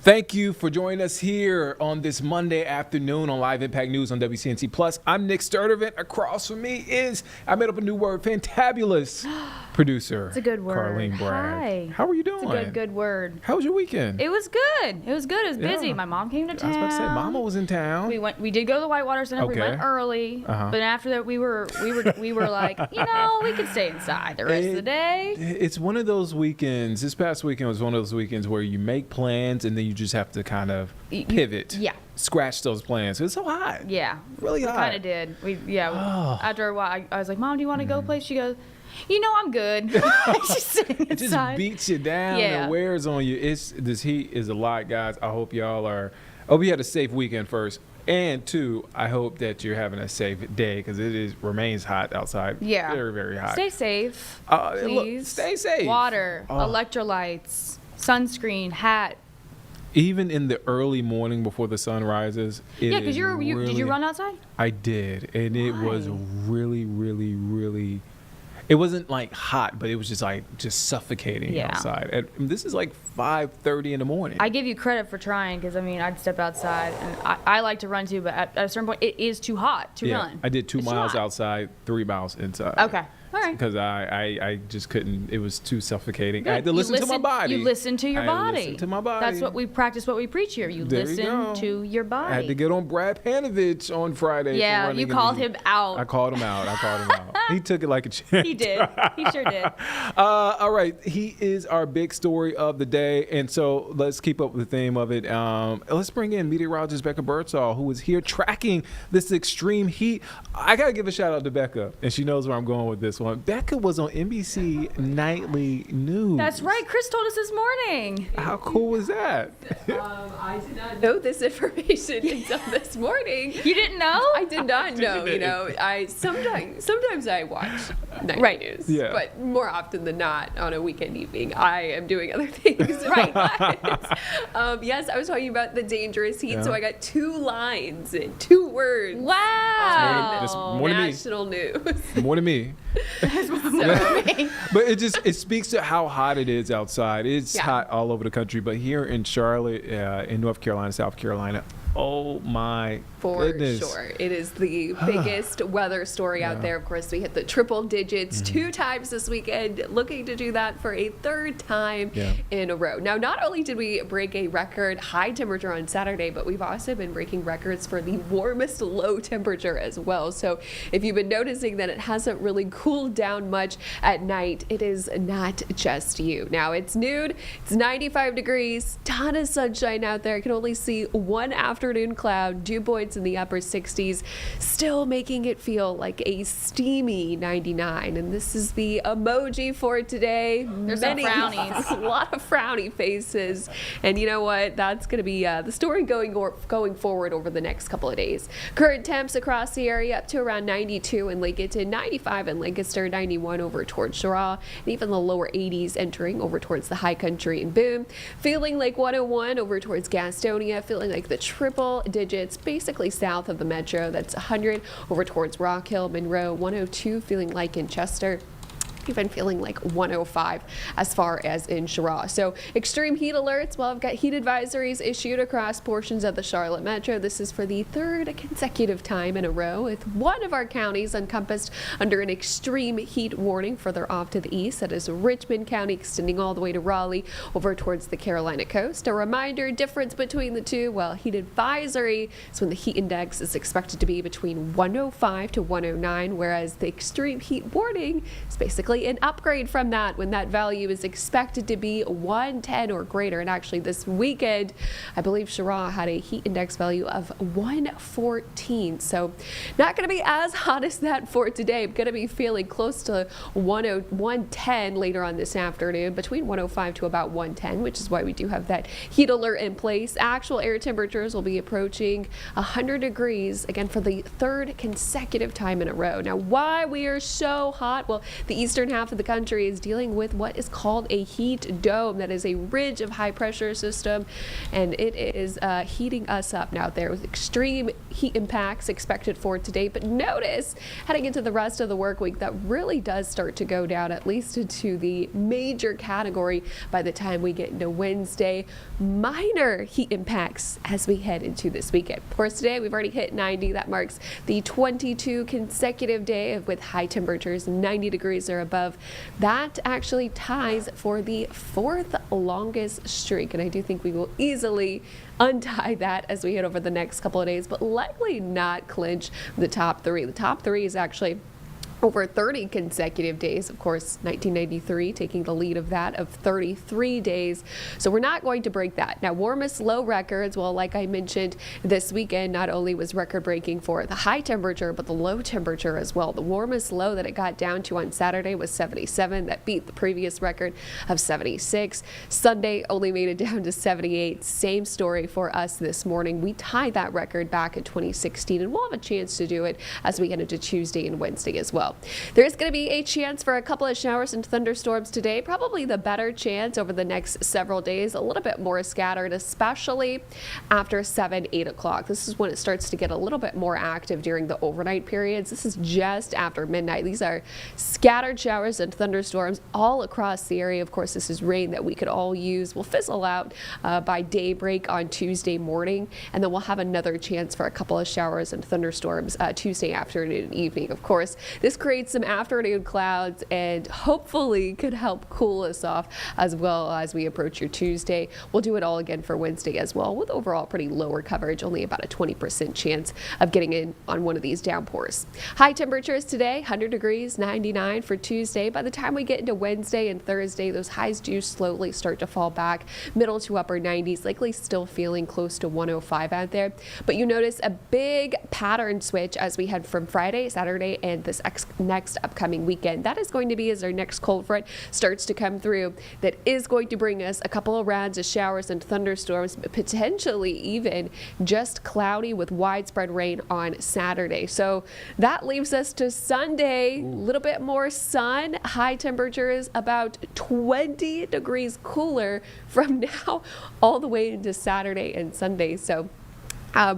Thank you for joining us here on this Monday afternoon on Live Impact News on WCNC Plus. I'm Nick Sturdivant. Across from me is, I made up a new word, fantabulous producer. It's a good word. Carlene Bragg. Hi. How are you doing? It's a good word. How was your weekend? It was good. It was busy. My mom came to town. I was about to say, Mama was in town. We did go to the Whitewater Center. Okay. We went early, but after that we were like, we could stay inside the rest of the day. It's one of those weekends. This past weekend was one of those weekends where you make plans and then you just have to kind of pivot. Yeah. Scratch those plans. It's so hot. Yeah. Really hot. We kind of did. After a while, I was like, Mom, do you want to go place? She goes, I'm good. She's sitting inside. It just beats you down and wears on you. This heat is a lot, guys. I hope y'all hope you had a safe weekend first. And two, I hope that you're having a safe day because it remains hot outside. Yeah. Very, very hot. Stay safe. Please. Look, stay safe. Water, electrolytes, sunscreen, hat. Even in the early morning before the sun rises. Yeah, because did you run outside? I did. And it was really, really, really, it wasn't like hot, but it was just suffocating outside. And this is like 5:30 in the morning. I give you credit for trying because, I'd step outside. And I like to run too, but at a certain point, it is too hot to run. I did 2 miles outside, 3 miles inside. Okay. All right. Because I just couldn't. It was too suffocating. Good. I had to listen to my body. You listen to your body. Listen to my body. That's what we practice. What we preach here. You listen to your body. I had to get on Brad Panovich on Friday. Yeah, you called him out. I called him out. He took it like a champ. He did. He sure did. All right. He is our big story of the day, and so let's keep up with the theme of it. Let's bring in meteorologist Becca Birdsall, who is here tracking this extreme heat. I gotta give a shout out to Becca, and she knows where I'm going with this one. Becca was on NBC Nightly News. That's right. Chris told us this morning. How cool was that? I did not know this information until this morning. You didn't know? I did not know. I sometimes I watch Nightly News, but more often than not on a weekend evening, I am doing other things. Right. Yes, I was talking about the dangerous heat, so I got 2 lines and 2 words. Wow. More to me. National news. More to me. But it speaks to how hot it is outside. It's hot all over the country, but here in Charlotte, in North Carolina, South Carolina, oh my goodness. For sure. It is the biggest weather story out there. Of course, we hit the triple digits 2 times this weekend, looking to do that for a 3rd time in a row. Now, not only did we break a record high temperature on Saturday, but we've also been breaking records for the warmest low temperature as well. So if you've been noticing that it hasn't really cooled down much at night, it is not just you. Now, it's noon, it's 95 degrees, ton of sunshine out there. I can only see 1 afternoon cloud, dew points in the upper 60s, still making it feel like a steamy 99. And this is the emoji for today. There's some frownies. A lot of frowny faces. And you know what? That's going to be the story going forward over the next couple of days. Current temps across the area up to around 92 in Lincoln, 95 in Lancaster, 91 over towards Shaw, and even the lower 80s entering over towards the high country in Boone. Feeling like 101 over towards Gastonia, feeling like the triple digits basically south of the metro. That's 100 over towards Rock Hill, Monroe, 102 feeling like in Chester. even feeling like 105 as far as in Chirac. So extreme heat alerts. Well, I've got heat advisories issued across portions of the Charlotte Metro. This is for the third consecutive time in a row, with one of our counties encompassed under an extreme heat warning further off to the east. That is Richmond County, extending all the way to Raleigh over towards the Carolina coast. A reminder, difference between the two, well, heat advisory is when the heat index is expected to be between 105 to 109, whereas the extreme heat warning is basically an upgrade from that, when that value is expected to be 110 or greater. And actually this weekend, I believe Chirac had a heat index value of 114. So not going to be as hot as that for today. I'm going to be feeling close to 110 later on this afternoon, between 105 to about 110, which is why we do have that heat alert in place. Actual air temperatures will be approaching 100 degrees again for the third consecutive time in a row. Now, why we are so hot? Well, the eastern half of the country is dealing with what is called a heat dome. That is a ridge of high pressure system, and it is heating us up now there with extreme heat impacts expected for today. But notice, heading into the rest of the work week, that really does start to go down, at least into the major category by the time we get into Wednesday. Minor heat impacts as we head into this weekend. Of course, today we've already hit 90. That marks the 22 consecutive day with high temperatures 90 degrees or above. That actually ties for the fourth longest streak, and I do think we will easily untie that as we head over the next couple of days, but likely not clinch the top three. The top three is actually over 30 consecutive days. Of course, 1993 taking the lead of that, of 33 days. So we're not going to break that. Now, warmest low records, well, like I mentioned, this weekend not only was record breaking for the high temperature, but the low temperature as well. The warmest low that it got down to on Saturday was 77. That beat the previous record of 76. Sunday only made it down to 78. Same story for us this morning. We tied that record back in 2016, and we'll have a chance to do it as we get into Tuesday and Wednesday as well. There's going to be a chance for a couple of showers and thunderstorms today, probably the better chance over the next several days, a little bit more scattered, especially after 7, 8 o'clock. This is when it starts to get a little bit more active during the overnight periods. This is just after midnight. These are scattered showers and thunderstorms all across the area. Of course, this is rain that we could all use. Will fizzle out by daybreak on Tuesday morning, and then we'll have another chance for a couple of showers and thunderstorms Tuesday afternoon and evening. Of course, this create some afternoon clouds and hopefully could help cool us off as well as we approach your Tuesday. We'll do it all again for Wednesday as well, with overall pretty lower coverage, only about a 20% chance of getting in on one of these downpours. High temperatures today, 100 degrees, 99 for Tuesday. By the time we get into Wednesday and Thursday, those highs do slowly start to fall back, middle to upper 90s, likely still feeling close to 105 out there. But you notice a big pattern switch as we head from Friday, Saturday, and this next upcoming weekend. That is going to be as our next cold front starts to come through. That is going to bring us a couple of rounds of showers and thunderstorms, potentially even just cloudy with widespread rain on Saturday. So that leaves us to Sunday, a little bit more sun, high temperatures about 20 degrees cooler from now all the way into Saturday and Sunday. So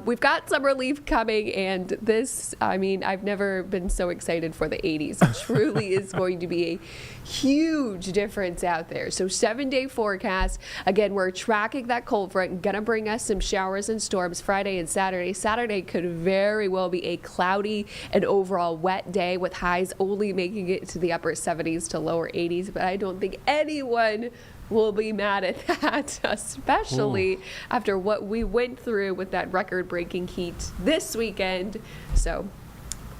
we've got some relief coming, and this, I mean, I've never been so excited for the 80s. It truly is going to be a huge difference out there. So 7-day forecast. Again, we're tracking that cold front, gonna bring us some showers and storms Friday and Saturday. Saturday could very well be a cloudy and overall wet day, with highs only making it to the upper 70s to lower 80s. But I don't think anyone will be mad at that, especially after what we went through with that record-breaking heat this weekend. So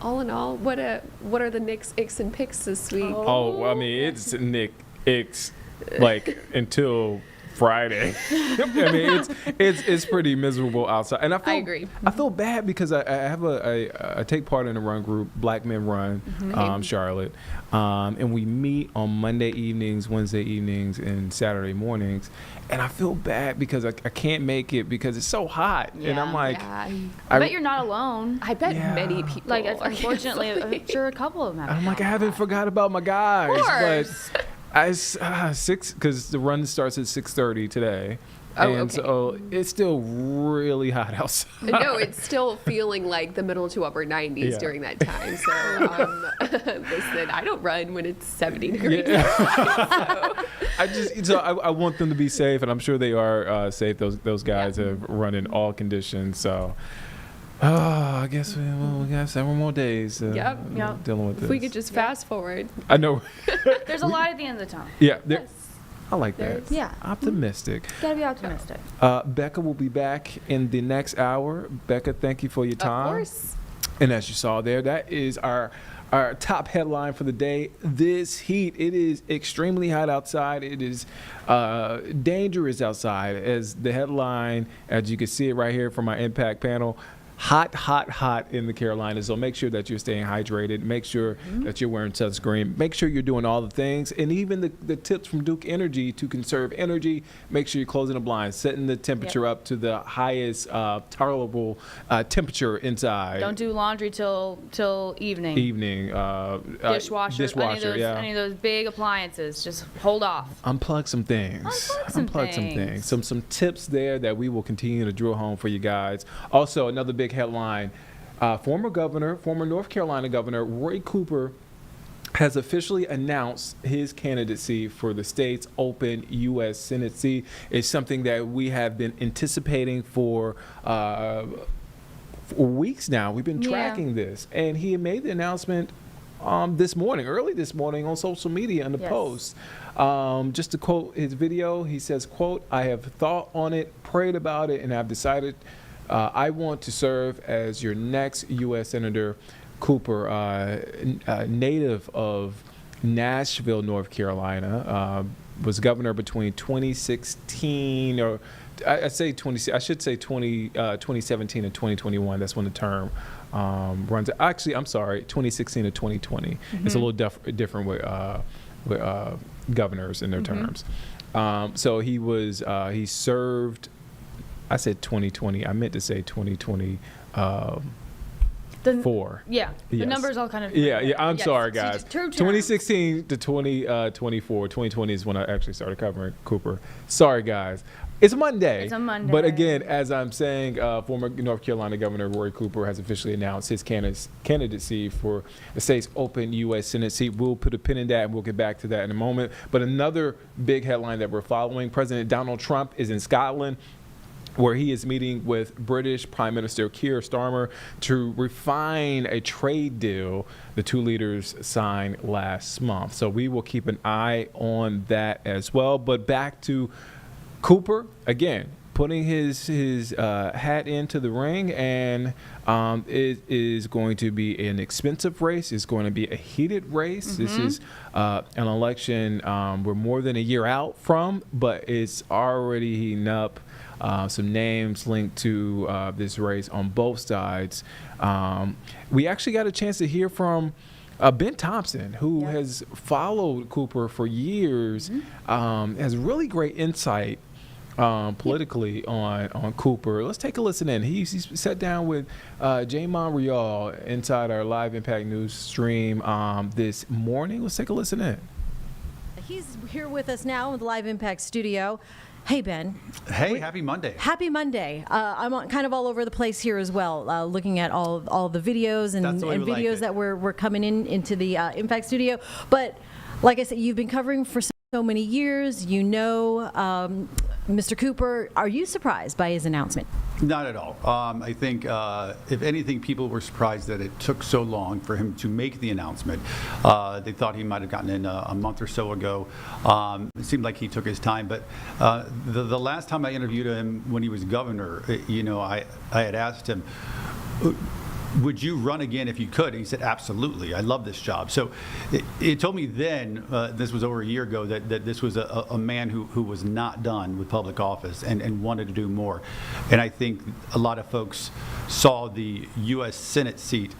all in all, what are the Knicks icks and picks this week? Oh, I mean, it's Nick icks like until Friday. I mean, it's pretty miserable outside, and I agree. I feel bad because I have I take part in a run group, Black Men Run, Charlotte, and we meet on Monday evenings, Wednesday evenings, and Saturday mornings. And I feel bad because I can't make it because it's so hot, and I'm like, I bet you're not alone. I bet many people. Like, unfortunately, I'm sure a couple of them. I'm like, I haven't forgot about my guys, of course. but. 6 because the run starts at 6:30 today, Oh, and okay. so it's still really hot outside. No, it's still feeling like the middle to upper 90s Yeah. during that time. So, listen, I don't run when it's 70 degrees. I want them to be safe, and I'm sure they are safe. Those guys have run in all conditions. So, I guess we got several more days. Yep. Dealing with this. If we could just fast forward. I know. There's a light at the end of the tunnel. Yeah. Yes. I like that. Yeah. Optimistic. Gotta be optimistic. Becca will be back in the next hour. Becca, thank you for your time. Of course. And as you saw there, that is our top headline for the day. This heat, it is extremely hot outside. It is dangerous outside. As the headline, as you can see it right here from our impact panel, hot, hot, hot in the Carolinas. So make sure that you're staying hydrated. Make sure that you're wearing sunscreen. Make sure you're doing all the things. And even the tips from Duke Energy to conserve energy. Make sure you're closing the blinds, setting the temperature up to the highest tolerable temperature inside. Don't do laundry till evening. Dishwasher. Any of those big appliances. Just hold off. Unplug some things. Unplug some things. Some tips there that we will continue to drill home for you guys. Also, another big headline. Former North Carolina Governor Roy Cooper has officially announced his candidacy for the state's open U.S. Senate seat. It's something that we have been anticipating for weeks now. We've been tracking this. And he made the announcement early this morning on social media in the post. Just to quote his video, he says, quote, "I have thought on it, prayed about it, and I've decided I want to serve as your next U.S. Senator." Cooper, native of Nashville, North Carolina, was governor between 2016 or I should say 2017 and 2021. That's when the term runs. Actually, I'm sorry, 2016 to 2020. It's a little different with governors in their terms. So he served. I said 2020. I meant to say 2020. Four. Yeah. The Yes. numbers all kind of. Yeah. I'm sorry, guys. True terms. 2016 to 2024. 2020 is when I actually started covering Cooper. Sorry, guys. It's Monday. It's a Monday. But again, as I'm saying, former North Carolina Governor Roy Cooper has officially announced his candidacy for the state's open U.S. Senate seat. We'll put a pin in that, and we'll get back to that in a moment. But another big headline that we're following, President Donald Trump is in Scotland, where he is meeting with British Prime Minister Keir Starmer to refine a trade deal the two leaders signed last month. So we will keep an eye on that as well. But back to Cooper, again, putting his hat into the ring, and it is going to be an expensive race. It's going to be a heated race. This is an election we're more than a year out from, but it's already heating up. Some names linked to this race on both sides. We actually got a chance to hear from Ben Thompson, who has followed Cooper for years, has really great insight politically on Cooper. Let's take a listen in. He sat down with Jay Monreal inside our Live Impact News stream this morning. Let's take a listen in. He's here with us now in the Live Impact studio. Hey, Ben. Hey, happy Monday. Happy Monday. I'm kind of all over the place here as well, looking at all the videos and videos that were coming into the Impact studio. But like I said, you've been covering for so many years. You know Mr. Cooper. Are you surprised by his announcement? Not at all. I think, if anything, people were surprised that it took so long for him to make the announcement. They thought he might have gotten in a month or so ago. It seemed like he took his time. But the last time I interviewed him when he was governor, I had asked him, would you run again if you could? And he said, absolutely. I love this job. So it told me then, this was over a year ago, that this was a man who was not done with public office and wanted to do more. And I think a lot of folks saw the U.S. Senate seat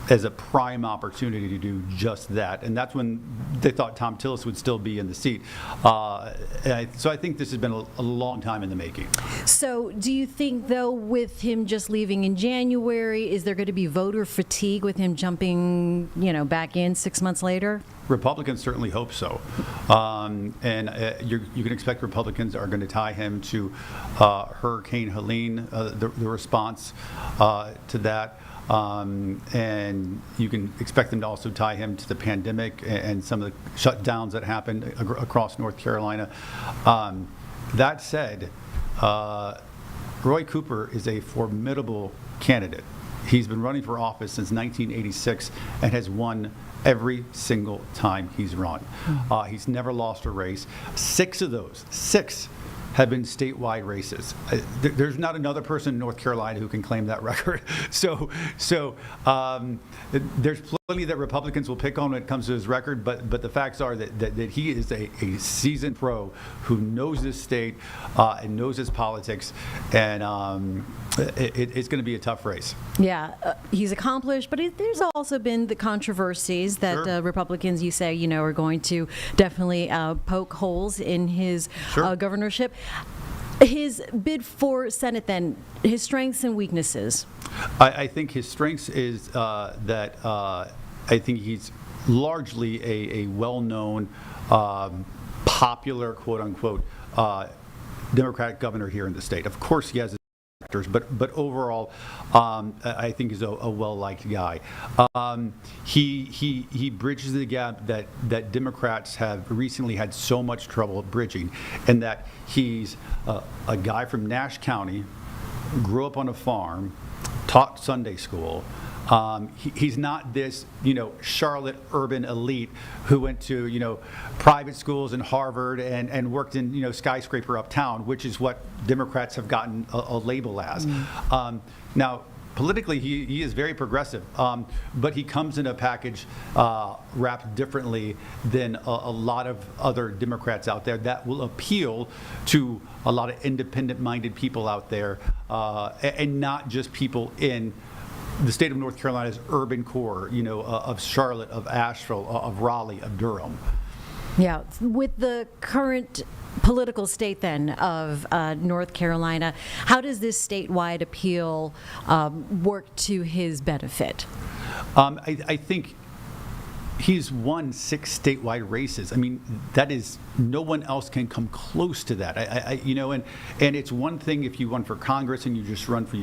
as a prime opportunity to do just that. And that's when they thought Tom Tillis would still be in the seat. So I think this has been a long time in the making. So do you think, though, with him just leaving in January, is there going to be voter fatigue with him jumping, back in 6 months later? Republicans certainly hope so. You can expect Republicans are going to tie him to Hurricane Helene, the response to that. And you can expect them to also tie him to the pandemic and some of the shutdowns that happened across North Carolina. That said, Roy Cooper is a formidable candidate. He's been running for office since 1986 and has won every single time he's run. He's never lost a race. 6 of those, 6 have been statewide races. There's not another person in North Carolina who can claim that record. So there's plenty that Republicans will pick on when it comes to his record, but the facts are that he is a seasoned pro who knows this state and knows its politics, and it's going to be a tough race. Yeah, he's accomplished, but there's also been the controversies that Sure. Republicans, you say, are going to definitely poke holes in his Sure. governorship. His bid for Senate, then, his strengths and weaknesses. I think his strengths is that I think he's largely a well-known, popular, quote-unquote, Democratic governor here in the state. Of course, he has his factors, but overall, I think he's a well-liked guy. He bridges the gap that Democrats have recently had so much trouble bridging, and that he's a guy from Nash County, grew up on a farm, taught Sunday school. He's not this, Charlotte urban elite who went to, private schools and Harvard and worked in, skyscraper uptown, which is what Democrats have gotten a label as. Now, politically, he is very progressive, but he comes in a package wrapped differently than a lot of other Democrats out there that will appeal to a lot of independent-minded people out there, and not just people in the state of North Carolina's urban core, of Charlotte, of Asheville, of Raleigh, of Durham. Yeah, with the current political state then of North Carolina, how does this statewide appeal work to his benefit? I think he's won 6 statewide races. I mean, that is, no one else can come close to that. And it's one thing if you run for Congress and you just run for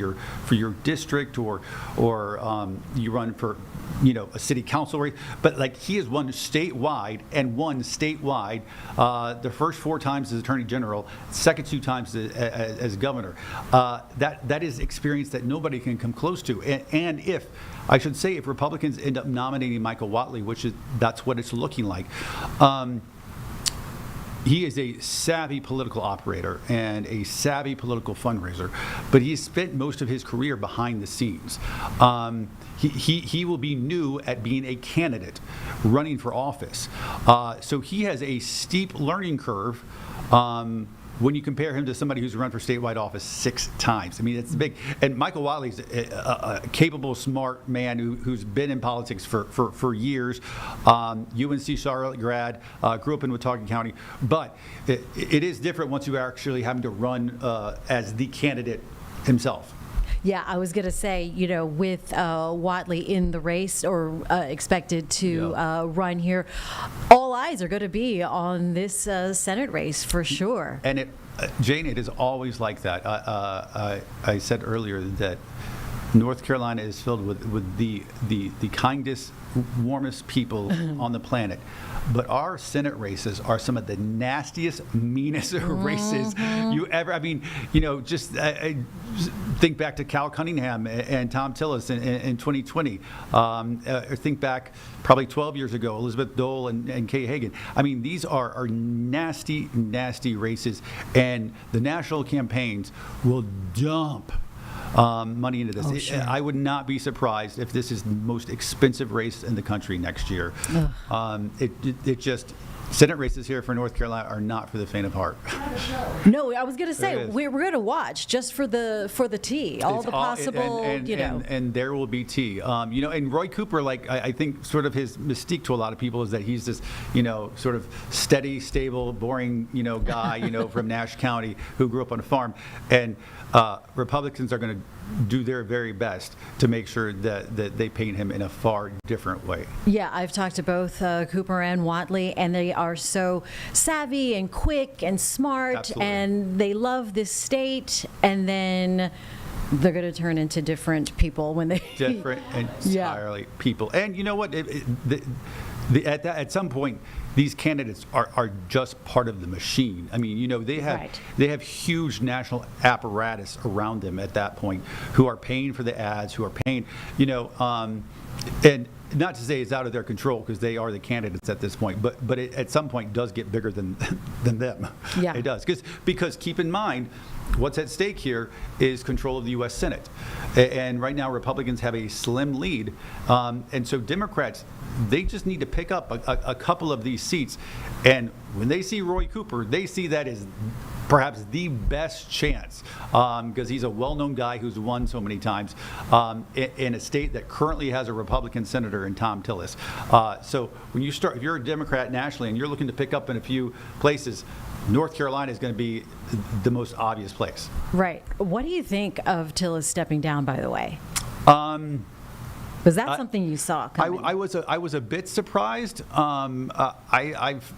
your district, or you run for a city council race, but like he has won statewide the first 4 times as Attorney General, second 2 times as governor. That is experience that nobody can come close to. And if Republicans end up nominating Michael Whatley, that's what it's looking like. He is a savvy political operator and a savvy political fundraiser, but he's spent most of his career behind the scenes. He will be new at being a candidate running for office. So he has a steep learning curve when you compare him to somebody who's run for statewide office 6 times. I mean, it's big. And Michael Whatley's a capable, smart man who's been in politics for years. UNC Charlotte grad, grew up in Watauga County. But it is different once you actually having to run as the candidate himself. Yeah, I was going to say, with Whatley in the race or expected to run here, all eyes are going to be on this Senate race for sure. And Jane, it is always like that. I said earlier that North Carolina is filled with the kindest, warmest people on the planet. But our Senate races are some of the nastiest, meanest races you ever. I mean, just think back to Cal Cunningham and Tom Tillis in 2020. Or think back probably 12 years ago, Elizabeth Dole and Kay Hagan. I mean, these are nasty, nasty races, and the national campaigns will dump money into this. Oh, sure. I would not be surprised if this is the most expensive race in the country next year. Senate races here for North Carolina are not for the faint of heart. No, I was going to say we're going to watch just for the tea, all the possible, and there will be tea. And Roy Cooper, like I think, sort of his mystique to a lot of people is that he's this, sort of steady, stable, boring, guy, from Nash County who grew up on a farm, and Republicans are going to do their very best to make sure that they paint him in a far different way. Yeah, I've talked to both Cooper and Whatley, and they are so savvy and quick and smart. Absolutely. And they love this state, and then they're going to turn into different people when they different entirely people. And you know what? At some point, these candidates are just part of the machine. I mean, they have huge national apparatus around them at that point who are paying for the ads, who are paying, and not to say it's out of their control because they are the candidates at this point, but it at some point does get bigger than them. Yeah. It does. Because keep in mind, what's at stake here is control of the U.S. Senate. And right now, Republicans have a slim lead. And so Democrats, they just need to pick up a couple of these seats. And when they see Roy Cooper, they see that as perhaps the best chance because he's a well-known guy who's won so many times in a state that currently has a Republican senator in Tom Tillis. So when you start, if you're a Democrat nationally and you're looking to pick up in a few places, North Carolina is going to be the most obvious place. Right. What do you think of Tillis stepping down, by the way? Was that something you saw coming? I was a bit surprised. I've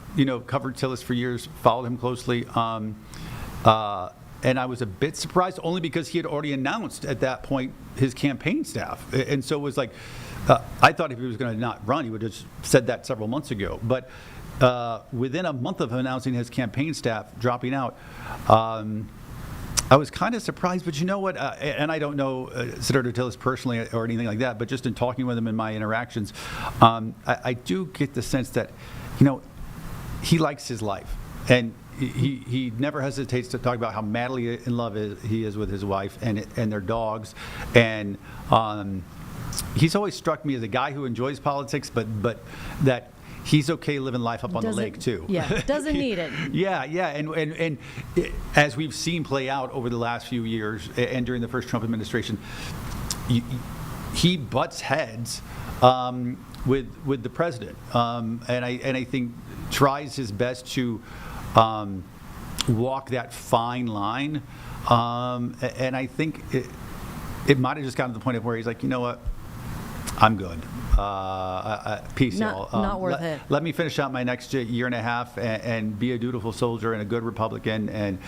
covered Tillis for years, followed him closely, and I was a bit surprised only because he had already announced at that point his campaign staff, and so it was like I thought if he was going to not run, he would have just said that several months ago, but. Within a month of announcing his campaign staff dropping out, I was kind of surprised, but you know what? And I don't know Senator Tillis personally or anything like that, but just in talking with him in my interactions, I do get the sense that, he likes his life. And he never hesitates to talk about how madly in love he is with his wife and their dogs. And he's always struck me as a guy who enjoys politics, but that he's okay living life up on the lake too. Yeah, doesn't need it. Yeah, and as we've seen play out over the last few years and during the first Trump administration, he butts heads with the president, and I think tries his best to walk that fine line, and I think it might have just gotten to the point of where he's like, you know what, I'm good. Peace, y'all. Not worth it. Let me finish out my next year and a half and be a dutiful soldier and a good Republican. And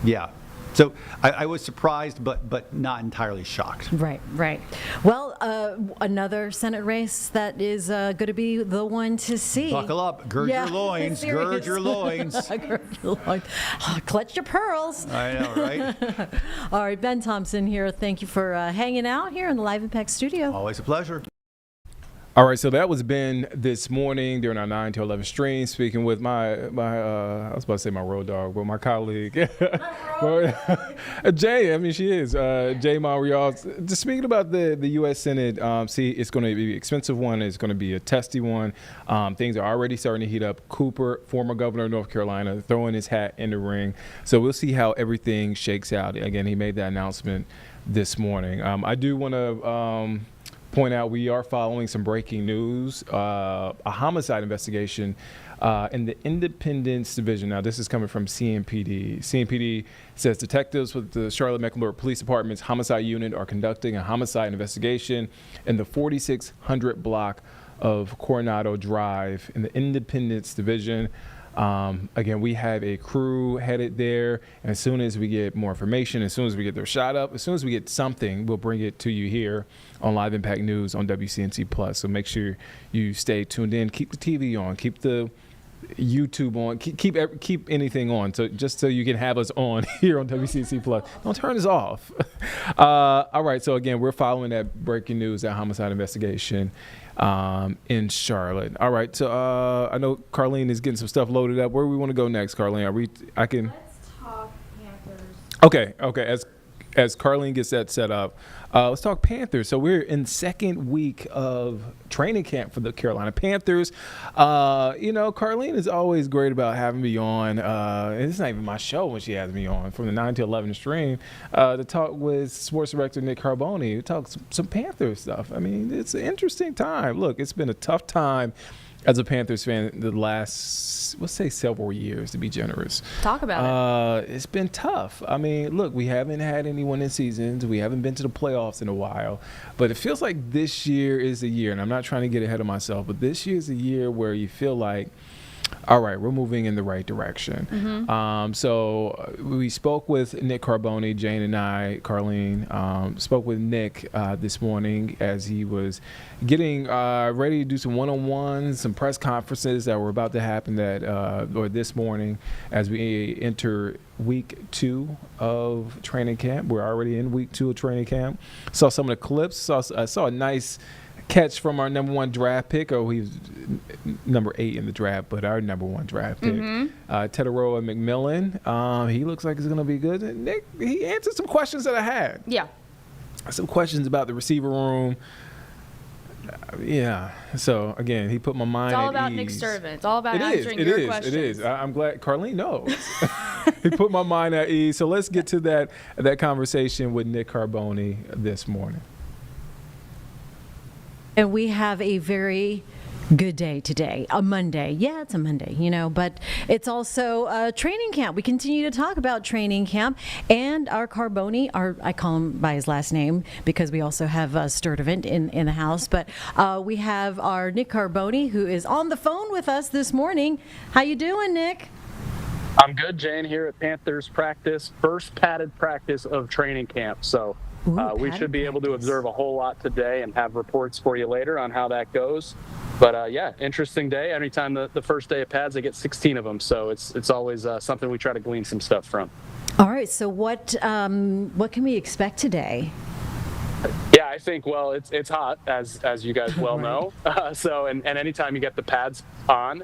yeah. So I was surprised, but not entirely shocked. Right. Well, another Senate race that is going to be the one to see. Buckle up. Gird your loins. Gird your loins. Gird your loins. Clutch your pearls. I know, right? All right, Ben Thompson here. Thank you for hanging out here in the Live Impact studio. Always a pleasure. All right, so that was Ben this morning during our 9 to 11 stream, speaking with my I was about to say my road dog, but my colleague, Jay. I mean, she is Jay Monreal. Just speaking about the U.S. Senate. It's going to be an expensive one. It's going to be a testy one. Things are already starting to heat up. Cooper, former governor of North Carolina, throwing his hat in the ring. So we'll see how everything shakes out. Again, he made that announcement this morning. I do want to point out we are following some breaking news, a homicide investigation in the Independence Division. Now, this is coming from CMPD. CMPD says detectives with the Charlotte-Mecklenburg Police Department's homicide unit are conducting a homicide investigation in the 4600 block of Coronado Drive in the Independence Division. Again, we have a crew headed there, and as soon as we get more information, as soon as we get their shot up, as soon as we get something, we'll bring it to you here on Live Impact News on WCNC Plus. So make sure you stay tuned in, keep the TV on, keep the YouTube on, keep anything on, so just so you can have us on here on WCNC Plus. Don't turn us off. All right, so again, we're following that breaking news, that homicide investigation in Charlotte. All right, so I know Carlene is getting some stuff loaded up. Where do we want to go next, Carlene? Let's talk Panthers. Okay. as Carlene gets that set up, let's talk Panthers. So we're in second week of training camp for the Carolina Panthers. Carlene is always great about having me on. And it's not even my show when she has me on from the 9 to 11 stream to talk with sports director Nick Carboni. We talk some Panthers stuff. I mean, it's an interesting time. Look, it's been a tough time as a Panthers fan the last, let's say, several years, to be generous. Talk about it. It's been tough. I mean, look, we haven't had any winning seasons. We haven't been to the playoffs in a while. But it feels like this year is the year, and I'm not trying to get ahead of myself, but this year is the year where you feel like, all right, we're moving in the right direction. Mm-hmm. So we spoke with Nick Carboni, Jane and I, Carlene, spoke with Nick this morning as he was getting ready to do some one-on-ones, some press conferences that were about to happen or this morning as we enter week 2 of training camp. We're already in week 2 of training camp. Saw some of the clips. I saw a nice catch from our number 1 draft pick, he was number 8 in the draft, but our number 1 draft pick, Teteroa McMillan. He looks like he's going to be good. And Nick, he answered some questions that I had. Yeah. Some questions about the receiver room. Yeah. So, again, he put my mind at ease. It's all about Nick Sturtevant. It's all about answering your questions. It is. I'm glad Carlene knows. He put my mind at ease. So let's get to that conversation with Nick Carboni this morning. And we have a very good day today, a Monday. Yeah, it's a Monday, but it's also training camp. We continue to talk about training camp, and our Carboni, I call him by his last name because we also have Sturtevant in the house, but we have our Nick Carboni, who is on the phone with us this morning. How you doing, Nick? I'm good, Jane, here at Panthers practice, first padded practice of training camp. So we should be able to observe a whole lot today and have reports for you later on how that goes. But interesting day. Anytime the first day of pads, I get 16 of them. So it's always something we try to glean some stuff from. All right. So what can we expect today? Yeah, I think, it's hot, as you guys well know. And anytime you get the pads on,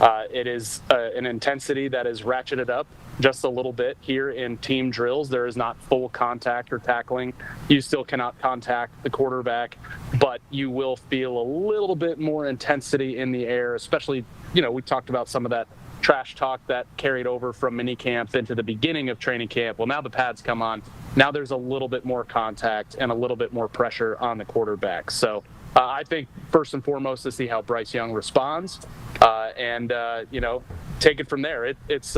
it is an intensity that is ratcheted up just a little bit. Here in team drills, there is not full contact or tackling. You still cannot contact the quarterback, but you will feel a little bit more intensity in the air, especially, we talked about some of that trash talk that carried over from mini camp into the beginning of training camp. Well, now the pads come on. Now there's a little bit more contact and a little bit more pressure on the quarterback. So I think first and foremost to see how Bryce Young responds and take it from there. It's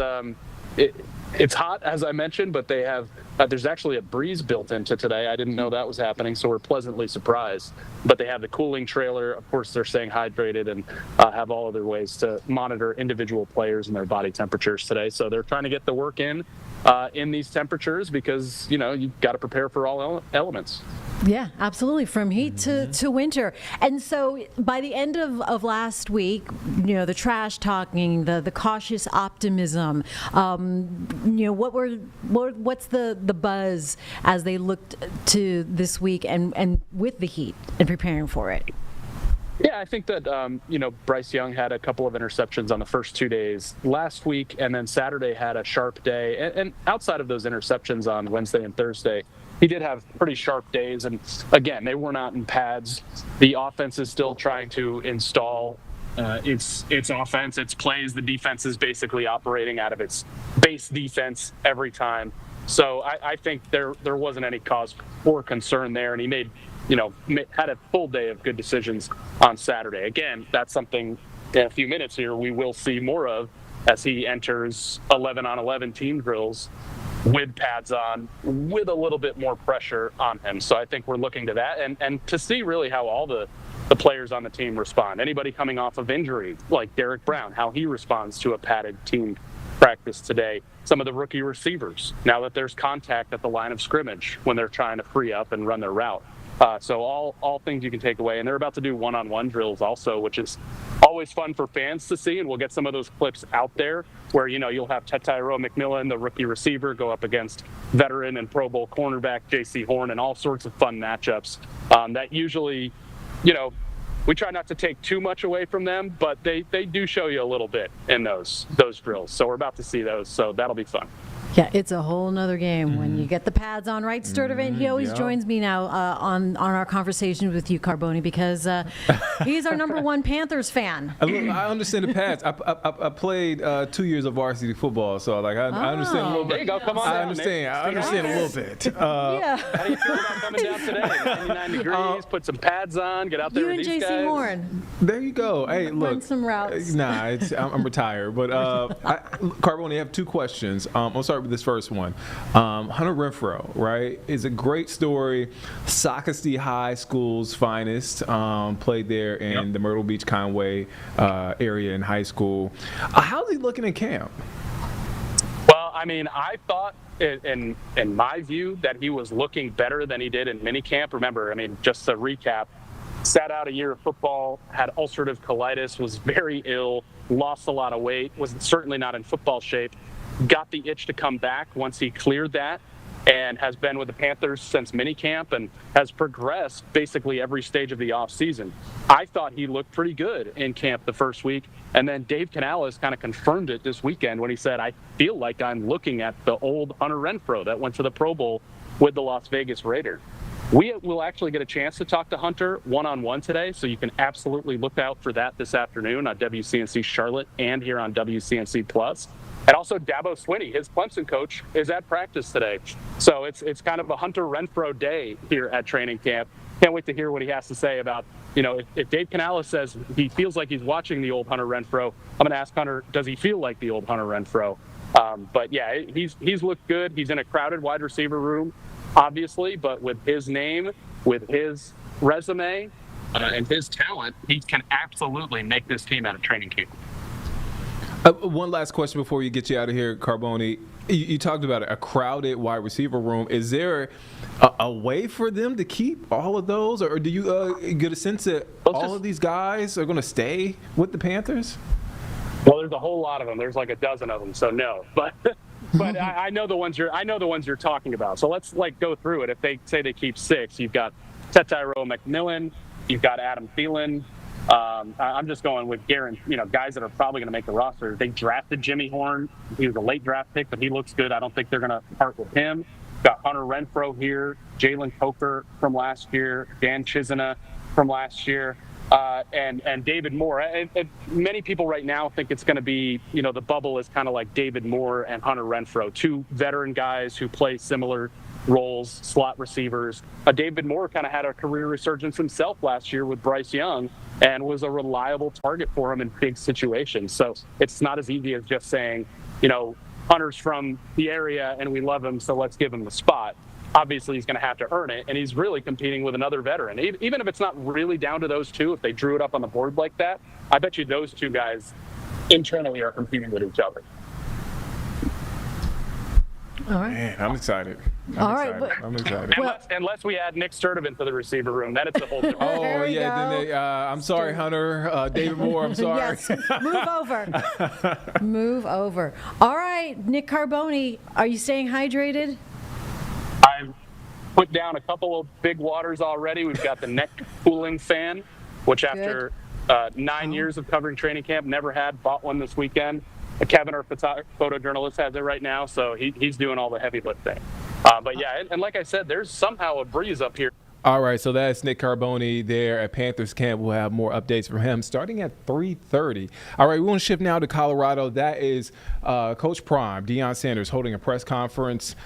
hot, as I mentioned, but they have there's actually a breeze built into today. I didn't know that was happening, so we're pleasantly surprised. But they have the cooling trailer. Of course, they're staying hydrated and have all other ways to monitor individual players and their body temperatures today. So they're trying to get the work in these temperatures because, you've got to prepare for all elements. Yeah, absolutely. From heat to winter. And so by the end of last week, the trash talking, the cautious optimism, what's the buzz as they looked to this week and with the heat and preparing for it? Yeah, I think that, Bryce Young had a couple of interceptions on the first 2 days last week, and then Saturday had a sharp day. And outside of those interceptions on Wednesday and Thursday, he did have pretty sharp days. And again, they were not in pads. The offense is still trying to install its offense, its plays. The defense is basically operating out of its base defense every time. So I think there wasn't any cause for concern there. And he had a full day of good decisions on Saturday. Again, that's something in a few minutes here we will see more of as he enters 11-on-11 team drills with pads on, with a little bit more pressure on him. So I think we're looking to that and to see really how all the players on the team respond. Anybody coming off of injury, like Derek Brown, how he responds to a padded team practice today. Some of the rookie receivers, now that there's contact at the line of scrimmage when they're trying to free up and run their route. So all things you can take away. And they're about to do one-on-one drills also, which is always fun for fans to see. And we'll get some of those clips out there where, you'll have Teteroa McMillan, the rookie receiver, go up against veteran and Pro Bowl cornerback J.C. Horn, and all sorts of fun matchups that usually, we try not to take too much away from them, but they do show you a little bit in those drills. So we're about to see those. So that'll be fun. Yeah, it's a whole nother game when you get the pads on, right, Sturdivant? He always joins me now on our conversations with you, Carboni, because he's our number one Panthers fan. I understand the pads. I played 2 years of varsity football, so like I understand a little bit. There you go. Come on I down, understand. Nick. I understand a little bit. Yeah. How do you feel about coming down today? 99 degrees, put some pads on, get out there You with and these JC guys. Horn. There you go. Hey, look. Run some routes. Nah, I'm retired. But Carboni, I have two questions. I'll start with this first one. Hunter Renfrow, right, is a great story. Socastee High School's finest. Played there in the Myrtle Beach, Conway area in high school. How's he looking in camp? Well, I mean, I thought, in my view, that he was looking better than he did in minicamp. Remember, I mean, just to recap, sat out a year of football, had ulcerative colitis, was very ill, lost a lot of weight, was certainly not in football shape, got the itch to come back once he cleared that, and has been with the Panthers since minicamp and has progressed basically every stage of the offseason. I thought he looked pretty good in camp the first week, and then Dave Canales kind of confirmed it this weekend when he said, I feel like I'm looking at the old Hunter Renfrow that went to the Pro Bowl with the Las Vegas Raiders. We will actually get a chance to talk to Hunter one-on-one today, so you can absolutely look out for that this afternoon on WCNC Charlotte and here on WCNC Plus. And also Dabo Swinney, his Clemson coach, is at practice today. So it's kind of a Hunter Renfrow day here at training camp. Can't wait to hear what he has to say about, if Dave Canales says he feels like he's watching the old Hunter Renfrow, I'm going to ask Hunter, does he feel like the old Hunter Renfrow? But yeah, he's looked good. He's in a crowded wide receiver room, obviously, but with his name, with his resume, and his talent, he can absolutely make this team out of training camp. One last question before we get you out of here, Carboni. You talked about a crowded wide receiver room. Is there a way for them to keep all of those, or do you get a sense that all of these guys are going to stay with the Panthers? Well, there's a whole lot of them. There's like a dozen of them, so no. But I know the ones you're talking about. So let's go through it. If they say they keep 6, you've got Tetairo McMillan, you've got Adam Thielen. I'm just going with Garen, guys that are probably going to make the roster. They drafted Jimmy Horn. He was a late draft pick, but he looks good. I don't think they're going to part with him. Got Hunter Renfrow here, Jalen Coker from last year, Dan Chisena from last year, and David Moore. And many people right now think it's going to be, the bubble is kind of like David Moore and Hunter Renfrow, two veteran guys who play similar roles, slot receivers. David Moore kind of had a career resurgence himself last year with Bryce Young and was a reliable target for him in big situations. So it's not as easy as just saying, Hunter's from the area and we love him, so let's give him the spot. Obviously, he's going to have to earn it, and he's really competing with another veteran. Even if it's not really down to those two, if they drew it up on the board like that, I bet you those two guys internally are competing with each other. All right. Man, I'm excited. I'm excited. Unless we add Nick Sturdivant to the receiver room, then it's a whole different. Oh, yeah. I'm sorry, Hunter. David Moore, I'm sorry. Yes, move over. All right, Nick Carboni, are you staying hydrated? I've put down a couple of big waters already. We've got the neck cooling fan, which after 9 years of covering training camp, never had, bought one this weekend. Kevin, our photojournalist, has it right now, so he's doing all the heavy lifting. But yeah, and like I said, there's somehow a breeze up here. All right, so that's Nick Carboni there at Panthers camp. We'll have more updates from him starting at 3:30. All right, we want to shift now to Colorado. That is Coach Prime, Deion Sanders, holding a press conference.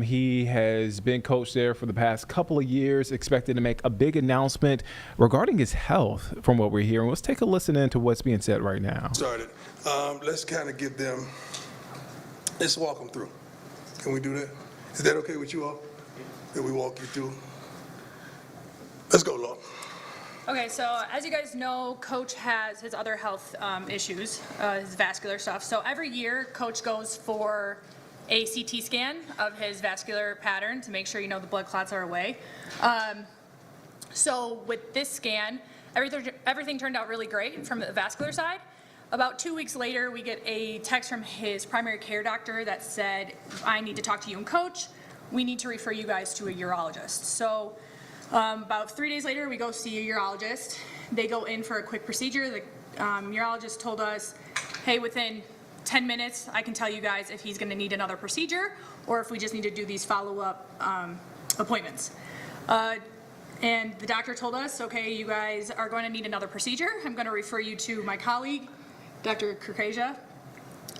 He has been coach there for the past couple of years, expected to make a big announcement regarding his health from what we're hearing. Let's take a listen into what's being said right now. Let's kind of give them, let's walk them through. Can we do that? Is that okay with you all? That we walk you through? Let's go, Law. Okay, so as you guys know, Coach has his other health issues, his vascular stuff. So every year, Coach goes for a CT scan of his vascular pattern to make sure the blood clots are away. So with this scan, everything turned out really great from the vascular side. About 2 weeks later, we get a text from his primary care doctor that said, I need to talk to you and Coach. We need to refer you guys to a urologist. So about 3 days later, we go see a urologist. They go in for a quick procedure. The urologist told us, hey, within 10 minutes, I can tell you guys if he's going to need another procedure or if we just need to do these follow-up appointments. And the doctor told us, okay, you guys are going to need another procedure. I'm going to refer you to my colleague, Dr. Kurkasia.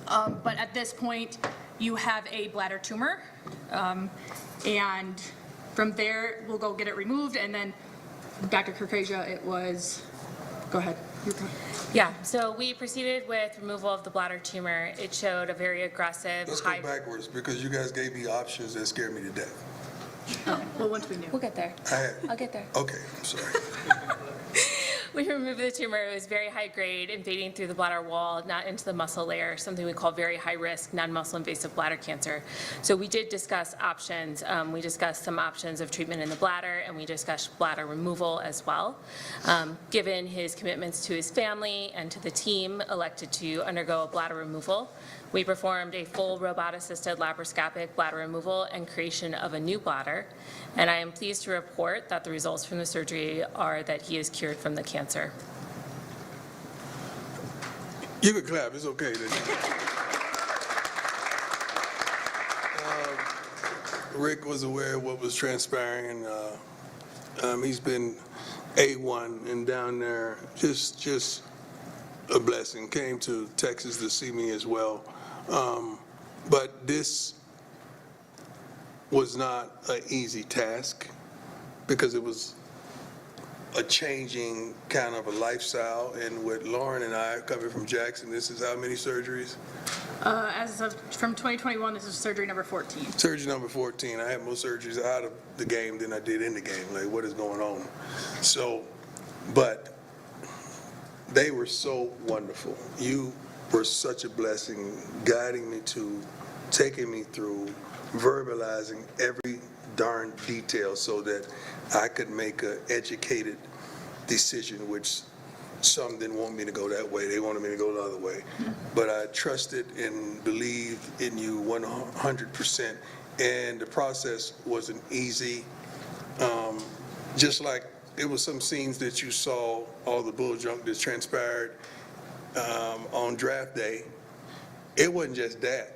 But at this point, you have a bladder tumor. And from there, we'll go get it removed. And then Dr. Kurkasia, it was, go ahead. Yeah, so we proceeded with removal of the bladder tumor. It showed a very aggressive Let's go backwards because you guys gave me options that scared me to death. Oh, well, once we knew. We'll get there. I'll get there. Okay, I'm sorry. We removed the tumor. It was very high grade, invading through the bladder wall, not into the muscle layer, something we call very high risk, non-muscle invasive bladder cancer. So we did discuss options. We discussed some options of treatment in the bladder, and we discussed bladder removal as well. Given his commitments to his family and to the team, elected to undergo a bladder removal. We performed a full robot-assisted laparoscopic bladder removal and creation of a new bladder, and I am pleased to report that the results from the surgery are that he is cured from the cancer. You can clap, it's okay. Rick was aware of what was transpiring. He's been A1 and down there, just a blessing. Came to Texas to see me as well. But this was not an easy task because it was a changing kind of a lifestyle. And with Lauren and I coming from Jackson, this is how many surgeries? As of from 2021, this is surgery number 14. Surgery number 14. I had more surgeries out of the game than I did in the game. Like, what is going on? So, but they were so wonderful. You were such a blessing, guiding me to, taking me through, verbalizing every darn detail so that I could make an educated decision, which some didn't want me to go that way. They wanted me to go the other way. But I trusted and believed in you 100%. And the process wasn't easy. Just like it was some scenes that you saw, all the bull junk that transpired on draft day. It wasn't just that.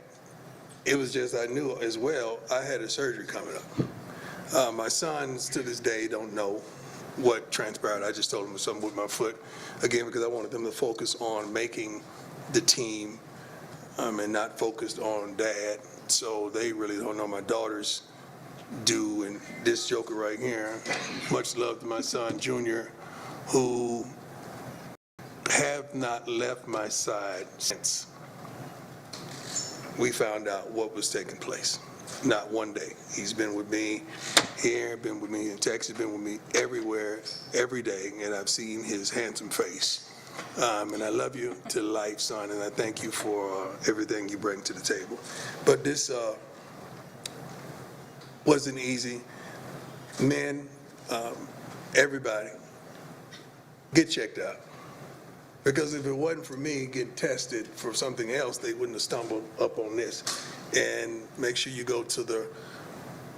It was just I knew as well I had a surgery coming up. My sons to this day don't know what transpired. I just told them something with my foot, again, because I wanted them to focus on making the team and not focused on dad. So they really don't know. My daughters do, and this joker right here, much love to my son, Junior, who have not left my side since we found out what was taking place. Not one day. He's been with me here, been with me in Texas, been with me everywhere, every day, and I've seen his handsome face. And I love you to life, son, and I thank you for everything you bring to the table. But this wasn't easy. Men, everybody, get checked out. Because if it wasn't for me getting tested for something else, they wouldn't have stumbled up on this. And make sure you go to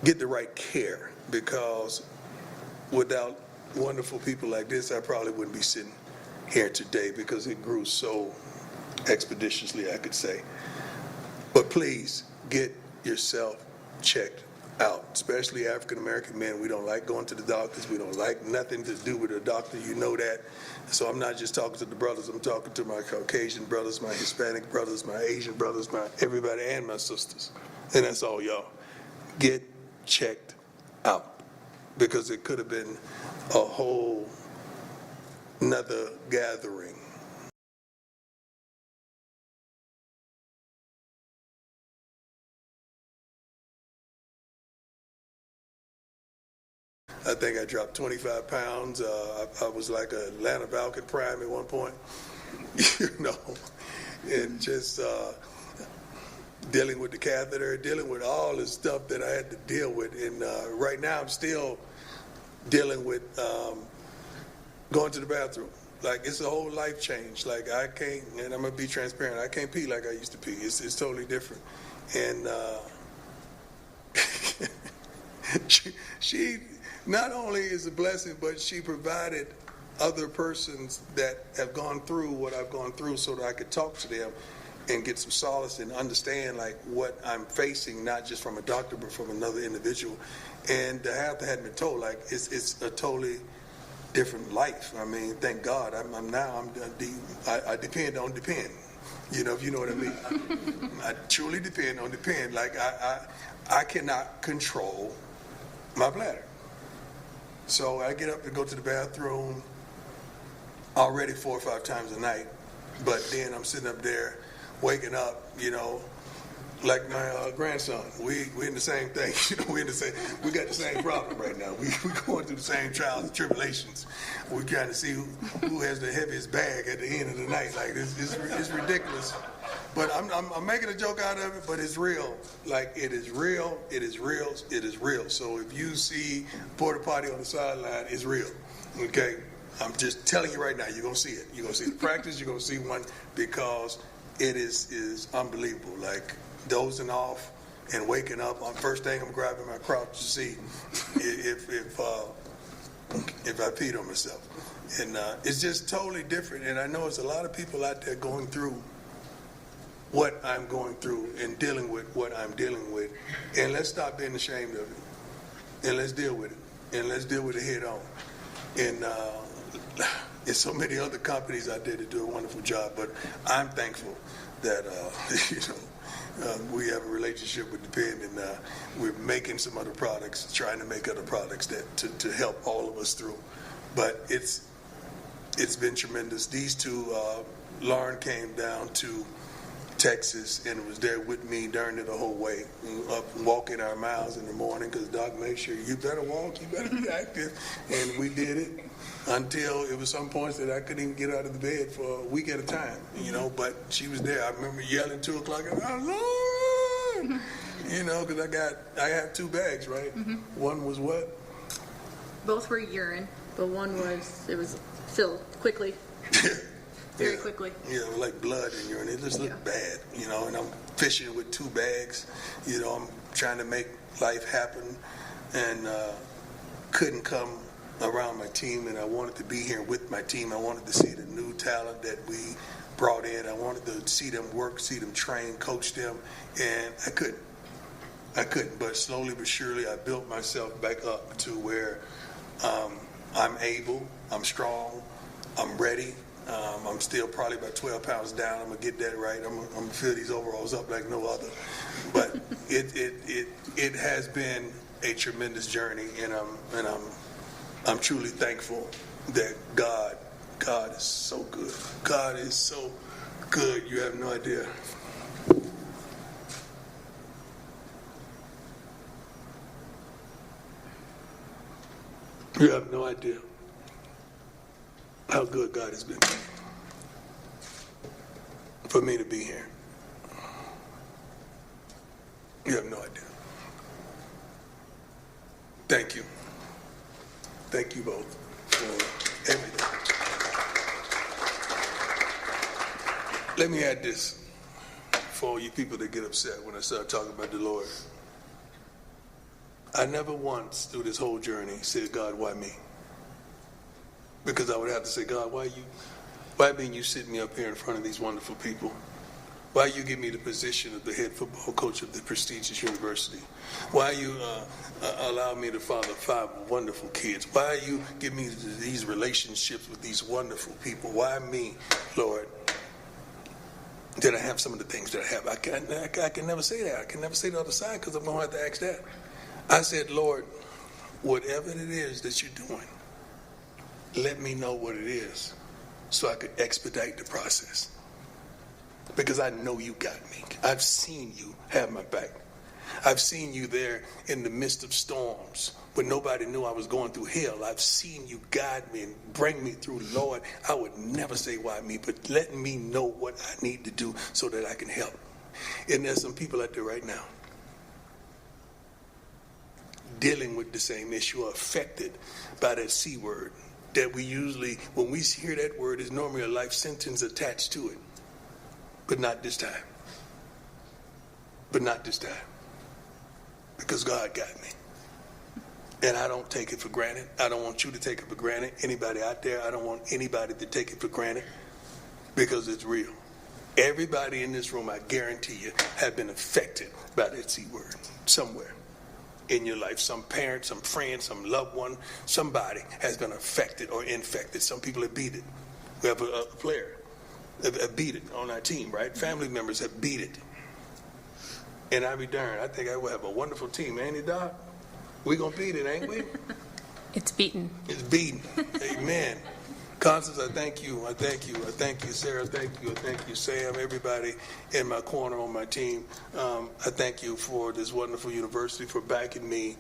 get the right care, because without wonderful people like this, I probably wouldn't be sitting here today, because it grew so expeditiously, I could say. But please get yourself checked out, especially African-American men. We don't like going to the doctors. We don't like nothing to do with a doctor. You know that. So I'm not just talking to the brothers. I'm talking to my Caucasian brothers, my Hispanic brothers, my Asian brothers, my everybody, and my sisters. And that's all, y'all. Get checked out, because it could have been a whole another gathering. I think I dropped 25 pounds. I was like an Atlanta Falcon prime at one point, you know, and just dealing with the catheter, dealing with all the stuff that I had to deal with. And right now I'm still dealing with going to the bathroom. Like, it's a whole life change. Like, I can't, and I'm going to be transparent, I can't pee like I used to pee. It's totally different. And she not only is a blessing, but she provided other persons that have gone through what I've gone through so that I could talk to them and get some solace and understand like what I'm facing, not just from a doctor, but from another individual. And to have that been told, like it's a totally different life. I mean, thank God. I depend on depend. You know, if you know what I mean. I truly depend on depend. Like I cannot control my bladder. So I get up and go to the bathroom already 4 or 5 times a night. But then I'm sitting up there, waking up, you know, like my grandson. We in the same thing. You know, we got the same problem right now. We going through the same trials and tribulations. We're trying to see who has the heaviest bag at the end of the night. Like it's ridiculous. But I'm making a joke out of it, but it's real. Like it is real. It is real. It is real. So if you see porta potty on the sideline, it's real. Okay. I'm just telling you right now, you're going to see it. You're going to see the practice. You're going to see one because it is unbelievable. Like dozing off and waking up. First thing I'm grabbing my crotch to see if I peed on myself. And it's just totally different. And I know there's a lot of people out there going through what I'm going through and dealing with what I'm dealing with. And let's stop being ashamed of it. And let's deal with it. And let's deal with it head on. And there's so many other companies out there that do a wonderful job, but I'm thankful that we have a relationship with Depend, and we're making some other products, trying to make other products that to help all of us through. But it's been tremendous. These two, Lauren came down to Texas and was there with me during the whole way, up walking our miles in the morning because Doc made sure you better walk, you better be active, and we did it until it was some points that I couldn't even get out of the bed for a week at a time, you know, but she was there. I remember yelling 2 o'clock, oh, Lord, you know, because I have 2 bags, right? Mm-hmm. One was what? Both were urine, but one was filled quickly. Very quickly. Yeah, like blood and urine. It just looked bad, you know, and I'm fishing with 2 bags. You know, I'm trying to make life happen and couldn't come around my team, and I wanted to be here with my team. I wanted to see the new talent that we brought in. I wanted to see them work, see them train, coach them, and I couldn't. But slowly but surely, I built myself back up to where I'm able, I'm strong, I'm ready. I'm still probably about 12 pounds down. I'm gonna get that right. I'm gonna fill these overalls up like no other. But it has been a tremendous journey, and I'm truly thankful that God is so good. God is so good. You have no idea. You have no idea how good God has been for me to be here. You have no idea. Thank you. Thank you both for everything. Let me add this for all you people that get upset when I start talking about the Lord. I never once through this whole journey said, God, why me? Because I would have to say, God, why didn't you sit me up here in front of these wonderful people? Why you give me the position of the head football coach of the prestigious university? Why you allow me to father 5 wonderful kids? Why you give me these relationships with these wonderful people? Why me, Lord? Did I have some of the things that I have? I can never say that. I can never say the other side because I'm going to have to ask that. I said, Lord, whatever it is that you're doing, let me know what it is so I could expedite the process. Because I know you got me. I've seen you have my back. I've seen you there in the midst of storms when nobody knew I was going through hell. I've seen you guide me and bring me through. Lord, I would never say why me, but let me know what I need to do so that I can help. And there's some people out there right now dealing with the same issue, affected by that C word that we usually, when we hear that word, is normally a life sentence attached to it. But not this time. But not this time. Because God got me. And I don't take it for granted. I don't want you to take it for granted. Anybody out there, I don't want anybody to take it for granted. Because it's real. Everybody in this room, I guarantee you, have been affected by that C word somewhere in your life. Some parent, some friend, some loved one, somebody has been affected or infected. Some people have beat it. We have a player have beat it on our team, right? Family members have beat it. And I be darned, I think I will have a wonderful team, ain't it, Doc? We gonna beat it, ain't we? It's beaten. It's beaten. Amen. Constance, I thank you. I thank you. I thank you, Sarah. Thank you. I thank you, Sam. Everybody in my corner on my team. I thank you for this wonderful university, for backing me,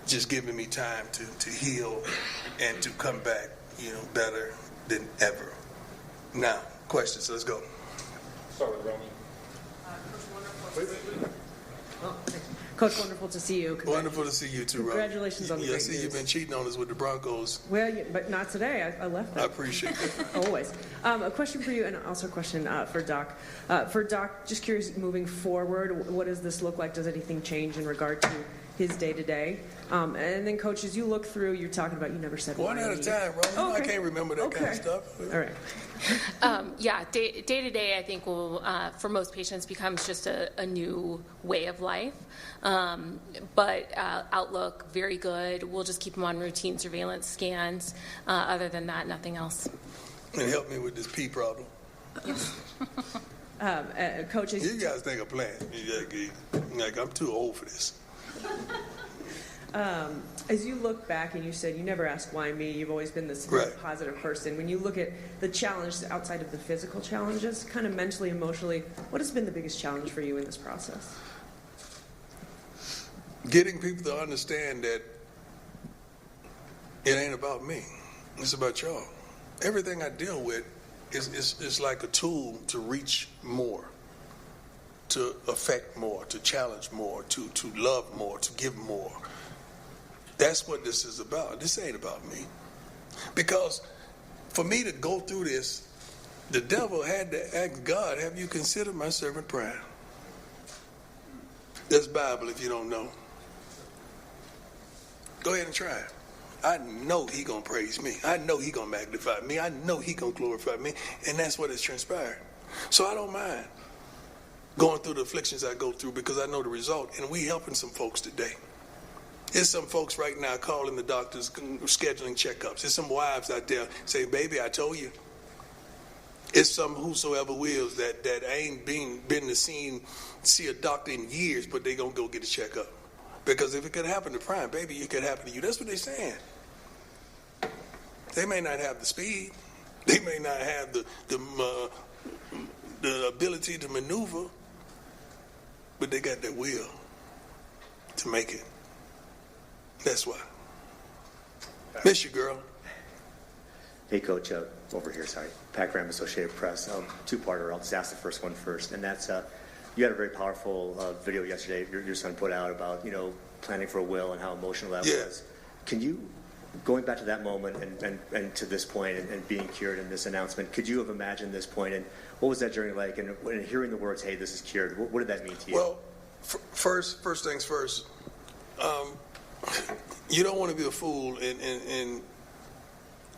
just giving me time to heal and to come back, better than ever. Now, questions. Let's go. Start with Romy. Coach, wonderful to see you. Wonderful to see you too, Rob. Congratulations on the great news. I see you've been cheating on us with the Broncos. Well, but not today. I left that. I appreciate that. Always. A question for you, and also a question for Doc. For Doc, just curious, moving forward, what does this look like? Does anything change in regard to his day-to-day? And then, Coach, as you look through, you're talking about you never said one at a time, Rob. I can't remember that kind of stuff. All right. Day-to-day, I think, will, for most patients, becomes just a new way of life. But outlook, very good. We'll just keep them on routine surveillance scans. Other than that, nothing else. And help me with this pee problem. Coaches, you guys think I'm playing. Like, I'm too old for this. As you look back, and you said you never asked why me, you've always been this positive person. When you look at the challenges outside of the physical challenges, kind of mentally, emotionally, what has been the biggest challenge for you in this process? Getting people to understand that it ain't about me. It's about y'all. Everything I deal with is like a tool to reach more, to affect more, to challenge more, to love more, to give more. That's what this is about. This ain't about me. Because for me to go through this, the devil had to ask God, have you considered my servant prayer? That's Bible if you don't know. Go ahead and try it. I know he gonna praise me. I know he gonna magnify me. I know he gonna glorify me. And that's what has transpired. So I don't mind going through the afflictions I go through because I know the result. And we helping some folks today. There's some folks right now calling the doctors, scheduling checkups. There's some wives out there saying, baby, I told you. It's some whosoever wills that ain't been to see a doctor in years, but they gonna go get a checkup. Because if it could happen to Prime, baby, it could happen to you. That's what they're saying. They may not have the speed. They may not have the ability to maneuver, but they got that will to make it. That's why. Miss you, girl. Hey, Coach, over here, sorry. Pat Graham, Associated Press. Two-parter. I'll just ask the first one first, and that's you had a very powerful video yesterday your son put out about, planning for a will and how emotional that was. Can you, going back to that moment and to this point and being cured in this announcement, could you have imagined this point, and what was that journey like? And when hearing the words, hey, this is cured, what did that mean to you? Well, first things first, you don't want to be a fool and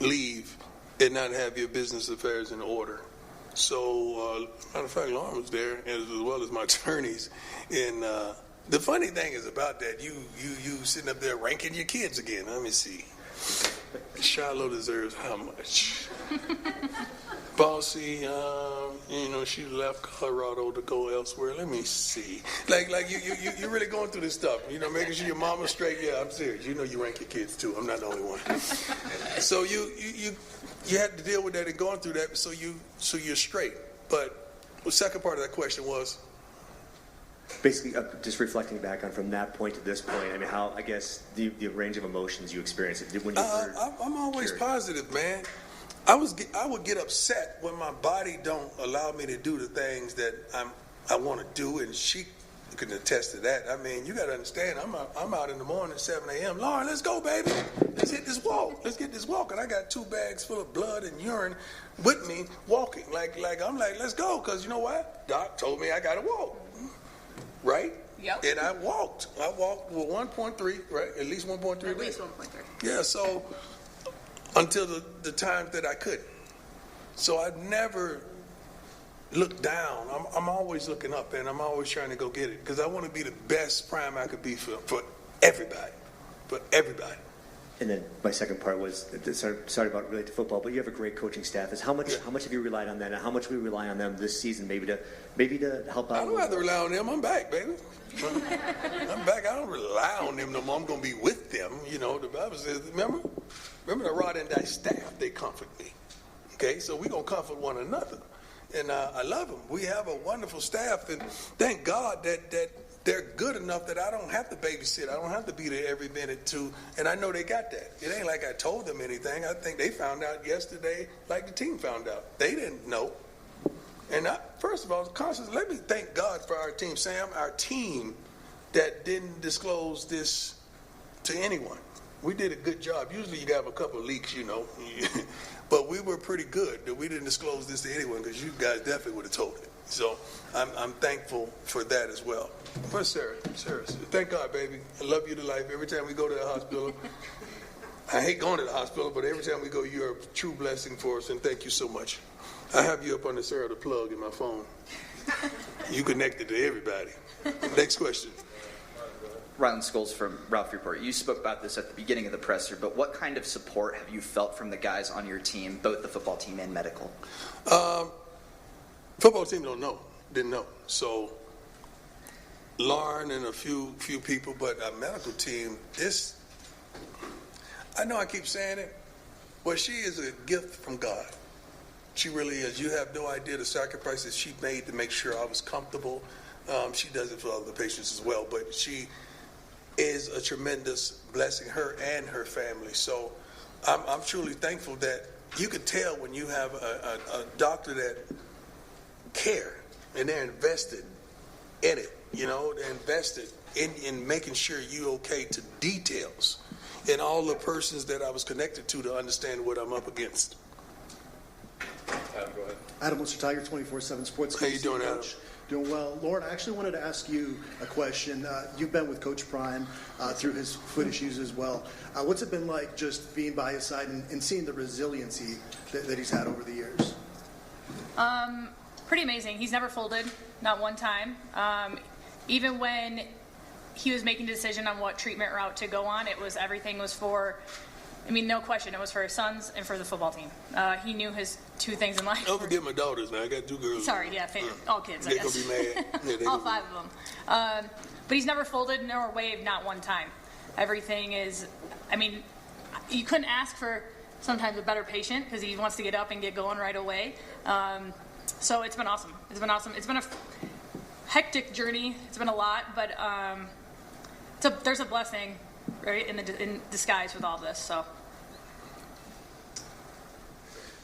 leave and not have your business affairs in order. So, matter of fact, Lauren was there, as well as my attorneys. And the funny thing is about that, you sitting up there ranking your kids again. Let me see. Shiloh deserves how much? Bossy, she left Colorado to go elsewhere. Let me see. Like you're really going through this stuff. Making sure your mama's straight. Yeah, I'm serious. You rank your kids too. I'm not the only one. So you had to deal with that and going through that. So you're straight. But the second part of that question was. Basically, just reflecting back on from that point to this point. I mean, how I guess the range of emotions you experienced when you heard. I'm always positive, man. I would get upset when my body don't allow me to do the things that I want to do, and she can attest to that. I mean, you got to understand, I'm out in the morning at 7 a.m. Lauren, let's go, baby. Let's hit this walk. Let's get this walk. And I got 2 bags full of blood and urine with me walking. Like I'm like, let's go, because you know what? Doc told me I got to walk, right? Yep. And I walked with 1.3, right? At least 1.3. At least 1.3. Yeah, so until the time that I couldn't. So I never look down. I'm always looking up, and I'm always trying to go get it because I want to be the best prime I could be for everybody, And then my second part was, sorry about related to football, but you have a great coaching staff. How much have you relied on that, and how much will you rely on them this season, maybe to help out? I don't have to rely on them. I'm back, baby. I'm back. I don't rely on them no more. I'm going to be with them. You know, the Bible says, remember the rod and thy staff, they comfort me. Okay, so we're going to comfort one another. And I love them. We have a wonderful staff, and thank God that they're good enough that I don't have to babysit. I don't have to be there every minute too. And I know they got that. It ain't like I told them anything. I think they found out yesterday, like the team found out. They didn't know. And first of all, Constance, let me thank God for our team, Sam, our team that didn't disclose this to anyone. We did a good job. Usually you have a couple of leaks, you know, but we were pretty good that we didn't disclose this to anyone because you guys definitely would have told it. So I'm thankful for that as well. Where's Sarah? Sarah, thank God, baby. I love you to life. Every time we go to the hospital, I hate going to the hospital, but every time we go, you're a true blessing for us, and thank you so much. I have you up on the Sarah the plug in my phone. You connected to everybody. Next question. Rylan Scholes from Ralph Report. You spoke about this at the beginning of the presser, but what kind of support have you felt from the guys on your team, both the football team and medical? Football team didn't know. So Lauren and a few people, but our medical team, I know I keep saying it, but she is a gift from God. She really is. You have no idea the sacrifices she made to make sure I was comfortable. She does it for other patients as well, but she is a tremendous blessing, her and her family. So I'm truly thankful that you could tell when you have a doctor that care and they're invested in it. You know, they're invested in making sure you're okay to details and all the persons that I was connected to understand what I'm up against. Adam, go ahead. Adam, Mr. Tiger, 24/7 Sports. How you doing, Adam? Doing well. Lauren, I actually wanted to ask you a question. You've been with Coach Prime through his foot issues as well. What's it been like just being by his side and seeing the resiliency that he's had over the years? Pretty amazing. He's never folded, not one time. Even when he was making a decision on what treatment route to go on, everything was for, no question, it was for his sons and for the football team. He knew his two things in life. Don't forget my daughters now. I got two girls. Sorry, yeah, all kids, I guess. They're going to be mad. All five of them. But he's never folded nor waved, not one time. Everything is, you couldn't ask for sometimes a better patient because he wants to get up and get going right away. So it's been awesome. It's been a hectic journey. It's been a lot, but there's a blessing, right, in disguise with all this. So.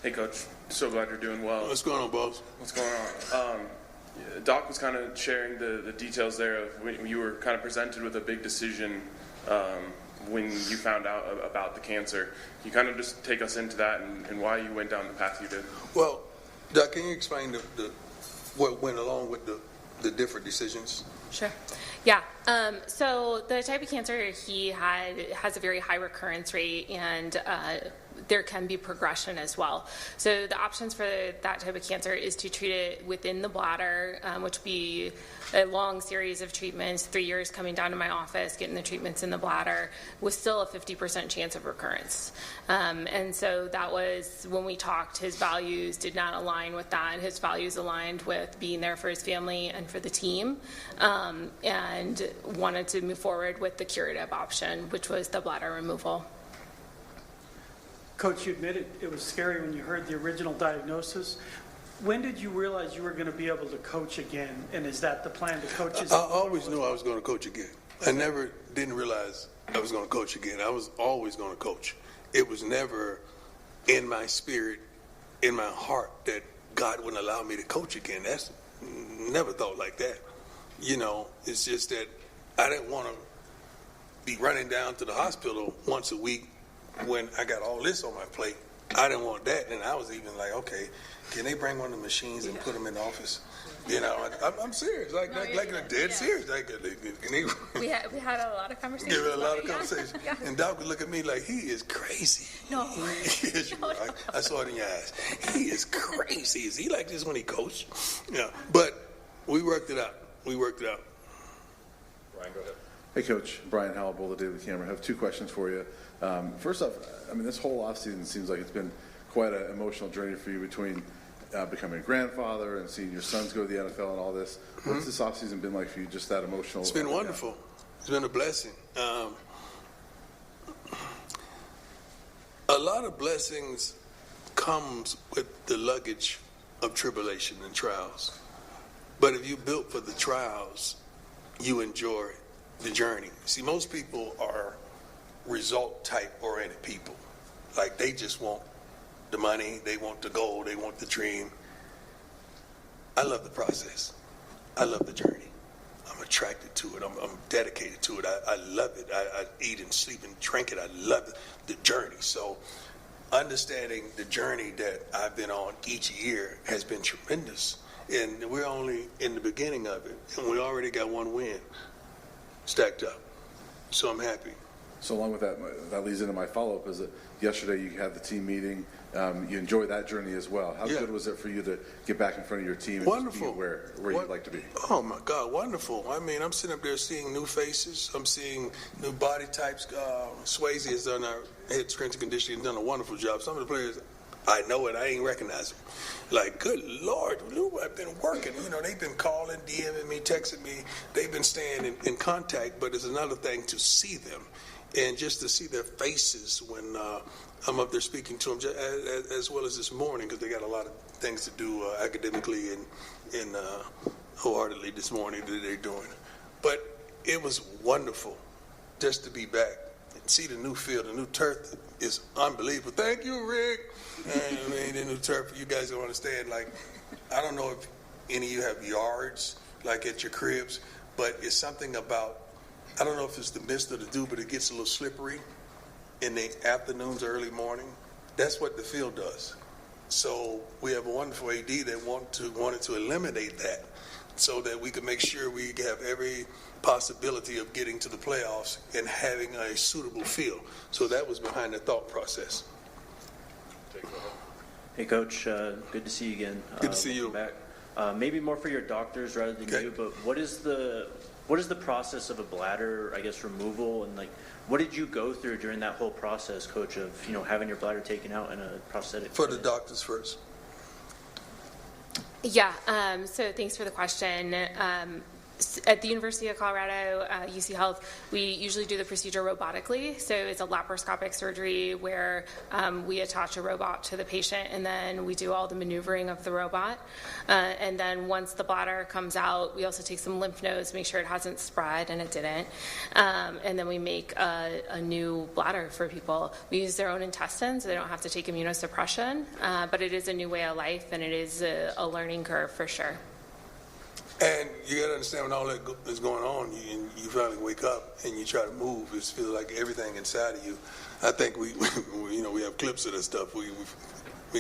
Hey, Coach. So glad you're doing well. What's going on, boss? What's going on? Doc was kind of sharing the details there of when you were kind of presented with a big decision when you found out about the cancer. Can you kind of just take us into that and why you went down the path you did? Well, Doc, can you explain what went along with the different decisions? Sure. Yeah. So the type of cancer he has a very high recurrence rate, and there can be progression as well. So the options for that type of cancer is to treat it within the bladder, which would be a long series of treatments, 3 years coming down to my office, getting the treatments in the bladder, with still a 50% chance of recurrence. And so that was when we talked, his values did not align with that. His values aligned with being there for his family and for the team, and wanted to move forward with the curative option, which was the bladder removal. Coach, you admitted it was scary when you heard the original diagnosis. When did you realize you were going to be able to coach again? And is that the plan to coach? I always knew I was going to coach again. I didn't realize I was going to coach again. I was always going to coach. It was never in my spirit, in my heart, that God wouldn't allow me to coach again. That's never thought like that. It's just that I didn't want to be running down to the hospital once a week when I got all this on my plate I didn't want that. And I was even like, okay, can they bring one of the machines and put them in the office? You know, I'm serious, like dead serious. Like, we had a lot of conversations. Give it a lot of conversations. Yeah. And Doc would look at me like, he is crazy. No. I saw it in your eyes. He is crazy. Is he like this when he coached? Yeah. But we worked it out. Brian, go ahead. Hey, Coach. Brian Howell, Boulder Daily Camera. I have two questions for you. First off, I mean, this whole offseason seems like it's been quite an emotional journey for you between becoming a grandfather and seeing your sons go to the NFL and all this. What's this offseason been like for you, just that emotional? It's been wonderful. It's been a blessing. A lot of blessings comes with the luggage of tribulation and trials. But if you built for the trials, you enjoy the journey. See, most people are result-type oriented people. Like, they just want the money, they want the goal, they want the dream. I love the process. I love the journey. I'm attracted to it. I'm dedicated to it. I love it. I eat and sleep and drink it. I love the journey. So understanding the journey that I've been on each year has been tremendous. And we're only in the beginning of it. And we already got one win stacked up. So I'm happy. So along with that, that leads into my follow-up is that yesterday you had the team meeting. You enjoyed that journey as well. How good was it for you to get back in front of your team and just be where you'd like to be? Oh, my God, wonderful. I mean, I'm sitting up there seeing new faces. I'm seeing new body types. Swayze has done our head strength and conditioning, done a wonderful job. Some of the players, I know it, I ain't recognize them. Like, good Lord, I've been working. You know, they've been calling, DMing me, texting me. They've been staying in contact, but it's another thing to see them. And just to see their faces when I'm up there speaking to them, as well as this morning, because they got a lot of things to do academically and wholeheartedly this morning that they're doing. But it was wonderful just to be back and see the new field. The new turf is unbelievable. Thank you, Rick. I mean, the new turf, you guys don't understand. Like, I don't know if any of you have yards, like at your cribs, but it's something about, I don't know if it's the mist or the dew, but it gets a little slippery in the afternoons, early morning. That's what the field does. So we have a wonderful AD that wanted to eliminate that so that we could make sure we have every possibility of getting to the playoffs and having a suitable field. So that was behind the thought process. Hey, Coach. Good to see you again. Good to see you. Back. Maybe more for your doctors rather than you, but what is the process of a bladder, I guess, removal, and like, what did you go through during that whole process, Coach, of having your bladder taken out in a prosthetic? For the doctors first. Yeah. So thanks for the question. At the University of Colorado, UC Health, we usually do the procedure robotically. So it's a laparoscopic surgery where we attach a robot to the patient and then we do all the maneuvering of the robot. And then once the bladder comes out, we also take some lymph nodes, make sure it hasn't spread, and it didn't. And then we make a new bladder for people. We use their own intestines. So they don't have to take immunosuppression. But it is a new way of life, and it is a learning curve for sure. And you got to understand when all that is going on, you finally wake up and you try to move. It feels like everything inside of you. I think we have clips of this stuff. We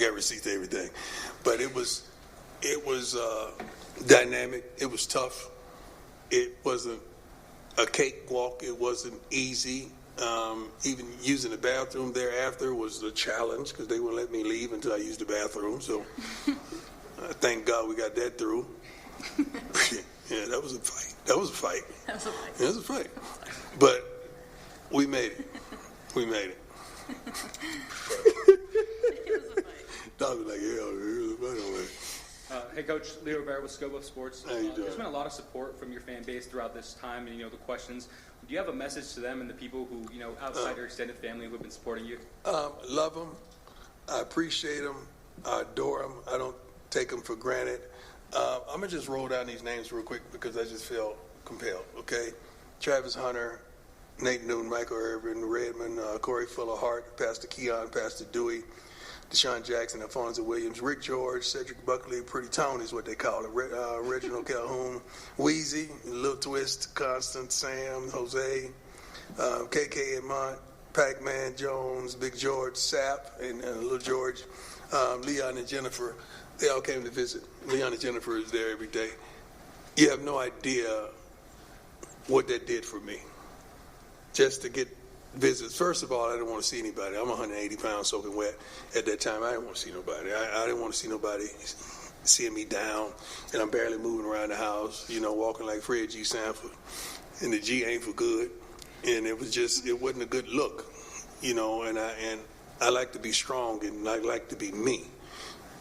got receipts to everything, but it was dynamic. It was tough. It wasn't a cakewalk. It wasn't easy. Even using the bathroom thereafter was a challenge because they wouldn't let me leave until I used the bathroom. So thank God we got that through. Yeah, that was a fight. That was a fight. But we made it. We made it. Dog was like, yeah, it was a fight over there. Hey, Coach, Leo Rivera with Scope of Sports. How you doing? There's been a lot of support from your fan base throughout this time, and the questions. Do you have a message to them and the people who outside your extended family who have been supporting you? Love them. I appreciate them. I adore them. I don't take them for granted. I'm going to just roll down these names real quick because I just feel compelled, okay? Travis Hunter, Nate Newton, Michael Irvin, Redmond, Corey Fuller Hart, Pastor Keon, Pastor Dewey, Deshaun Jackson, Alfonso Williams, Rick George, Cedric Buckley, Pretty Tone is what they call it, Reginald Calhoun, Wheezy, Lil Twist, Constant, Sam, Jose, KK and Mont, Pac-Man Jones, Big George Sapp, and Little George, Leon and Jennifer, they all came to visit. Leon and Jennifer is there every day. You have no idea what that did for me. Just to get visits. First of all, I didn't want to see anybody. I'm 180 pounds soaking wet. At that time, I didn't want to see nobody. I didn't want to see nobody seeing me down, and I'm barely moving around the house, walking like Fred G. Sanford. And the G ain't for good. And it wasn't a good look, and I like to be strong and I like to be me.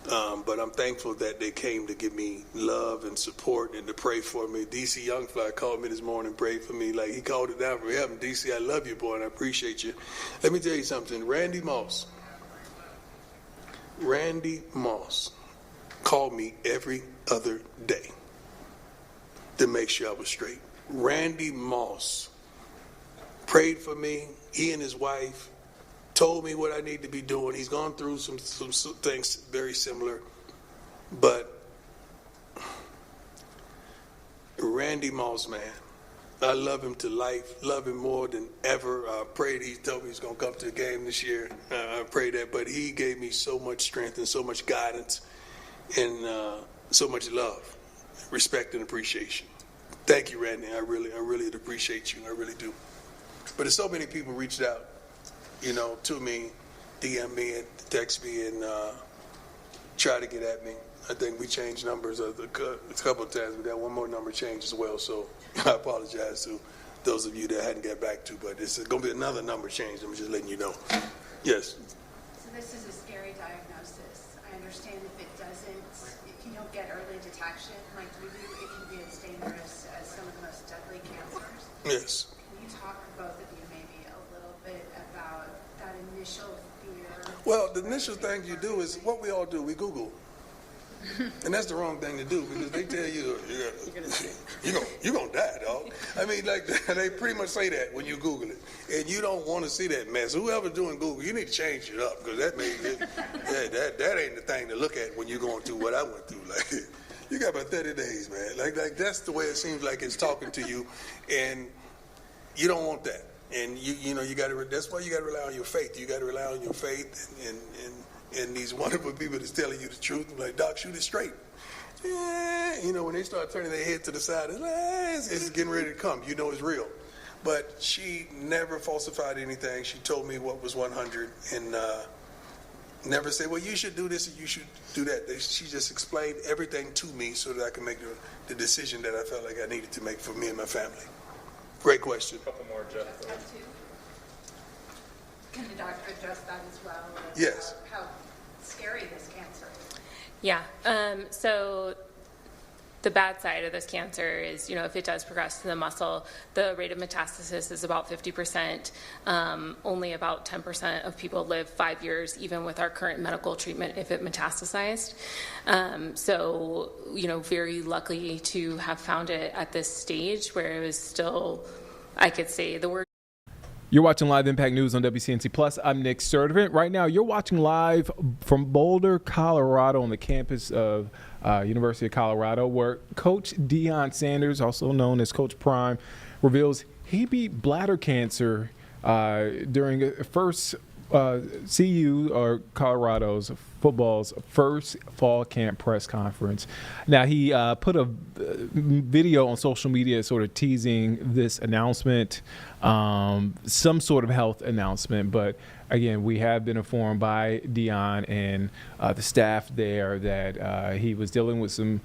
But I'm thankful that they came to give me love and support and to pray for me. DC Youngfly called me this morning, prayed for me. Like, he called it down for heaven. DC, I love you, boy, and I appreciate you. Let me tell you something. Randy Moss called me every other day to make sure I was straight. Randy Moss prayed for me. He and his wife told me what I need to be doing. He's gone through some things very similar. But Randy Moss, man, I love him to life, love him more than ever. I prayed, he told me he's going to come to the game this year. I prayed that, but he gave me so much strength and so much guidance and so much love, respect, and appreciation. Thank you, Randy. I really appreciate you. I really do. But there's so many people reached out, to me, DM me and text me and try to get at me. I think we changed numbers a couple of times. We got one more number change as well. So I apologize to those of you that hadn't got back to, but it's going to be another number change. I'm just letting you know. Yes. So this is a scary diagnosis. I understand if you don't get early detection like you do, it can be as dangerous as some of the most deadly cancers. Yes. Can you talk, both of you, maybe a little bit about that initial fear? Well, the initial thing you do is what we all do. We Google. And that's the wrong thing to do because they tell you you're gonna die, dog. I mean, like they pretty much say that when you Google it, and you don't want to see that mess. Whoever's doing Google, you need to change it up because that ain't the thing to look at when you're going through what I went through. Like, you got about 30 days, man. Like that's the way it seems like it's talking to you, and you don't want that. And you got to. That's why you got to rely on your faith. You got to rely on your faith and these wonderful people that's telling you the truth. I'm like, Doc, shoot it straight. Yeah, when they start turning their head to the side, it's getting ready to come. It's real. But she never falsified anything. She told me what was 100 and never said, well, you should do this and you should do that. She just explained everything to me so that I can make the decision that I felt like I needed to make for me and my family. Great question. A couple more, Jeff. Can the doctor address that as well? Yes. How scary this cancer is? Yeah. So the bad side of this cancer is, if it does progress to the muscle, the rate of metastasis is about 50%. Only about 10% of people live 5 years, even with our current medical treatment, if it metastasized. So, very lucky to have found it at this stage where it was still, I could say the word. You're watching Live Impact News on WCNC Plus. I'm Nick Sturdivant. Right now, you're watching live from Boulder, Colorado, on the campus of University of Colorado, where Coach Deion Sanders, also known as Coach Prime, reveals he beat bladder cancer during a first CU or Colorado's football's first fall camp press conference. Now, he put a video on social media sort of teasing this announcement, some sort of health announcement. But again, we have been informed by Deion and the staff there that he was dealing with some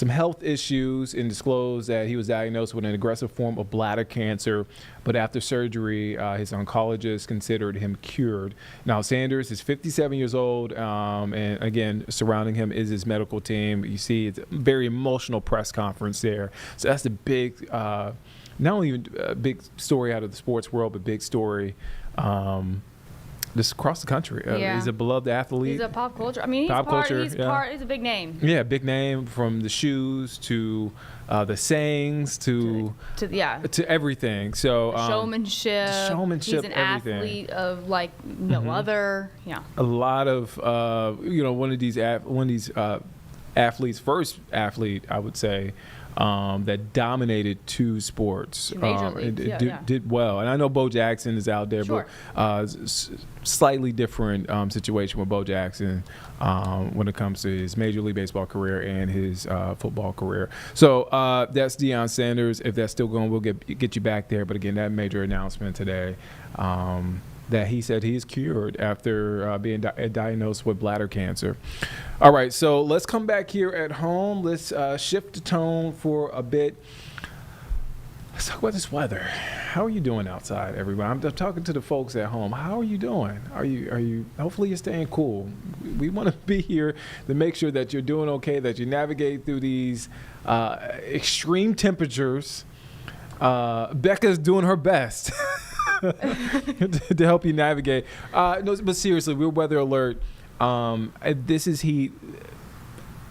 health issues and disclosed that he was diagnosed with an aggressive form of bladder cancer. But after surgery, his oncologist considered him cured. Now, Sanders is 57 years old, and again, surrounding him is his medical team. You see, it's a very emotional press conference there. So that's the big, not only even a big story out of the sports world, but big story just across the country. He's a beloved athlete. He's a pop culture. I mean, he's he's a big name. Yeah, big name, from the shoes to the sayings to everything. So showmanship. He's an everything. Athlete of like no other. Yeah. A lot of one of these first athlete, I would say, that dominated two sports. Did well. And I know Bo Jackson is out there, Sure. but slightly different situation with Bo Jackson when it comes to his Major League Baseball career and his football career. So that's Deion Sanders. If that's still going, we'll get you back there. But again, that major announcement today that he said he's cured after being diagnosed with bladder cancer. All right, so let's come back here at home. Let's shift the tone for a bit. Let's talk about this weather. How are you doing outside, everybody? I'm talking to the folks at home. How are you doing? Are you? Hopefully you're staying cool. We want to be here to make sure that you're doing okay, that you navigate through these extreme temperatures. Becca's doing her best to help you navigate. No, but seriously, we're weather alert. This is heat.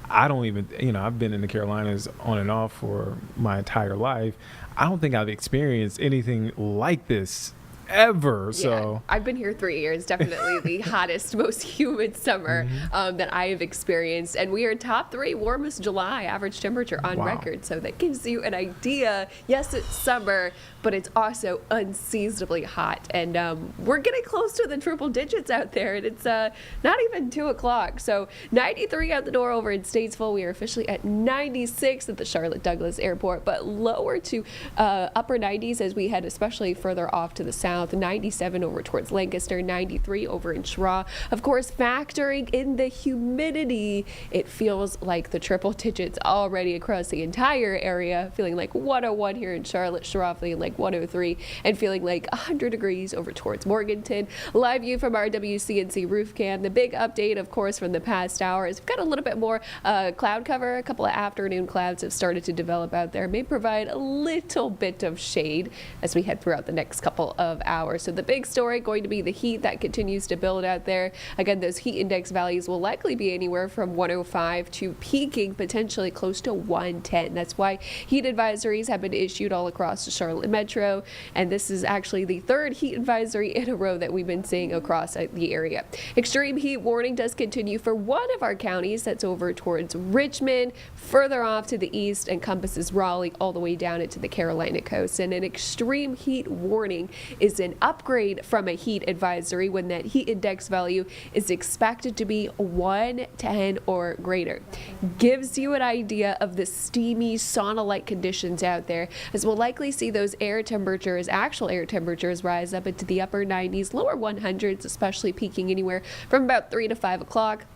I don't even, I've been in the Carolinas on and off for my entire life. I don't think I've experienced anything like this ever. So I've been here 3 years. Definitely the hottest, most humid summer that I have experienced, and we are top 3 warmest July average temperature on record. So that gives you an idea. Yes, it's summer, but it's also unseasonably hot, and we're getting close to the triple digits out there, and it's not even 2 o'clock. So 93 out the door over in Statesville. We are officially at 96 at the Charlotte Douglas Airport, but lower to upper 90s as we head especially further off to the south. 97 over towards Lancaster, 93 over in Schraw. Of course, factoring in the humidity, it feels like the triple digits already across the entire area, feeling like 101 here in Charlotte, Schraw feeling like 103, and feeling like 100 degrees over towards Morganton. Live view from our WCNC roof cam. The big update, of course, from the past hour is we've got a little bit more cloud cover. A couple of afternoon clouds have started to develop out there. May provide a little bit of shade as we head throughout the next couple of hours. So the big story going to be the heat that continues to build out there. Again, those heat index values will likely be anywhere from 105 to peaking potentially close to 110. That's why heat advisories have been issued all across the Charlotte Metro, and this is actually the 3rd heat advisory in a row that we've been seeing across the area. Extreme heat warning does continue for one of our counties. That's over towards Richmond. Further off to the east encompasses Raleigh all the way down into the Carolina coast, and an extreme heat warning is an upgrade from a heat advisory when that heat index value is expected to be 110 or greater. Gives you an idea of the steamy sauna-like conditions out there, as we'll likely see those actual air temperatures rise up into the upper 90s, lower 100s, especially peaking anywhere from about 3 to 5 o'clock.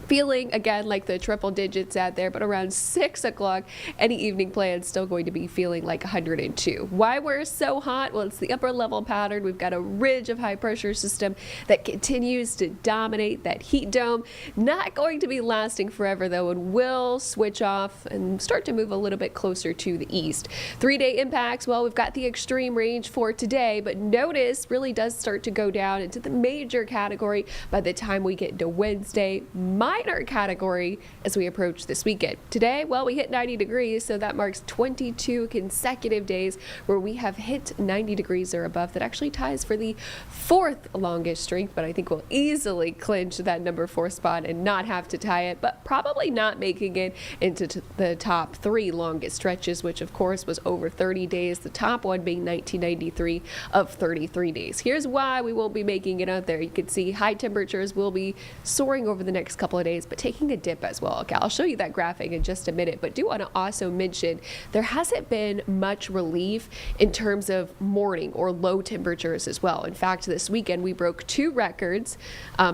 Feeling, again, like the triple digits out there, but around 6 o'clock, any evening plans still going to be feeling like 102. Why we're so hot? Well, it's the upper level pattern. We've got a ridge of high pressure system that continues to dominate that heat dome. Not going to be lasting forever, though, and will switch off and start to move a little bit closer to the east. 3-day impacts, well, we've got the extreme range for today, but notice really does start to go down into the major category by the time we get into Wednesday. Minor category as we approach this weekend. Today, well, we hit 90 degrees, so that marks 22 consecutive days where we have hit 90 degrees or above. That actually ties for the 4th longest streak, but I think we'll easily clinch that number 4 spot and not have to tie it, but probably not making it into the top 3 longest stretches, which of course was over 30 days, the top one being 1993 of 33 days. Here's why we won't be making it out there. You can see high temperatures will be soaring over the next couple of days, but taking a dip as well. Okay, I'll show you that graphic in just a minute, but do want to also mention there hasn't been much relief in terms of morning or low temperatures as well. In fact, this weekend we broke 2 records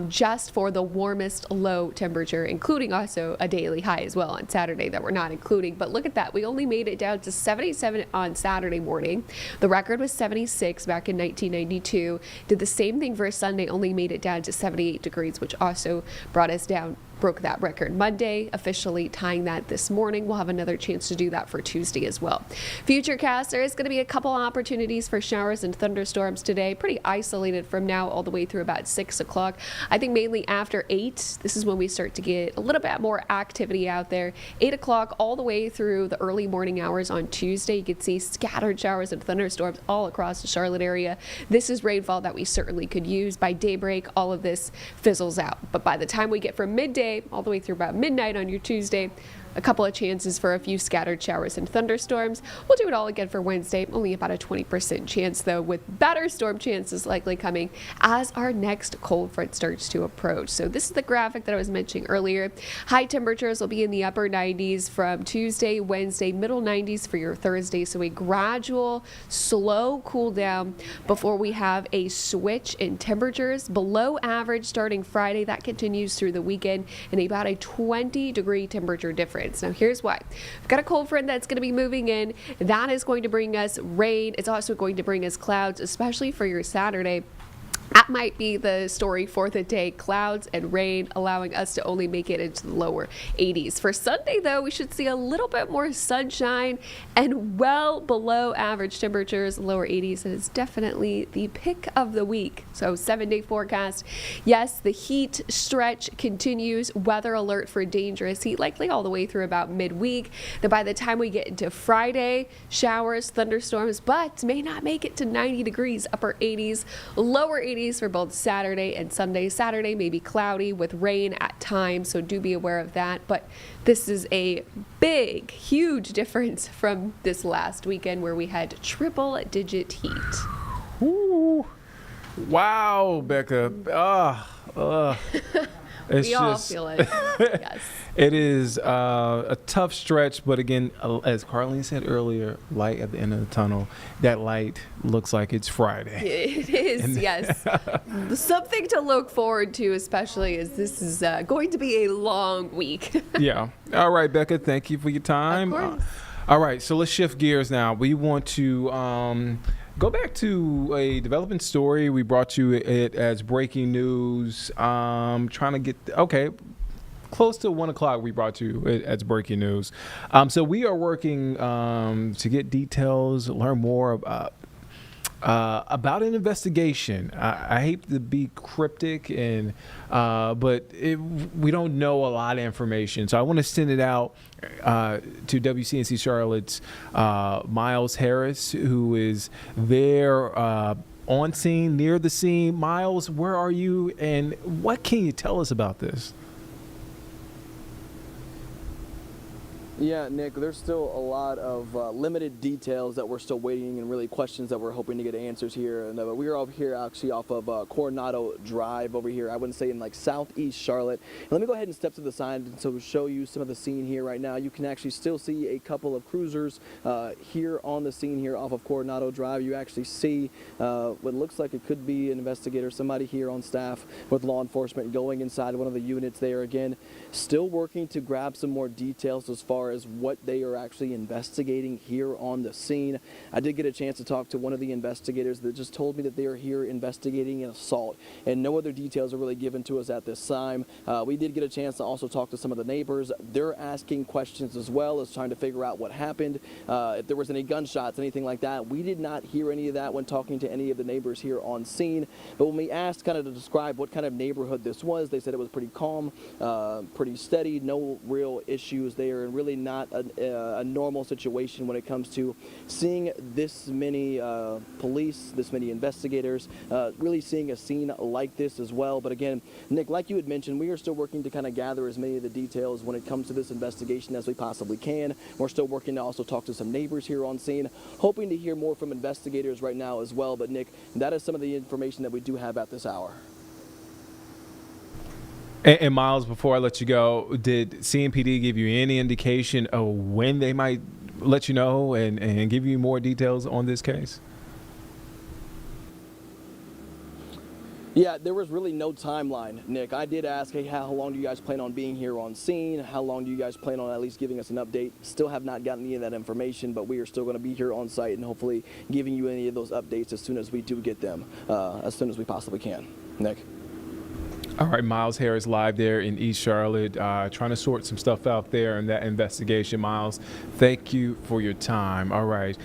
just for the warmest low temperature, including also a daily high as well on Saturday that we're not including. But look at that, we only made it down to 77 on Saturday morning. The record was 76 back in 1992. Did the same thing for a Sunday, only made it down to 78 degrees, which also broke that record. Monday, officially tying that this morning. We'll have another chance to do that for Tuesday as well. Futurecast, there is going to be a couple opportunities for showers and thunderstorms today. Pretty isolated from now all the way through about 6 o'clock. I think mainly after 8, this is when we start to get a little bit more activity out there. 8 o'clock all the way through the early morning hours on Tuesday. You can see scattered showers and thunderstorms all across the Charlotte area. This is rainfall that we certainly could use. By daybreak, all of this fizzles out. But by the time we get from midday Monday all the way through about midnight on your Tuesday. A couple of chances for a few scattered showers and thunderstorms. We'll do it all again for Wednesday. Only about a 20% chance, though, with better storm chances likely coming as our next cold front starts to approach. So this is the graphic that I was mentioning earlier. High temperatures will be in the upper 90s from Tuesday, Wednesday, middle 90s for your Thursday. So a gradual, slow cool down before we have a switch in temperatures below average starting Friday. That continues through the weekend and about a 20-degree temperature difference. Now, here's why. We've got a cold front that's going to be moving in. That is going to bring us rain. It's also going to bring us clouds, especially for your Saturday. That might be the story for the day. Clouds and rain allowing us to only make it into the lower 80s. For Sunday, though, we should see a little bit more sunshine and well below average temperatures, lower 80s. And it's definitely the pick of the week. So 7-day forecast. Yes, the heat stretch continues. Weather alert for dangerous heat, likely all the way through about midweek. Then by the time we get into Friday, showers, thunderstorms, but may not make it to 90 degrees, upper 80s, lower 80s for both Saturday and Sunday. Saturday may be cloudy with rain at times, so do be aware of that. But this is a big, huge difference from this last weekend where we had triple-digit heat. Ooh. Wow, Becca. We all feel it. Yes. It is a tough stretch, but again, as Carlene said earlier, light at the end of the tunnel. That light looks like it's Friday. It is, yes. Something to look forward to, especially as this is going to be a long week. Yeah. All right, Becca, thank you for your time. Of course. All right, so let's shift gears now. We want to go back to a developing story. We brought you it as breaking news. Trying to get, close to 1 o'clock we brought you it as breaking news. So we are working to get details, learn more about an investigation. I hate to be cryptic, but we don't know a lot of information. So I want to send it out to WCNC Charlotte's Miles Harris, who is there on scene, near the scene. Miles, where are you, and what can you tell us about this? Yeah, Nick, there's still a lot of limited details that we're still waiting and really questions that we're hoping to get answers here. And we're over here actually off of Coronado Drive over here, I wouldn't say in like southeast Charlotte. And let me go ahead and step to the side to show you some of the scene here right now. You can actually still see a couple of cruisers here on the scene here off of Coronado Drive. You actually see what looks like it could be an investigator, somebody here on staff with law enforcement going inside one of the units there. Again, still working to grab some more details as far as what they are actually investigating here on the scene. I did get a chance to talk to one of the investigators that just told me that they are here investigating an assault, and no other details are really given to us at this time. We did get a chance to also talk to some of the neighbors. They're asking questions as well as trying to figure out what happened, if there was any gunshots, anything like that. We did not hear any of that when talking to any of the neighbors here on scene, but when we asked kind of to describe what kind of neighborhood this was, they said it was pretty calm, pretty steady, no real issues there, and really not a normal situation when it comes to seeing this many police, this many investigators, really seeing a scene like this as well. But again, Nick, like you had mentioned, we are still working to kind of gather as many of the details when it comes to this investigation as we possibly can. We're still working to also talk to some neighbors here on scene, hoping to hear more from investigators right now as well. But Nick, that is some of the information that we do have at this hour. And Miles, before I let you go, did CMPD give you any indication of when they might let you know and give you more details on this case? Yeah, there was really no timeline, Nick. I did ask, hey, how long do you guys plan on being here on scene? How long do you guys plan on at least giving us an update? Still have not gotten any of that information, but we are still going to be here on site and hopefully giving you any of those updates as soon as we do get them, as soon as we possibly can. Nick? All right, Miles Harris live there in East Charlotte, trying to sort some stuff out there in that investigation. Miles, thank you for your time. All right.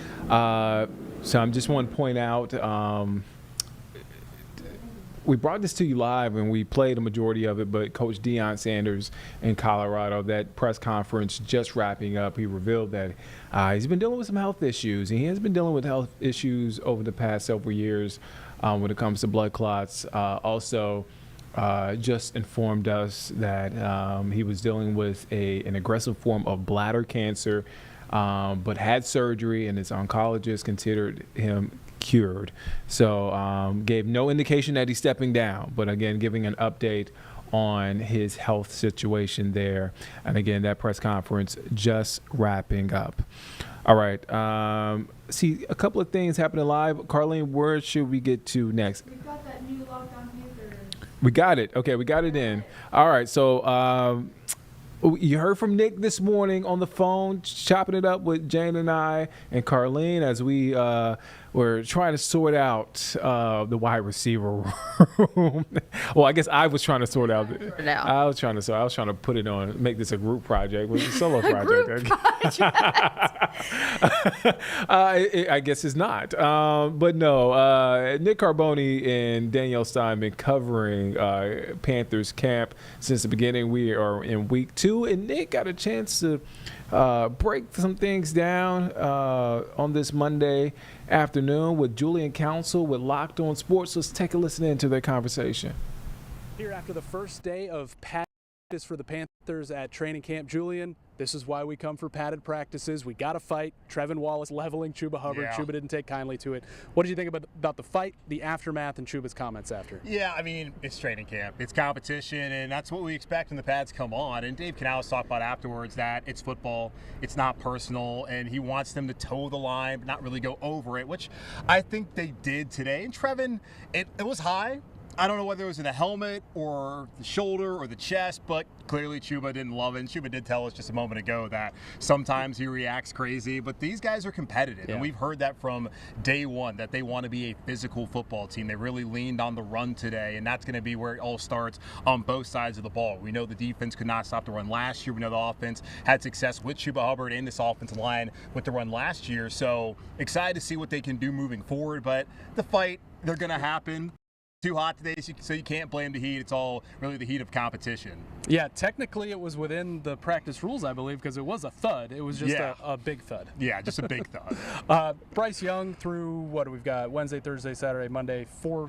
So I just want to point out, we brought this to you live and we played a majority of it, but Coach Deion Sanders in Colorado, that press conference just wrapping up, he revealed that he's been dealing with some health issues. And he has been dealing with health issues over the past several years when it comes to blood clots. Also, just informed us that he was dealing with an aggressive form of bladder cancer, but had surgery, and his oncologist considered him cured. So gave no indication that he's stepping down, but again, giving an update on his health situation there. And again, that press conference just wrapping up. All right. See, a couple of things happening live. Carlene, where should we get to next? We've got that new Locked On Panthers. We got it. Okay, we got it in. All right. So you heard from Nick this morning on the phone, chopping it up with Jane and I and Carlene as we were trying to sort out the wide receiver room. Well, I guess I was trying to sort out. I was trying to put it on, make this a group project, which is a solo project. I guess it's not. But no, Nick Carboni and Danielle Stein been covering Panthers camp since the beginning. We are in week 2, and Nick got a chance to break some things down on this Monday afternoon with Julian Council with Locked On Sports. Let's take a listen into their conversation. Here after the first day of practice for the Panthers at training camp, Julian, this is why we come for padded practices. We got to fight. Trevin Wallace leveling Chuba Hubbard. Yeah. Chuba didn't take kindly to it. What did you think about the fight, the aftermath, and Chuba's comments after? Yeah, I mean, it's training camp. It's competition, and that's what we expect when the pads come on. And Dave Canales talked about afterwards that it's football, it's not personal, and he wants them to toe the line but not really go over it, which I think they did today. And Trevin, it was high. I don't know whether it was in the helmet or the shoulder or the chest, but clearly Chuba didn't love it. And Chuba did tell us just a moment ago that sometimes he reacts crazy, but these guys are competitive. Yeah. And we've heard that from day one, that they want to be a physical football team. They really leaned on the run today, and that's going to be where it all starts on both sides of the ball. We know the defense could not stop the run last year. We know the offense had success with Chuba Hubbard and this offensive line with the run last year. So excited to see what they can do moving forward. But the fight, they're going to happen. Too hot today, so you can't blame the heat. It's all really the heat of competition. Yeah, technically it was within the practice rules, I believe, because it was a thud. It was just a big thud. Yeah, just a big thud. Bryce Young through, what do we've got? Wednesday, Thursday, Saturday, Monday, 4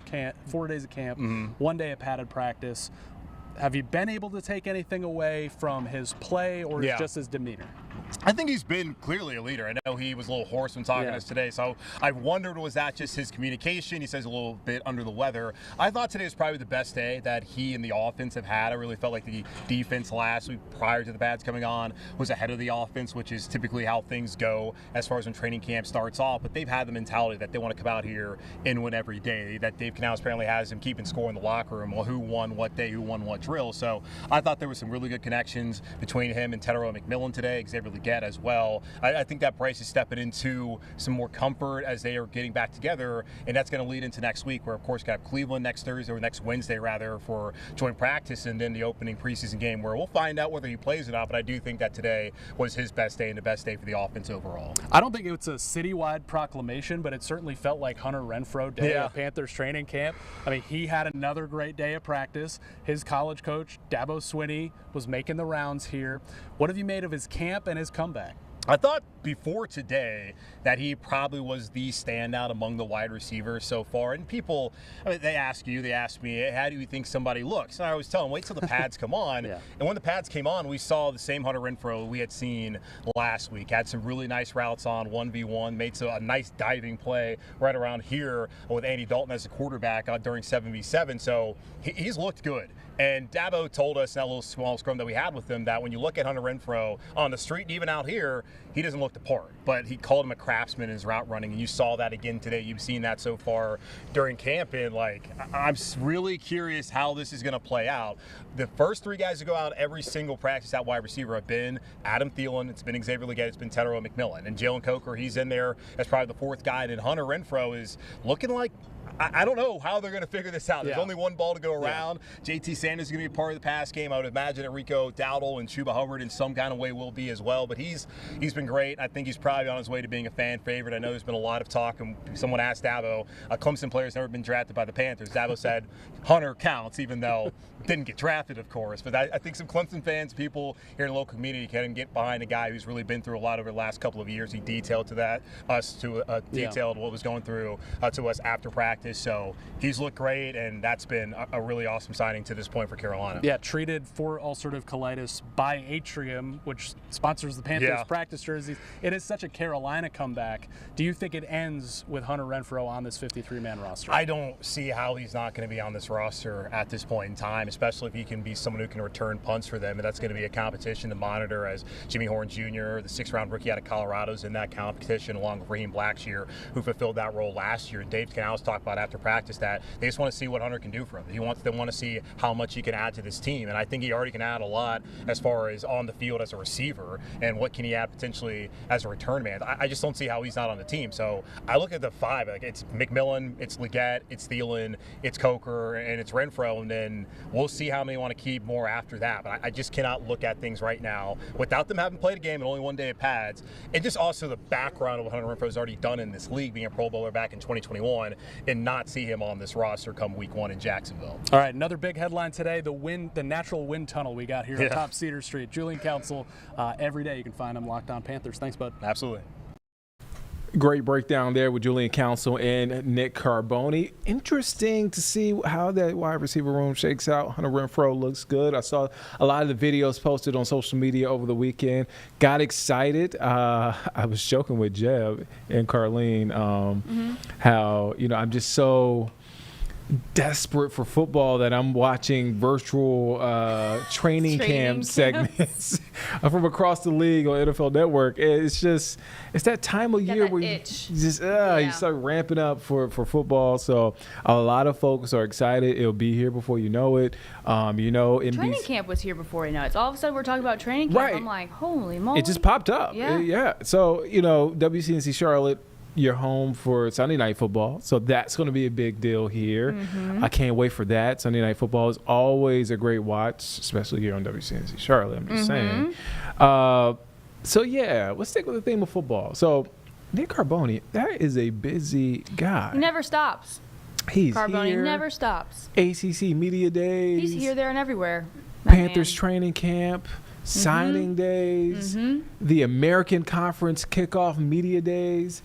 days of camp, 1 day of padded practice. Have you been able to take anything away from his play or just his demeanor? I think he's been clearly a leader. I know he was a little hoarse when talking to us today, so I wondered, was that just his communication? He says a little bit under the weather. I thought today was probably the best day that he and the offense have had. I really felt like the defense last week, prior to the pads coming on, was ahead of the offense, which is typically how things go as far as when training camp starts off. But they've had the mentality that they want to come out here and win every day. That Dave Canales apparently has him keeping score in the locker room. Well, who won what day, who won what drill. So I thought there was some really good connections between him and Tedero McMillan today, Xavier Legette as well. I think that Bryce is stepping into some more comfort as they are getting back together, and that's going to lead into next week, where of course we have Cleveland next Thursday, or next Wednesday rather, for joint practice, and then the opening preseason game where we'll find out whether he plays or not. But I do think that today was his best day and the best day for the offense overall. I don't think it's a citywide proclamation, but it certainly felt like Hunter Renfrow day at Panthers training camp. I mean, he had another great day of practice. His college coach, Dabo Swinney, was making the rounds here. What have you made of his camp and his comeback? I thought before today that he probably was the standout among the wide receivers so far. And people, I mean, they ask me, hey, how do you think somebody looks? And I always tell them, wait till the pads come on. And when the pads came on, we saw the same Hunter Renfrow we had seen last week. Had some really nice routes on 1v1, made a nice diving play right around here with Andy Dalton as a quarterback during 7v7. So he's looked good. And Dabo told us in that little small scrum that we had with him that when you look at Hunter Renfrow on the street and even out here, he doesn't look the part. But he called him a craftsman in his route running, and you saw that again today. You've seen that so far during camp, and I'm really curious how this is going to play out. The first 3 guys to go out every single practice at wide receiver have been Adam Thielen, it's been Xavier Legette, it's been Tedero McMillan. And Jalen Coker, he's in there as probably the 4th guy. And Hunter Renfrow is looking like, I don't know how they're going to figure this out. There's only one ball to go around. JT Sanders is going to be a part of the pass game. I would imagine Enrico Dowdle and Chuba Hubbard in some kind of way will be as well. But he's been great. I think he's probably on his way to being a fan favorite. I know there's been a lot of talk, and someone asked Dabo, a Clemson player's never been drafted by the Panthers. Dabo said Hunter counts, even though didn't get drafted, of course. But I think some Clemson fans, people here in the local community, can get behind a guy who's really been through a lot over the last couple of years. He detailed detailed what was going through to us after practice. practice. So he's looked great, and that's been a really awesome signing to this point for Carolina. Yeah, treated for ulcerative colitis by Atrium, which sponsors the Panthers practice jerseys. It is such a Carolina comeback. Do you think it ends with Hunter Renfrow on this 53-man roster? I don't see how he's not going to be on this roster at this point in time, especially if he can be someone who can return punts for them, and that's going to be a competition to monitor, as Jimmy Horn Jr., the 6th-round rookie out of Colorado, is in that competition along with Raheem Blackshear, who fulfilled that role last year. Dave Canales talked about after practice that they just want to see what Hunter can do for him. They want to see how much he can add to this team, and I think he already can add a lot as far as on the field as a receiver, and what can he add potentially as a return man. I just don't see how he's not on the team. So I look at the 5, like it's McMillan, it's Leggett, it's Thielen, it's Coker, and it's Renfrow, and then we'll see how many want to keep more after that. But I just cannot look at things right now without them having played a game and only one day of pads, and just also the background of what Hunter Renfrow's already done in this league, being a Pro Bowler back in 2021, and not see him on this roster come week 1 in Jacksonville. All right, another big headline today, the natural wind tunnel we got here on Top Cedar Street. Julian Council, every day you can find him Locked On Panthers. Thanks, bud. Absolutely. Great breakdown there with Julian Council and Nick Carboni. Interesting to see how that wide receiver room shakes out. Hunter Renfrow looks good. I saw a lot of the videos posted on social media over the weekend. Got excited. I was joking with Jeb and Carlene how, I'm just so desperate for football that I'm watching virtual training camp segments from across the league on NFL Network. It's that time of year where you start ramping up for football. So a lot of folks are excited. It'll be here before you know it. Training camp was here before you know it. So all of a sudden we're talking about training camp. Right. I'm like, holy moly. It just popped up. Yeah. So, WCNC Charlotte, you're home for Sunday Night Football, so that's going to be a big deal here. I can't wait for that. Sunday Night Football is always a great watch, especially here on WCNC Charlotte. I'm just saying. Let's stick with the theme of football. So, Nick Carboni, that is a busy guy. He never stops. Carboni here. Never stops. ACC Media Days. He's here, there, and everywhere. Panthers training camp. Signing days, the American Conference kickoff media days,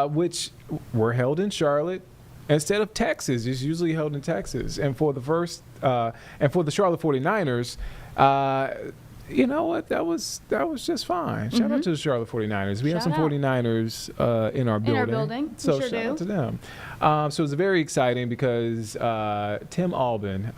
which were held in Charlotte instead of Texas. It's usually held in Texas. And for the Charlotte 49ers, you know what? That was just fine. Shout out to the Charlotte 49ers. We have some 49ers in our building. So shout out to them. So it's very exciting because Tim Albin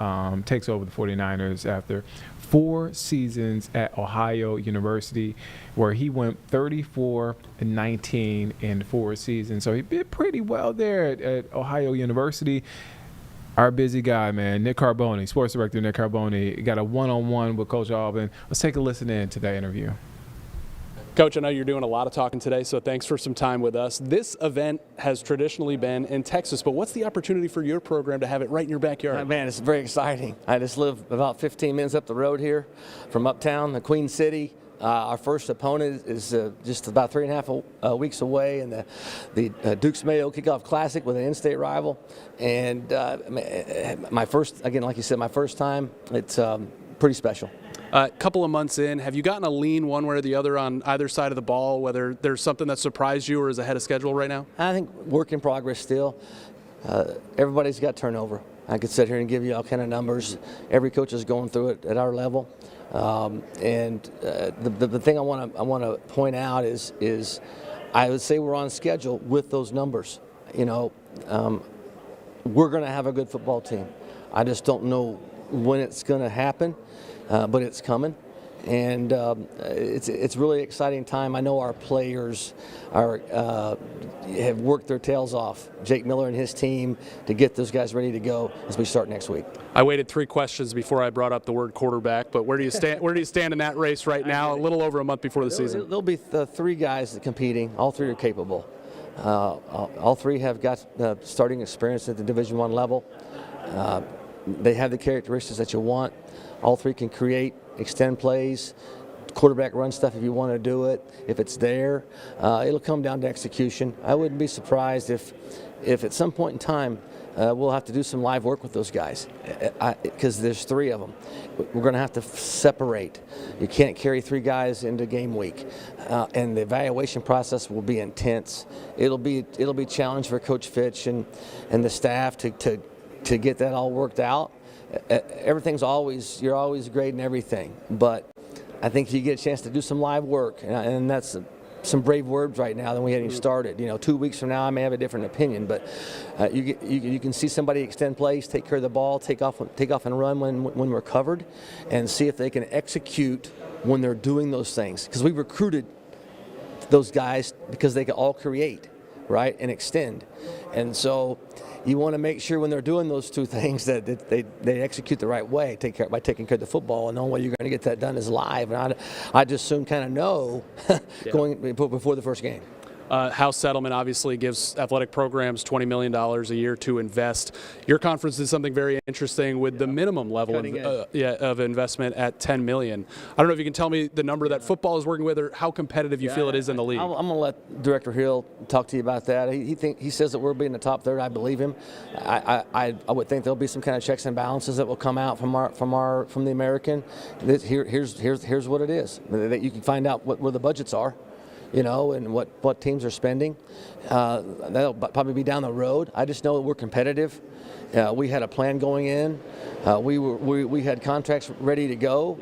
takes over the 49ers after 4 seasons at Ohio University, where he went 34-19 in 4 seasons. So he did pretty well there at Ohio University. Our busy guy, man, Nick Carboni, sports director Nick Carboni, got a one-on-one with Coach Albin. Let's take a listen in to that interview. Coach, I know you're doing a lot of talking today, so thanks for some time with us. This event has traditionally been in Texas, but what's the opportunity for your program to have it right in your backyard? Man, it's very exciting. I just live about 15 minutes up the road here from uptown, the Queen City. Our first opponent is just about 3.5 weeks away in the Dukes Mayo Kickoff Classic with an in-state rival. And my first, again, like you said, my first time, it's pretty special. A couple of months in, have you gotten a lean one way or the other on either side of the ball, whether there's something that surprised you or is ahead of schedule right now? I think work in progress still. Everybody's got turnover. I could sit here and give you all kind of numbers. Every coach is going through it at our level. The thing I want to point out is I would say we're on schedule with those numbers. We're going to have a good football team. I just don't know when it's going to happen, but it's coming. And it's really exciting time. I know our players have worked their tails off, Jake Miller and his team, to get those guys ready to go as we start next week. I waited 3 questions before I brought up the word quarterback, but where do you stand? Where do you stand in that race right now? A little over a month before the season. There'll be 3 guys competing. All 3 are capable. All 3 have got starting experience at the Division I level. They have the characteristics that you want. All 3 can create, extend plays, quarterback run stuff if you want to do it. If it's there, it'll come down to execution. I wouldn't be surprised if at some point in time we'll have to do some live work with those guys because there's 3 of them. We're going to have to separate. You can't carry 3 guys into game week, and the evaluation process will be intense. It'll be a challenge for Coach Fitch and the staff to get that all worked out. You're always grading everything, but I think if you get a chance to do some live work, and that's some brave words right now than we hadn't even started. 2 weeks from now, I may have a different opinion, but you can see somebody extend plays, take care of the ball, take off and run when we're covered, and see if they can execute when they're doing those things. Because we recruited those guys because they can all create, right, and extend, and so you want to make sure when they're doing those 2 things that they execute the right way, by taking care of the football, and the only way you're going to get that done is live. And I just soon kind of know going before the first game. House settlement obviously gives athletic programs $20 million a year to invest. Your conference did something very interesting with the minimum level of investment at $10 million. I don't know if you can tell me the number that football is working with or how competitive you feel it is in the league. I'm going to let Director Hill talk to you about that. He says that we're being the top third. I believe him. I would think there'll be some kind of checks and balances that will come out from the American. Here's what it is. That you can find out where the budgets are. And what teams are spending. That'll probably be down the road. I just know that we're competitive. We had a plan going in. We had contracts ready to go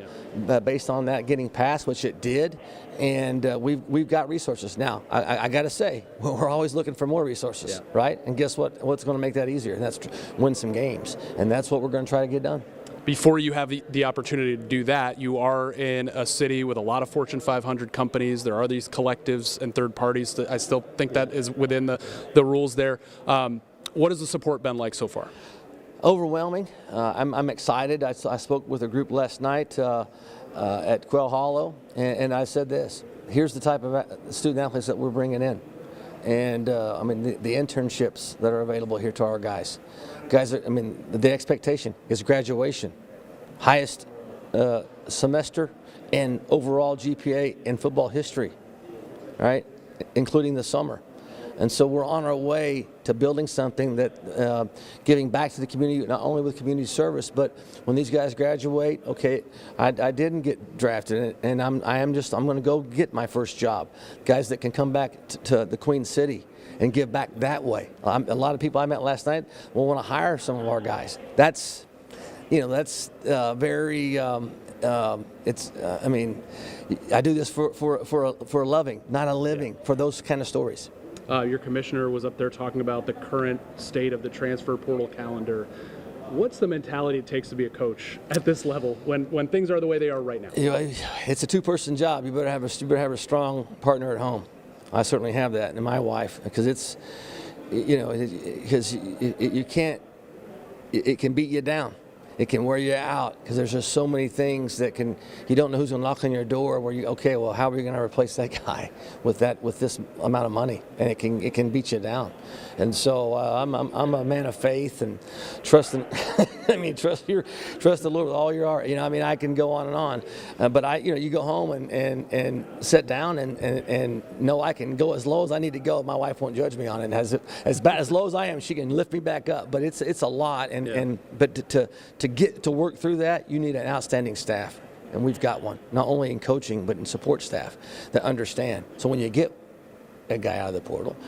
based on that getting passed, which it did. And we've got resources. Now, I got to say, we're always looking for more resources, right? And guess what? What's going to make that easier? And that's win some games. And that's what we're going to try to get done. Before you have the opportunity to do that, you are in a city with a lot of Fortune 500 companies. There are these collectives and third parties. I still think that is within the rules there. What has the support been like so far? Overwhelming. I'm excited. I spoke with a group last night at Quail Hollow, and I said this. Here's the type of student athletes that we're bringing in. And, the internships that are available here to our guys. The expectation is graduation. Highest semester and overall GPA in football history, right, including the summer. And so we're on our way to building something that giving back to the community, not only with community service, but when these guys graduate, okay, I didn't get drafted, and I'm going to go get my first job. Guys that can come back to the Queen City and give back that way. A lot of people I met last night will want to hire some of our guys. That's very. I do this for a loving, not a living, for those kind of stories. Your commissioner was up there talking about the current state of the transfer portal calendar. What's the mentality it takes to be a coach at this level when things are the way they are right now? It's a 2-person job. You better have a strong partner at home. I certainly have that, and my wife, because it's, because you can't. It can beat you down. It can wear you out because there's just so many things that you don't know who's going to knock on your door where how are you going to replace that guy with this amount of money? And it can beat you down. And so I'm a man of faith and trust trust the Lord with all your heart. I can go on and on, but you go home and sit down and know I can go as low as I need to go. My wife won't judge me on it. As bad as low as I am, she can lift me back up. But it's a lot, but to get to work through that, you need an outstanding staff, and we've got one, not only in coaching but in support staff that understand. So when you get a guy out of the portal,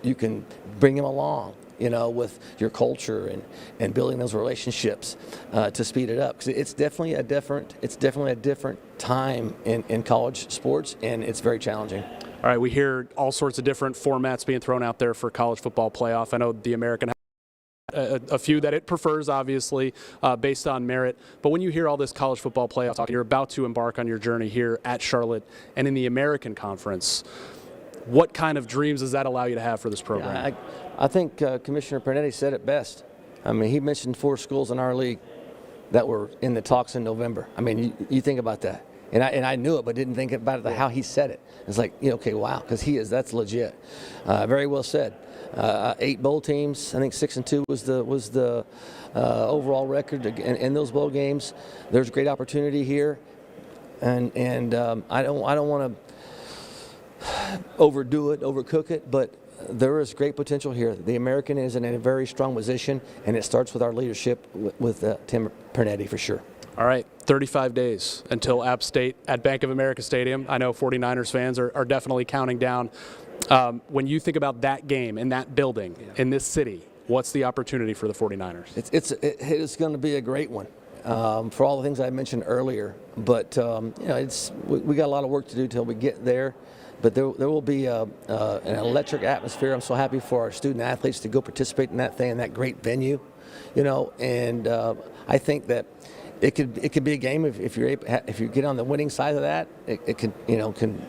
you can bring him along, with your culture and building those relationships to speed it up. Because it's definitely a different time in college sports, and it's very challenging. All right, we hear all sorts of different formats being thrown out there for college football playoff. I know the American a few that it prefers, obviously, based on merit. But when you hear all this college football playoff talk, you're about to embark on your journey here at Charlotte and in the American Conference. What kind of dreams does that allow you to have for this program? I think Commissioner Pernetti said it best. He mentioned 4 schools in our league that were in the talks in November. You think about that. And I knew it, but didn't think about it how he said it. It's like, okay, wow, because that's legit. Very well said. 8 bowl teams. I think 6-2 was the overall record in those bowl games. There's great opportunity here, and I don't want to overdo it, overcook it, but there is great potential here. The American is in a very strong position, and it starts with our leadership with Tim Pernetti for sure. All right, 35 days until App State at Bank of America Stadium. I know 49ers fans are definitely counting down. When you think about that game in that building, in this city, what's the opportunity for the 49ers? It's going to be a great one. For all the things I mentioned earlier, but we got a lot of work to do till we get there. But there will be an electric atmosphere. I'm so happy for our student athletes to go participate in that thing, in that great venue, and I think that it could be a game if you get on the winning side of that, it can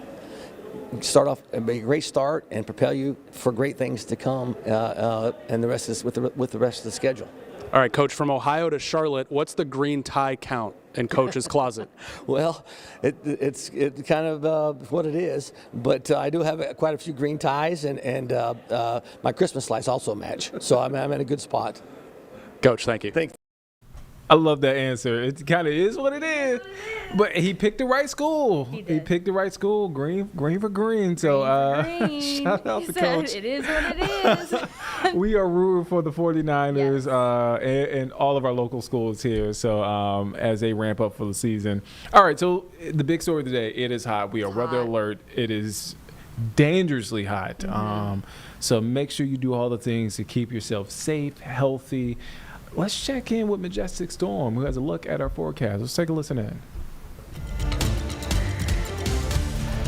start off and be a great start and propel you for great things to come, and the rest is with the rest of the schedule. All right, Coach, from Ohio to Charlotte, what's the green tie count in Coach's closet? Well, it's kind of what it is, but I do have quite a few green ties, and my Christmas lights also match, so I'm in a good spot. Coach, thank you. Thanks. I love that answer. It kind of is what it is. But he picked the right school. He picked the right school. Green for green. So shout out to Coach. It is what it is. We are rooting for the 49ers and all of our local schools here. So as they ramp up for the season. All right. So the big story of the day, it is hot. We are weather alert. It is dangerously hot. So make sure you do all the things to keep yourself safe, healthy. Let's check in with Majestic Storm, who has a look at our forecast. Let's take a listen in.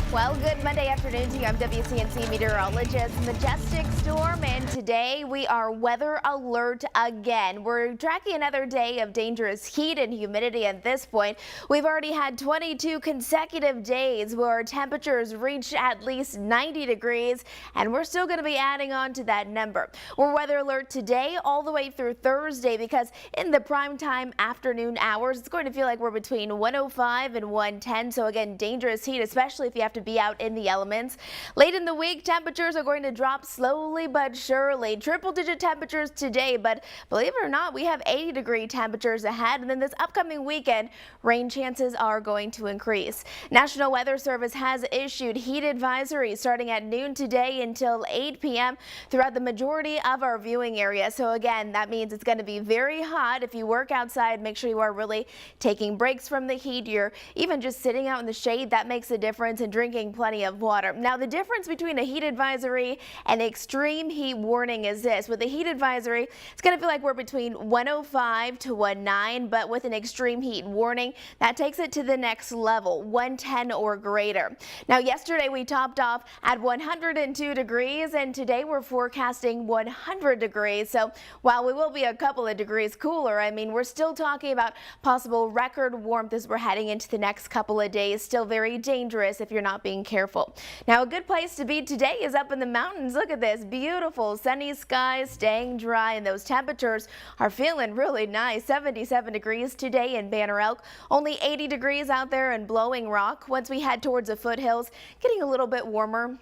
Well, good Monday afternoon to you. I'm WCNC meteorologist Majestic Storm, and today we are weather alert again. We're tracking another day of dangerous heat and humidity at this point. We've already had 22 consecutive days where temperatures reached at least 90 degrees, and we're still going to be adding on to that number. We're weather alert today all the way through Thursday because in the prime time afternoon hours, it's going to feel like we're between 105 and 110. So again, dangerous heat, especially if you have to be out in the elements. Late in the week, temperatures are going to drop slowly but surely. Triple-digit temperatures today, but believe it or not, we have 80-degree temperatures ahead. And then this upcoming weekend, rain chances are going to increase. National Weather Service has issued heat advisories starting at noon today until 8 p.m. throughout the majority of our viewing area. So again, that means it's going to be very hot. If you work outside, make sure you are really taking breaks from the heat. You're even just sitting out in the shade. That makes a difference, and drinking plenty of water. Now, the difference between a heat advisory and extreme heat warning is this. With the heat advisory, it's going to feel like we're between 105 to 109, but with an extreme heat warning, that takes it to the next level, 110 or greater. Now, yesterday we topped off at 102 degrees, and today we're forecasting 100 degrees. So while we will be a couple of degrees cooler, I mean, we're still talking about possible record warmth as we're heading into the next couple of days. Still very dangerous if you're not being careful. Now, a good place to be today is up in the mountains. Look at this beautiful sunny skies, staying dry, and those temperatures are feeling really nice. 77 degrees today in Banner Elk, only 80 degrees out there in Blowing Rock. Once we head towards the foothills, getting a little bit warmer,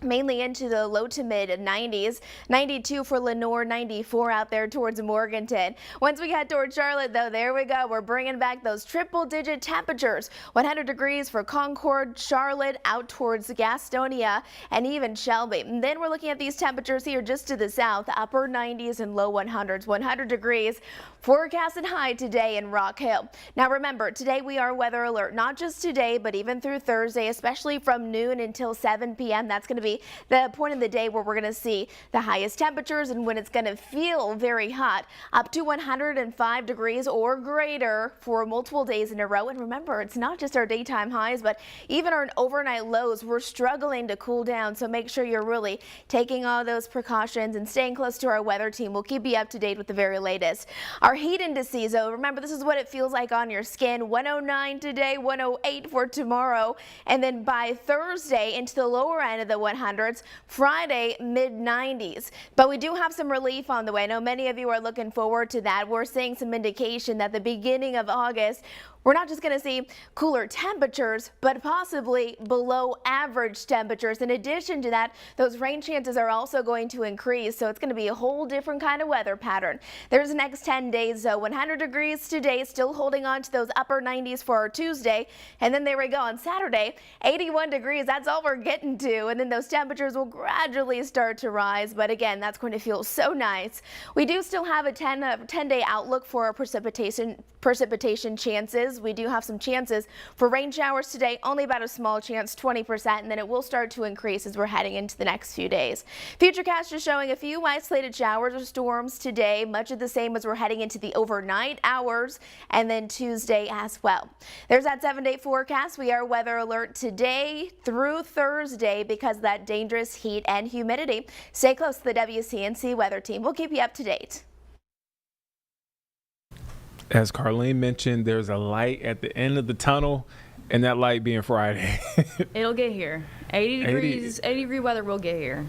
mainly into the low to mid 90s. 92 for Lenoir, 94 out there towards Morganton. Once we head towards Charlotte, though, there we go. We're bringing back those triple-digit temperatures. 100 degrees for Concord, Charlotte, out towards Gastonia, and even Shelby. And then we're looking at these temperatures here just to the south, upper 90s and low 100s. 100 degrees forecasted high today in Rock Hill. Now remember, today we are weather alert, not just today, but even through Thursday, especially from noon until 7 p.m. That's going to be the point of the day where we're going to see the highest temperatures and when it's going to feel very hot, up to 105 degrees or greater for multiple days in a row. And remember, it's not just our daytime highs, but even our overnight lows. We're struggling to cool down, so make sure you're really taking all those precautions and staying close to our weather team. We'll keep you up to date with the very latest. Our heat indices, though, remember, this is what it feels like on your skin. 109 today, 108 for tomorrow, and then by Thursday into the lower end of the 100s, Friday mid-90s. But we do have some relief on the way. I know many of you are looking forward to that. We're seeing some indication that the beginning of August We're not just going to see cooler temperatures, but possibly below average temperatures. In addition to that, those rain chances are also going to increase, so it's going to be a whole different kind of weather pattern. There's the next 10 days, though. 100 degrees today, still holding on to those upper 90s for our Tuesday, and then there we go on Saturday, 81 degrees. That's all we're getting to, and then those temperatures will gradually start to rise, but again, that's going to feel so nice. We do still have a 10-day outlook for our precipitation chances. We do have some chances for rain showers today, only about a small chance, 20%, and then it will start to increase as we're heading into the next few days. Futurecast is showing a few isolated showers or storms today, much of the same as we're heading into the overnight hours, and then Tuesday as well. There's that 7-day forecast. We are weather alert today through Thursday because of that dangerous heat and humidity. Stay close to the WCNC weather team. We'll keep you up to date. As Carlene mentioned, there's a light at the end of the tunnel, and that light being Friday. It'll get here. 80 degree weather will get here.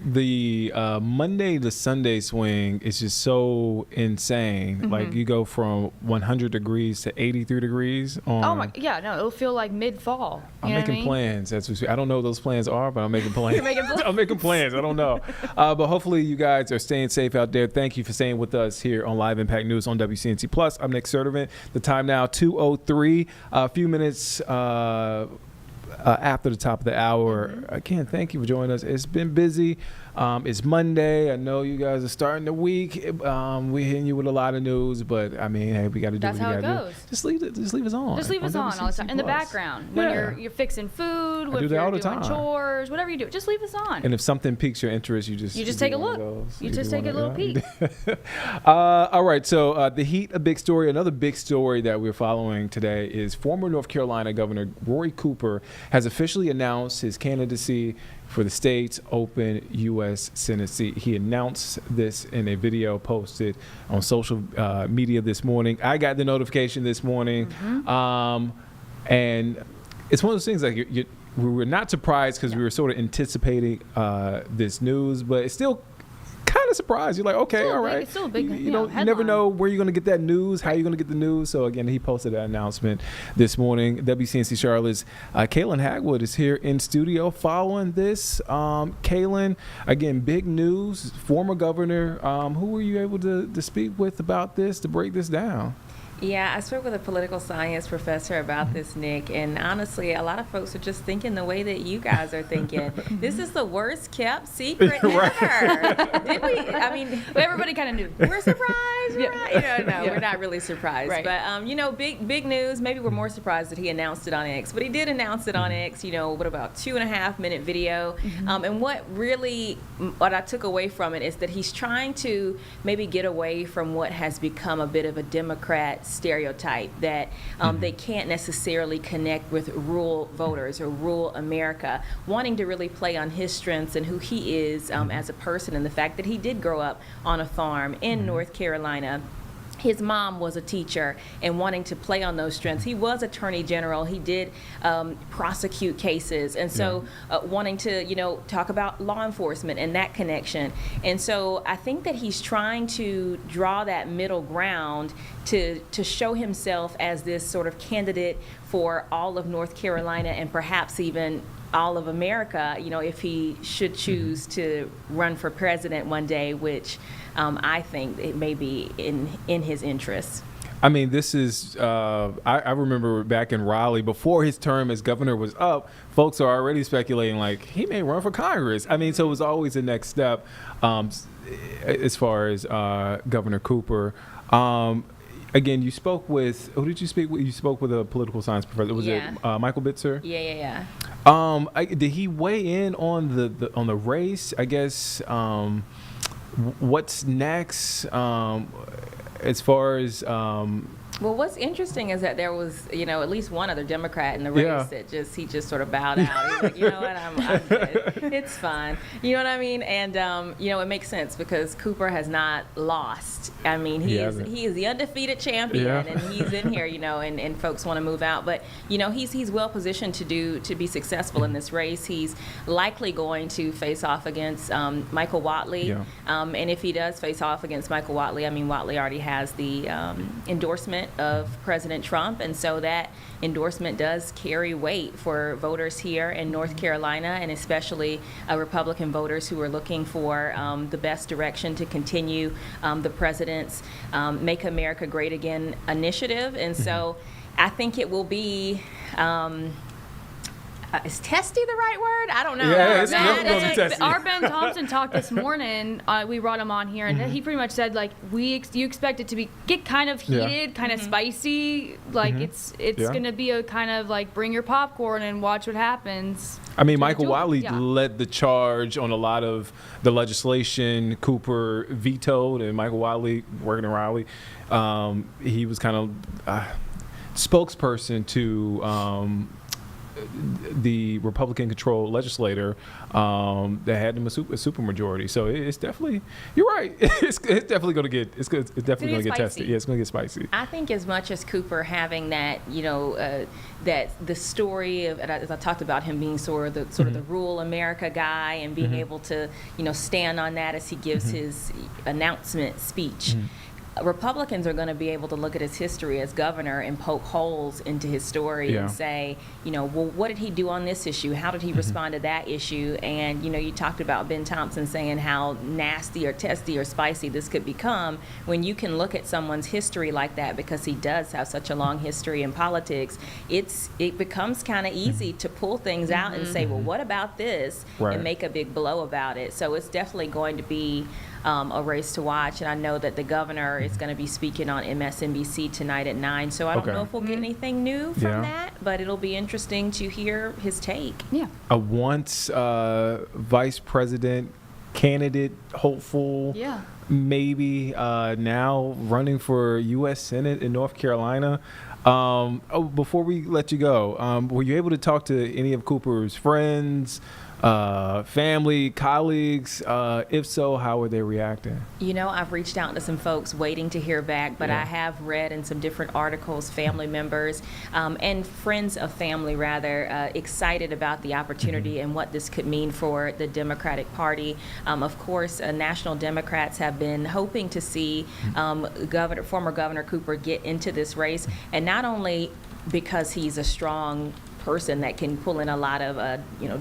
The Monday to Sunday swing is just so insane. Mm-hmm. Like you go from 100 degrees to 83 degrees. It'll feel like mid-fall. I'm making plans. I don't know what those plans are, but I'm making plans. You're making plans? I'm making plans. I don't know. But hopefully you guys are staying safe out there. Thank you for staying with us here on Live Impact News on WCNC Plus. I'm Nick Sertivant. The time now 2:03. A few minutes after the top of the hour. Again, thank you for joining us. It's been busy. It's Monday. I know you guys are starting the week. We're hitting you with a lot of news, but I mean, hey, we got to do what we got to do. That's how it goes. Just leave us on. Just leave us on all the time in the background when you're fixing food, when you're doing chores, whatever you do. Just leave us on. And if something piques your interest, you just take a look. You just take a little peek. All right. So the Heat, a big story. Another big story that we're following today is former North Carolina Governor Roy Cooper has officially announced his candidacy for the state's open U.S. Senate seat. He announced this in a video posted on social media this morning. I got the notification this morning, and it's one of those things like we were not surprised because we were sort of anticipating this news, but it's still kind of surprised. You're like, okay, all right. It's still a big, you never know where you're going to get that news, how you're going to get the news. So again, he posted that announcement this morning. WCNC Charlotte's Kaylin Hagwood is here in studio following this. Kaylin, again, big news. Former governor. Who were you able to speak with about this to break this down? Yeah, I spoke with a political science professor about this, Nick, and honestly, a lot of folks are just thinking the way that you guys are thinking. This is the worst kept secret ever. Did we? I mean, everybody kind of knew. We're surprised, right? No, we're not really surprised. Right. But, big news. Maybe we're more surprised that he announced it on X, but he did announce it on X, about 2.5-minute video. And what I took away from it is that he's trying to maybe get away from what has become a bit of a Democrat stereotype that they can't necessarily connect with rural voters or rural America, wanting to really play on his strengths and who he is as a person, and the fact that he did grow up on a farm in North Carolina. His mom was a teacher, and wanting to play on those strengths. He was Attorney General. He did prosecute cases, and so wanting to talk about law enforcement and that connection. And so I think that he's trying to draw that middle ground to show himself as this sort of candidate for all of North Carolina and perhaps even all of America, if he should choose to run for president one day, which I think it may be in his interest. I mean, this is, I remember back in Raleigh, before his term as governor was up, folks are already speculating like he may run for Congress. I mean, so it was always the next step as far as Governor Cooper. Again, you spoke with, who did you speak with? You spoke with a political science professor. Was it Michael Bitzer? Yeah. Did he weigh in on the race? I guess what's next as far as well, what's interesting is that there was, at least one other Democrat in the race that he just sort of bowed out. He's like, you know what, I'm good. It's fine. You know what I mean? And, it makes sense because Cooper has not lost. I mean, he is the undefeated champion, and he's in here, and folks want to move out. But, he's well positioned to be successful in this race. He's likely going to face off against Michael Whatley. And if he does face off against Michael Whatley, I mean, Whatley already has the endorsement endorsement of President Trump, and so that endorsement does carry weight for voters here in North Carolina, and especially Republican voters who are looking for the best direction to continue the president's Make America Great Again initiative. And so I think it will be is testy the right word? I don't know. Yeah, it's definitely gonna be testy. Our Ben Thompson talked this morning. We brought him on here, and he pretty much said like you expect it to get kind of heated, kind of spicy. Like it's gonna be a kind of like bring your popcorn and watch what happens. I mean, Michael Wiley led the charge on a lot of the legislation Cooper vetoed, and Michael Wiley, working in Raleigh, he was kind of spokesperson to the Republican-controlled legislator that had them a supermajority. So it's definitely, you're right. It's definitely going to get tested. Yeah, it's going to get spicy. I think as much as Cooper having that, that the story of, as I talked about him being sort of the rural America guy and being able to, stand on that as he gives his announcement speech. Republicans are going to be able to look at his history as governor and poke holes into his story and say, well, what did he do on this issue? How did he respond to that issue? And, you talked about Ben Thompson saying how nasty or testy or spicy this could become. When you can look at someone's history like that, because he does have such a long history in politics, it becomes kind of easy to pull things out and say, well, what about this? And make a big blow about it. So it's definitely going to be a race to watch, and I know that the governor is going to be speaking on MSNBC tonight at 9, so I don't know if we'll get anything new from that, but it'll be interesting to hear his take. Yeah. A once vice president candidate, hopeful, maybe now running for U.S. Senate in North Carolina. Before we let you go, were you able to talk to any of Cooper's friends, family, colleagues? If so, how are they reacting? I've reached out to some folks waiting to hear back, but I have read in some different articles, family members and friends of family, rather, excited about the opportunity and what this could mean for the Democratic Party. Of course, national Democrats have been hoping to see former Governor Cooper get into this race, and not only because he's a strong person that can pull in a lot of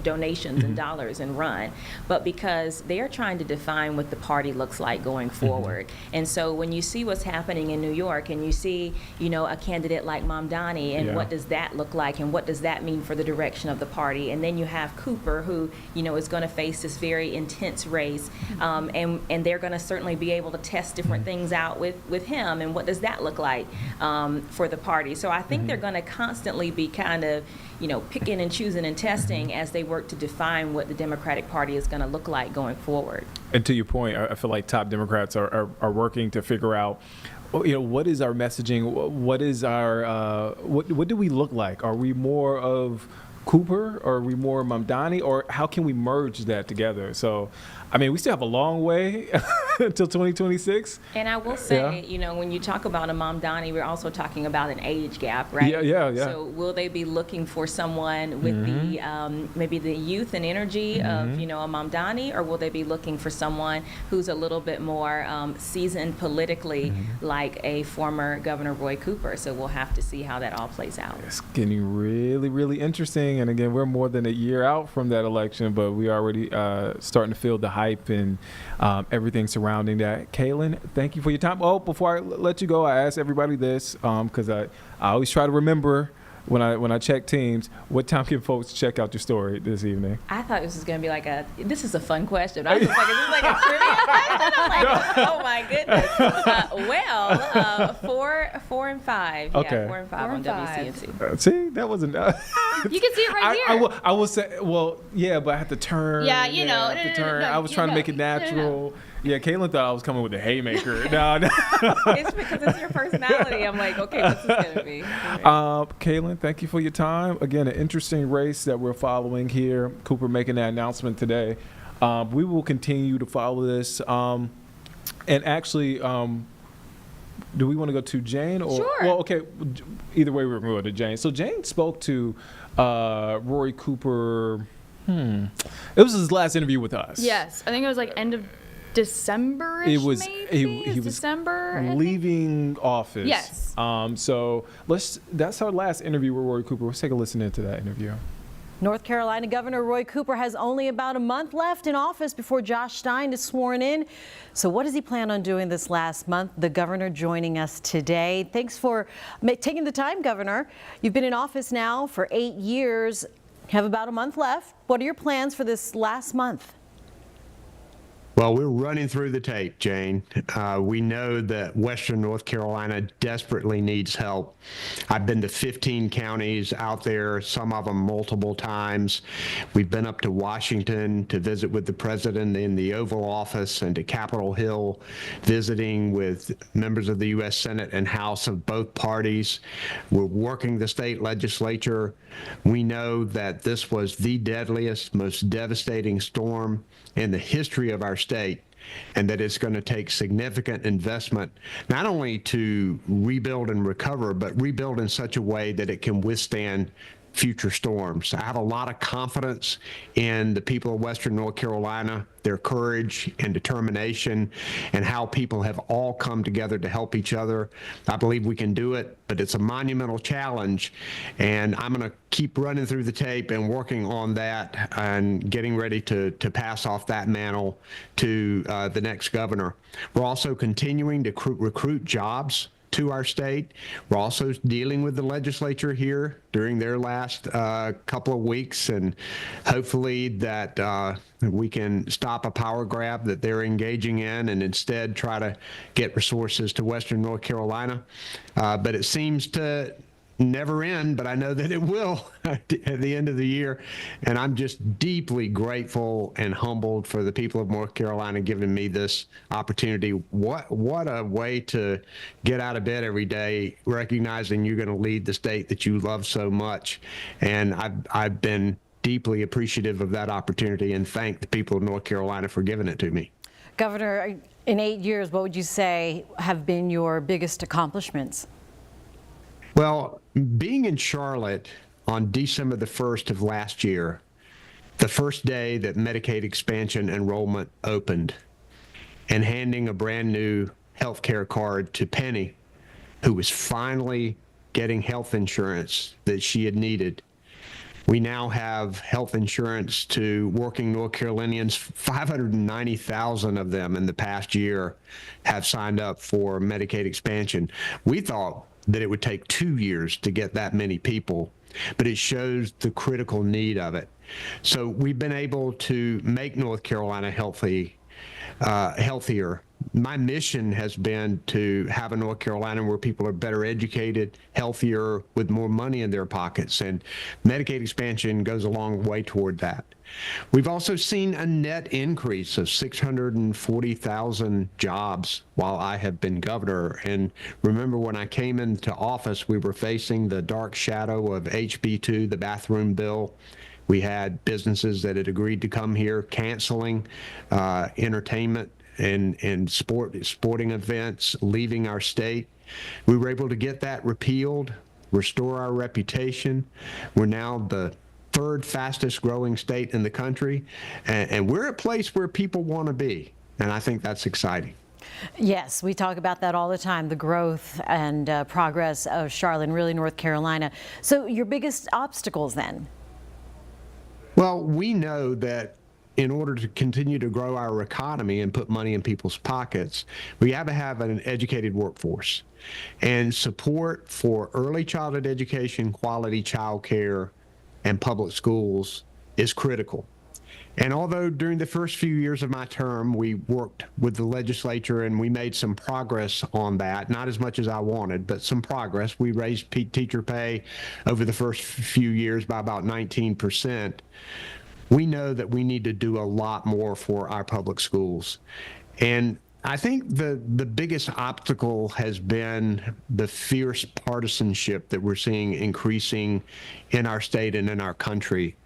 donations and dollars and run, but because they're trying to define what the party looks like going forward. And so when you see what's happening in New York and you see a candidate like Mamdani and what does that look like and what does that mean for the direction of the party, and then you have Cooper who is going to face this very intense race, and they're going to certainly be able to test different things out with him, and what does that look like for the party. So I think they're going to constantly be kind of picking and choosing and testing as they work to define what the Democratic Party is going to look like going forward. And to your point, I feel like top Democrats are working to figure out, what is our messaging? What is our, what do we look like? Are we more of Cooper, or are we more Mamdani, or how can we merge that together? So, I mean, we still have a long way until 2026. And I will say, when you talk about a Mamdani, we're also talking about an age gap, right? Yeah. So will they be looking for someone with the maybe the youth and energy of, a Mamdani, or will they be looking for someone who's a little bit more seasoned politically, like a former Governor Roy Cooper? So we'll have to see how that all plays out. It's getting really, really interesting. And again, we're more than a year out from that election, but we already starting to feel the hype and everything surrounding that. Kaylin, thank you for your time. Oh, before I let you go, I asked everybody this because I always try to remember when I check teams, what time can folks check out your story this evening? I thought this was going to be this is a fun question. I was just like, is this like a trivia question? I'm like, oh my goodness. 4 and 5. Okay. Yeah, 4 and 5 on WCNC. See, that wasn't. You can see it right here. I will say, well, yeah, but I have to turn. Yeah, I have to turn. I was trying to make it natural. Yeah, Caitlin thought I was coming with a haymaker. No. It's because it's your personality. I'm like, okay, what's this going to be? Caitlin, thank you for your time. Again, an interesting race that we're following here. Cooper making that announcement today. We will continue to follow this. And actually, do we want to go to Jane? Or, sure. Well, okay. Either way, we're going to go to Jane. So Jane spoke to Roy Cooper. It was his last interview with us. Yes. I think it was like end of December-ish, It was maybe? he was December, I think? leaving office. Yes. So that's our last interview with Roy Cooper. Let's take a listen into that interview. North Carolina Governor Roy Cooper has only about a month left in office before Josh Stein is sworn in. So what does he plan on doing this last month? The governor joining us today. Thanks for taking the time, Governor. You've been in office now for 8 years, have about a month left. What are your plans for this last month? Well, we're running through the tape, Jane. We know that Western North Carolina desperately needs help. I've been to 15 counties out there, some of them multiple times. We've been up to Washington to visit with the president in the Oval Office and to Capitol Hill, visiting with members of the U.S. Senate and House of both parties. We're working the state legislature. We know that this was the deadliest, most devastating storm in the history of our state, and that it's going to take significant investment, not only to rebuild and recover, but rebuild in such a way that it can withstand future storms. I have a lot of confidence in the people of Western North Carolina, their courage and determination, and how people have all come together to help each other. I believe we can do it, but it's a monumental challenge, and I'm going to keep running through the tape and working on that and getting ready to pass off that mantle to the next governor. We're also continuing to recruit jobs to our state. We're also dealing with the legislature here during their last couple of weeks, and hopefully that we can stop a power grab that they're engaging in and instead try to get resources to Western North Carolina. But it seems to never end, but I know that it will at the end of the year. And I'm just deeply grateful and humbled for the people of North Carolina giving me this opportunity. What a way to get out of bed every day, recognizing you're going to lead the state that you love so much. And I've been deeply appreciative of that opportunity and thank the people of North Carolina for giving it to me. Governor, in 8 years, what would you say have been your biggest accomplishments? Well, being in Charlotte on December the 1st of last year, the first day that Medicaid expansion enrollment opened, and handing a brand new health care card to Penny, who was finally getting health insurance that she had needed. We now have health insurance to working North Carolinians. 590,000 of them in the past year have signed up for Medicaid expansion. We thought that it would take 2 years to get that many people, but it shows the critical need of it. So we've been able to make North Carolina healthier. My mission has been to have a North Carolina where people are better educated, healthier, with more money in their pockets, and Medicaid expansion goes a long way toward that. We've also seen a net increase of 640,000 jobs while I have been governor. And remember, when I came into office, we were facing the dark shadow of HB2, the bathroom bill. We had businesses that had agreed to come here canceling entertainment and sporting events, leaving our state. We were able to get that repealed, restore our reputation. We're now the third fastest growing state in the country, and we're a place where people want to be, and I think that's exciting. Yes, we talk about that all the time, the growth and progress of Charlotte and really North Carolina. So your biggest obstacles then? Well, we know that in order to continue to grow our economy and put money in people's pockets, we have to have an educated workforce. And support for early childhood education, quality child care, and public schools is critical. And although during the first few years of my term, we worked with the legislature and we made some progress on that, not as much as I wanted, but some progress. We raised teacher pay over the first few years by about 19%. We know that we need to do a lot more for our public schools. And I think the biggest obstacle has been the fierce partisanship that we're seeing increasing in our state and in our country.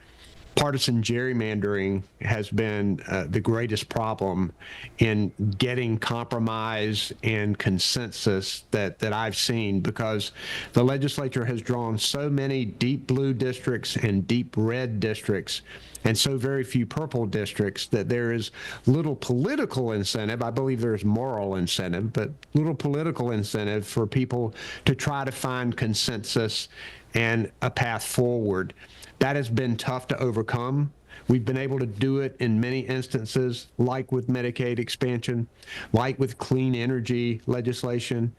partisan gerrymandering has been the greatest problem in getting compromise and consensus that I've seen, because the legislature has drawn so many deep blue districts and deep red districts and so very few purple districts that there is little political incentive. I believe there's moral incentive, but little political incentive for people to try to find consensus and a path forward. That has been tough to overcome. We've been able to do it in many instances, like with Medicaid expansion, like with clean energy legislation,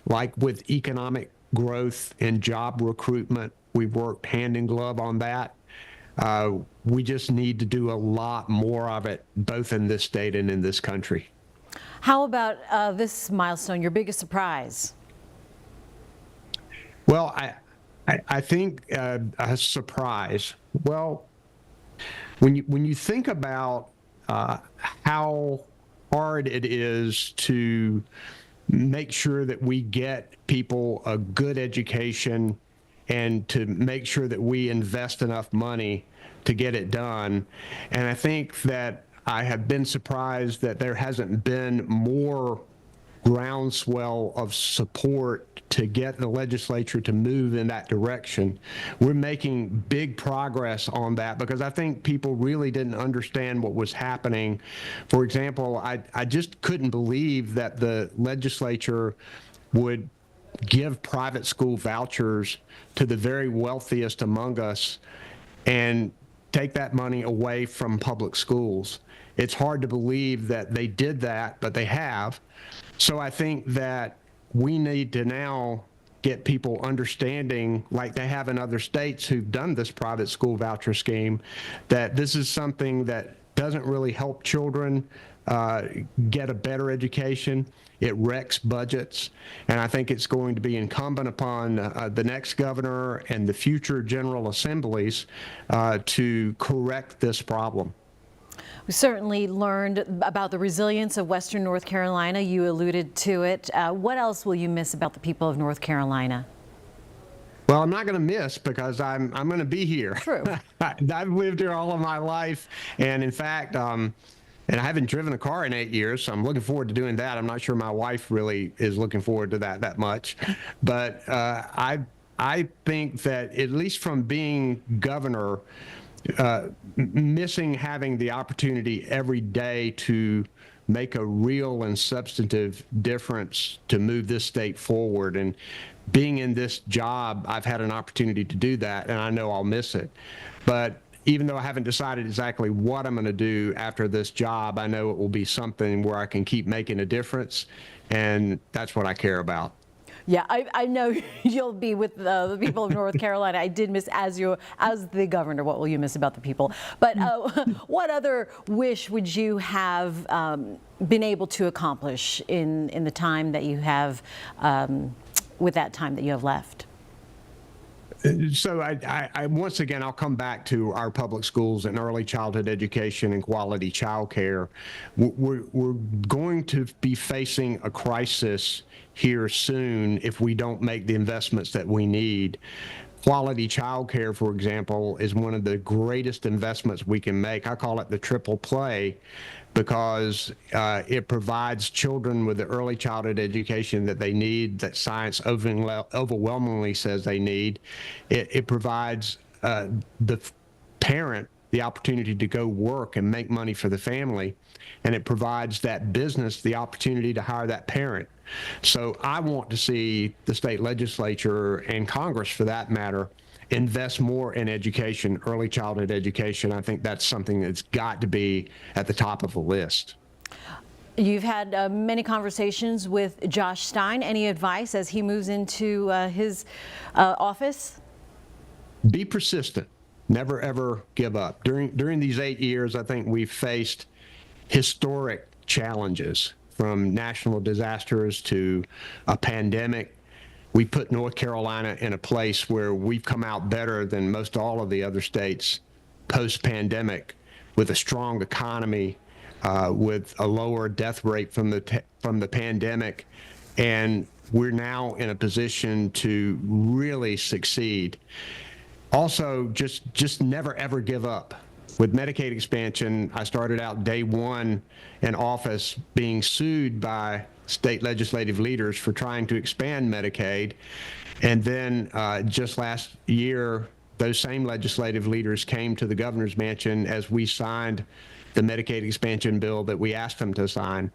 like with economic growth and job recruitment. We've worked hand in glove on that. We just need to do a lot more of it, both in this state and in this country. How about this milestone, your biggest surprise? Well, I think a surprise. Well, when you think about how hard it is to make sure that we get people a good education and to make sure that we invest enough money to get it done, and I think that I have been surprised that there hasn't been more groundswell of support to get the legislature to move in that direction. We're making big progress on that because I think people really didn't understand what was happening. For example, I just couldn't believe that the legislature would give private school vouchers to the very wealthiest among us and take that money away from public schools. It's hard to believe that they did that, but they have. So I think that we need to now get people understanding, like they have in other states who've done this private school voucher scheme, that this is something that doesn't really help children get a better education. It wrecks budgets, and I think it's going to be incumbent upon the next governor and the future general assemblies to correct this problem. We certainly learned about the resilience of Western North Carolina. You alluded to it. What else will you miss about the people of North Carolina? Well, I'm not going to miss because I'm going to be here. True. I've lived here all of my life, and in fact, and I haven't driven a car in 8 years, so I'm looking forward to doing that. I'm not sure my wife really is looking forward to that much, but I think that at least from being governor, missing having the opportunity every day to make a real and substantive difference to move this state forward, and being in this job, I've had an opportunity to do that, and I know I'll miss it. But even though I haven't decided exactly what I'm going to do after this job, I know it will be something where I can keep making a difference, and that's what I care about. Yeah, I know you'll be with the people of North Carolina. I did miss, as the governor, what will you miss about the people? But what other wish would you have been able to accomplish in the time that you have, with that time that you have left? So I once again, I'll come back to our public schools and early childhood education and quality child care. We're going to be facing a crisis here soon if we don't make the investments that we need. Quality child care, for example, is one of the greatest investments we can make. I call it the triple play because it provides children with the early childhood education that they need, that science overwhelmingly says they need. It provides the parent the opportunity to go work and make money for the family, and it provides that business the opportunity to hire that parent. So I want to see the state legislature and Congress, for that matter, invest more in education, early childhood education. I think that's something that's got to be at the top of the list. You've had many conversations with Josh Stein. Any advice as he moves into his office? Be persistent. Never, ever give up. During these 8 years, I think we've faced historic challenges, from national disasters to a pandemic. We put North Carolina in a place where we've come out better than most all of the other states post-pandemic, with a strong economy, with a lower death rate from the pandemic, and we're now in a position to really succeed. Also, just never ever give up. with Medicaid expansion, I started out day one in office being sued by state legislative leaders for trying to expand Medicaid. And then just last year, those same legislative leaders came to the governor's mansion as we signed the Medicaid expansion bill that we asked them to sign.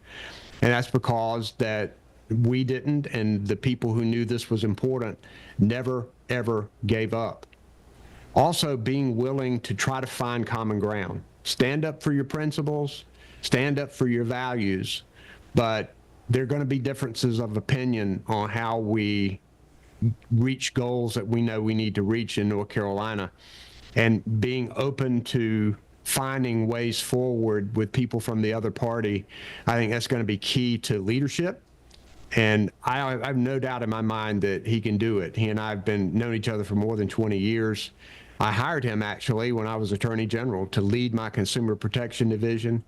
And that's because that we didn't, and the people who knew this was important never, ever gave up. Also, being willing to try to find common ground. Stand up for your principles, stand up for your values, but there are going to be differences of opinion on how we reach goals that we know we need to reach in North Carolina. And being open to finding ways forward with people from the other party, I think that's going to be key to leadership. And I have no doubt in my mind that he can do it. He and I have known each other for more than 20 years. I hired him actually when I was Attorney General to lead my Consumer Protection Division.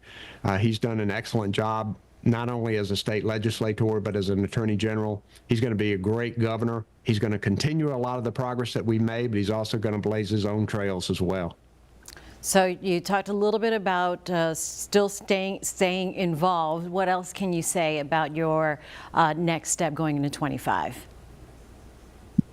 He's done an excellent job, not only as a state legislator, but as an Attorney General. He's going to be a great governor. He's going to continue a lot of the progress that we've made, but he's also going to blaze his own trails as well. So you talked a little bit about still staying involved. What else can you say about your next step going into 25?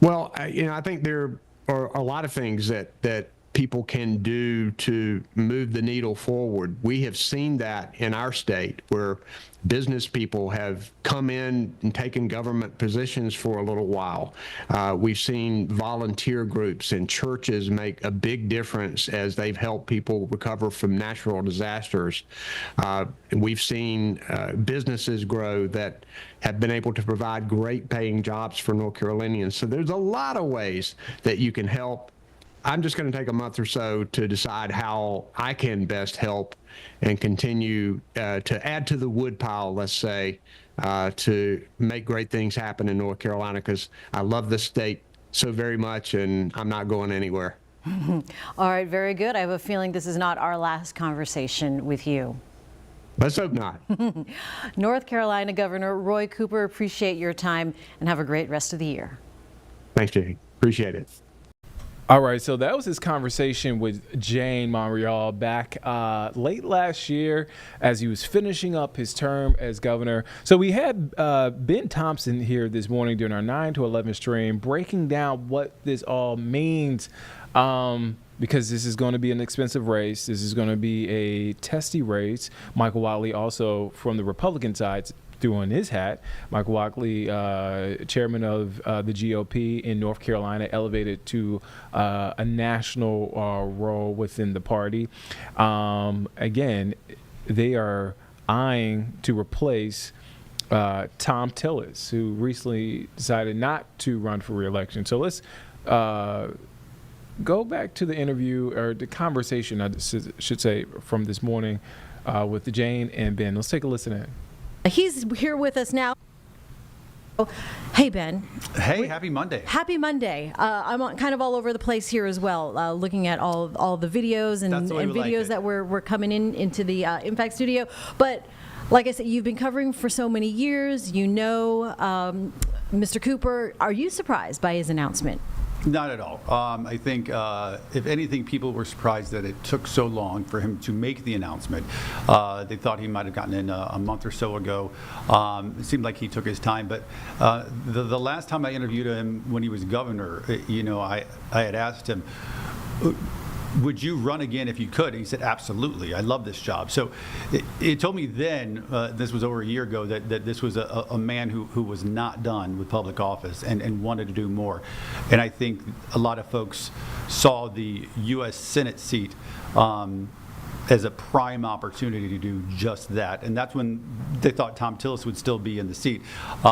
Well, I think there are a lot of things that people can do to move the needle forward. We have seen that in our state where business people have come in and taken government positions for a little while. We've seen volunteer groups and churches make a big difference as they've helped people recover from natural disasters. We've seen businesses grow that have been able to provide great paying jobs for North Carolinians. So there's a lot of ways that you can help. I'm just going to take a month or so to decide how I can best help and continue to add to the wood pile, let's say, to make great things happen in North Carolina, because I love this state so very much and I'm not going anywhere. All right, very good. I have a feeling this is not our last conversation with you. Let's hope not. North Carolina Governor Roy Cooper, appreciate your time and have a great rest of the year. Thanks, Jane. Appreciate it. All right, so that was his conversation with Jane Monreal back late last year as he was finishing up his term as governor. So we had Ben Thompson here this morning during our 9 to 11 stream breaking down what this all means, because this is going to be an expensive race. This is going to be a testy race. Michael Whatley also from the Republican side threw on his hat. Michael Whatley, chairman of the GOP in North Carolina, elevated to a national role within the party. Again, they are eyeing to replace Tom Tillis, who recently decided not to run for re-election. So let's go back to the interview, or the conversation, I should say, from this morning with Jane and Ben. Let's take a listen in. He's here with us now. Hey, Ben. Hey, happy Monday. Happy Monday. I'm kind of all over the place here as well, looking at all the videos and videos that were coming into the Impact Studio. But like I said, you've been covering for so many years. You know Mr. Cooper. Are you surprised by his announcement? Not at all. I think, if anything, people were surprised that it took so long for him to make the announcement. They thought he might have gotten in a month or so ago. It seemed like he took his time. But the last time I interviewed him when he was governor, I had asked him, would you run again if you could? And he said, absolutely. I love this job. So it told me then, this was over a year ago, that this was a man who was not done with public office and wanted to do more. And I think a lot of folks saw the U.S. Senate seat as a prime opportunity to do just that. And that's when they thought Tom Tillis would still be in the seat. So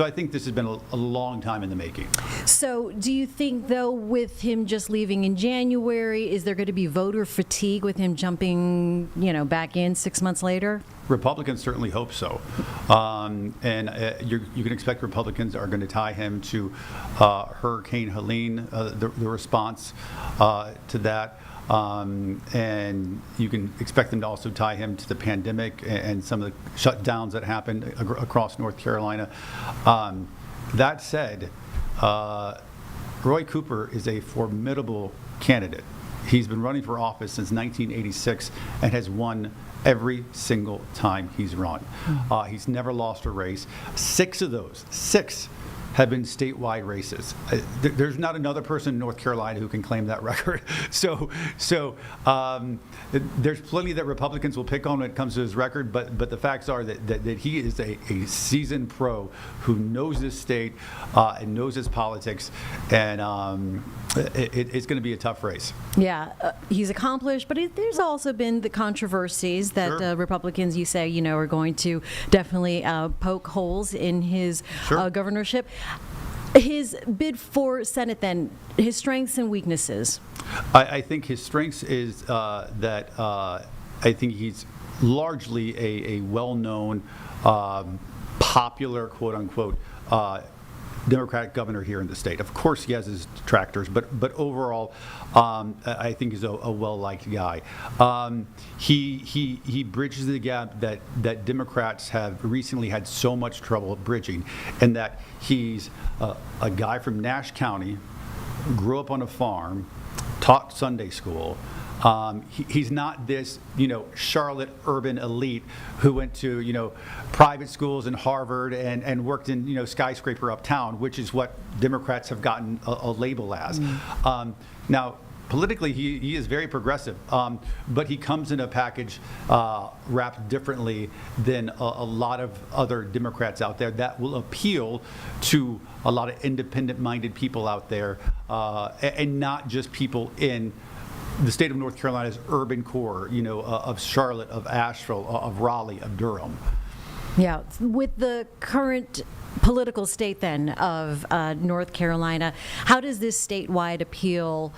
I think this has been a long time in the making. So do you think, though, with him just leaving in January, is there going to be voter fatigue with him jumping, back in 6 months later? Republicans certainly hope so. And you can expect Republicans are going to tie him to Hurricane Helene, the response to that. And you can expect them to also tie him to the pandemic and some of the shutdowns that happened across North Carolina. That said, Roy Cooper is a formidable candidate. He's been running for office since 1986 and has won every single time he's run. He's never lost a race. 6 of those, 6 have been statewide races. There's not another person in North Carolina who can claim that record. So there's plenty that Republicans will pick on when it comes to his record, but the facts are that he is a seasoned pro who knows this state and knows its politics, and it's going to be a tough race. Yeah, he's accomplished, but there's also been the controversies that Sure. Republicans, you say, are going to definitely poke holes in his Sure. governorship. His bid for Senate, then, his strengths and weaknesses. I think his strengths is that I think he's largely a well-known, popular, quote-unquote, Democratic governor here in the state. Of course, he has his detractors, but overall, I think he's a well-liked guy. He bridges the gap that Democrats have recently had so much trouble bridging, and that he's a guy from Nash County, grew up on a farm, taught Sunday school. He's not this, Charlotte urban elite who went to, private schools in Harvard and worked in, skyscraper uptown, which is what Democrats have gotten a label as. Now, politically, he is very progressive, but he comes in a package wrapped differently than a lot of other Democrats out there that will appeal to a lot of independent-minded people out there, and not just people in the state of North Carolina's urban core, of Charlotte, of Asheville, of Raleigh, of Durham. Yeah, with the current political state then of North Carolina, how does this statewide appeal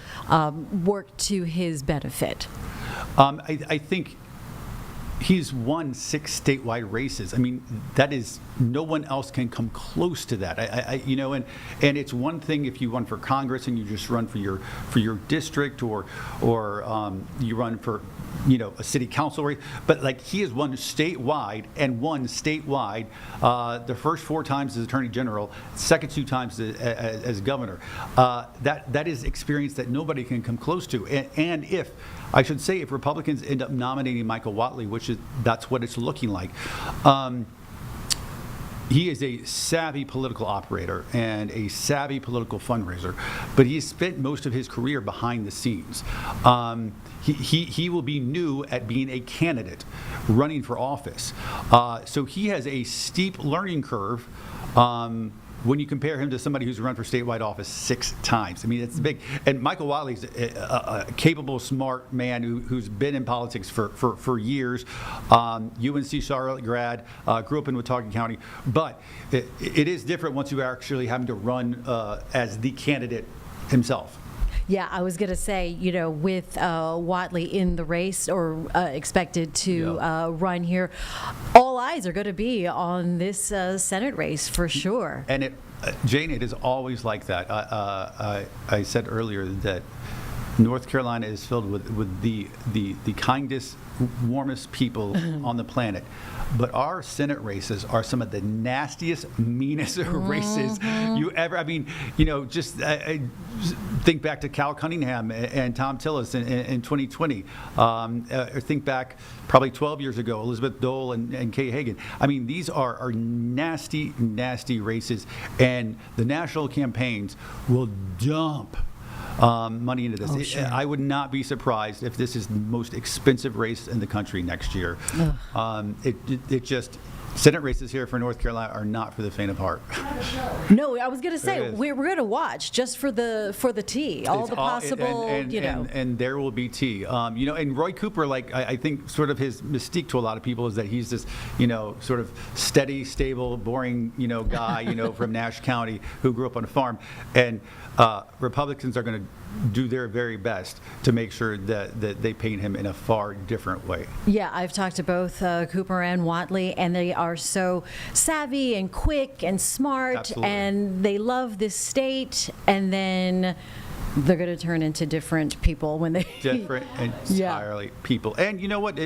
work to his benefit? I think he's won 6 statewide races. I mean, that is, no one else can come close to that. And it's one thing if you run for Congress and you just run for your district, or you run for a city council race, but like he has won statewide the first 4 times as Attorney General, second 2 times as governor. That is experience that nobody can come close to. And if Republicans end up nominating Michael Whatley, that's what it's looking like. He is a savvy political operator and a savvy political fundraiser, but he's spent most of his career behind the scenes. He will be new at being a candidate running for office. So he has a steep learning curve when you compare him to somebody who's run for statewide office 6 times. I mean, it's big. And Michael Whatley's a capable, smart man who's been in politics for years. UNC Charlotte grad, grew up in Watauga County. But it is different once you actually having to run as the candidate himself. Yeah, I was going to say, with Whatley in the race or expected to run here, all eyes are going to be on this Senate race for sure. And Jane, it is always like that. I said earlier that North Carolina is filled with the kindest, warmest people on the planet. But our Senate races are some of the nastiest, meanest races you ever. I mean, just think back to Cal Cunningham and Tom Tillis in 2020. Or think back probably 12 years ago, Elizabeth Dole and Kay Hagan. I mean, these are nasty, nasty races, and the national campaigns will dump money into this. Oh, sure. I would not be surprised if this is the most expensive race in the country next year. It just, Senate races here for North Carolina are not for the faint of heart. No, I was going to say we're going to watch just for the tea, all the possible, and there will be tea. And Roy Cooper, I think sort of his mystique to a lot of people is that he's this, sort of steady, stable, boring, guy, from Nash County who grew up on a farm. And Republicans are going to do their very best to make sure that they paint him in a far different way. Yeah, I've talked to both Cooper and Whatley, and they are so savvy and quick and smart. Absolutely. And they love this state, and then they're going to turn into different people when they different entirely people. And you know what?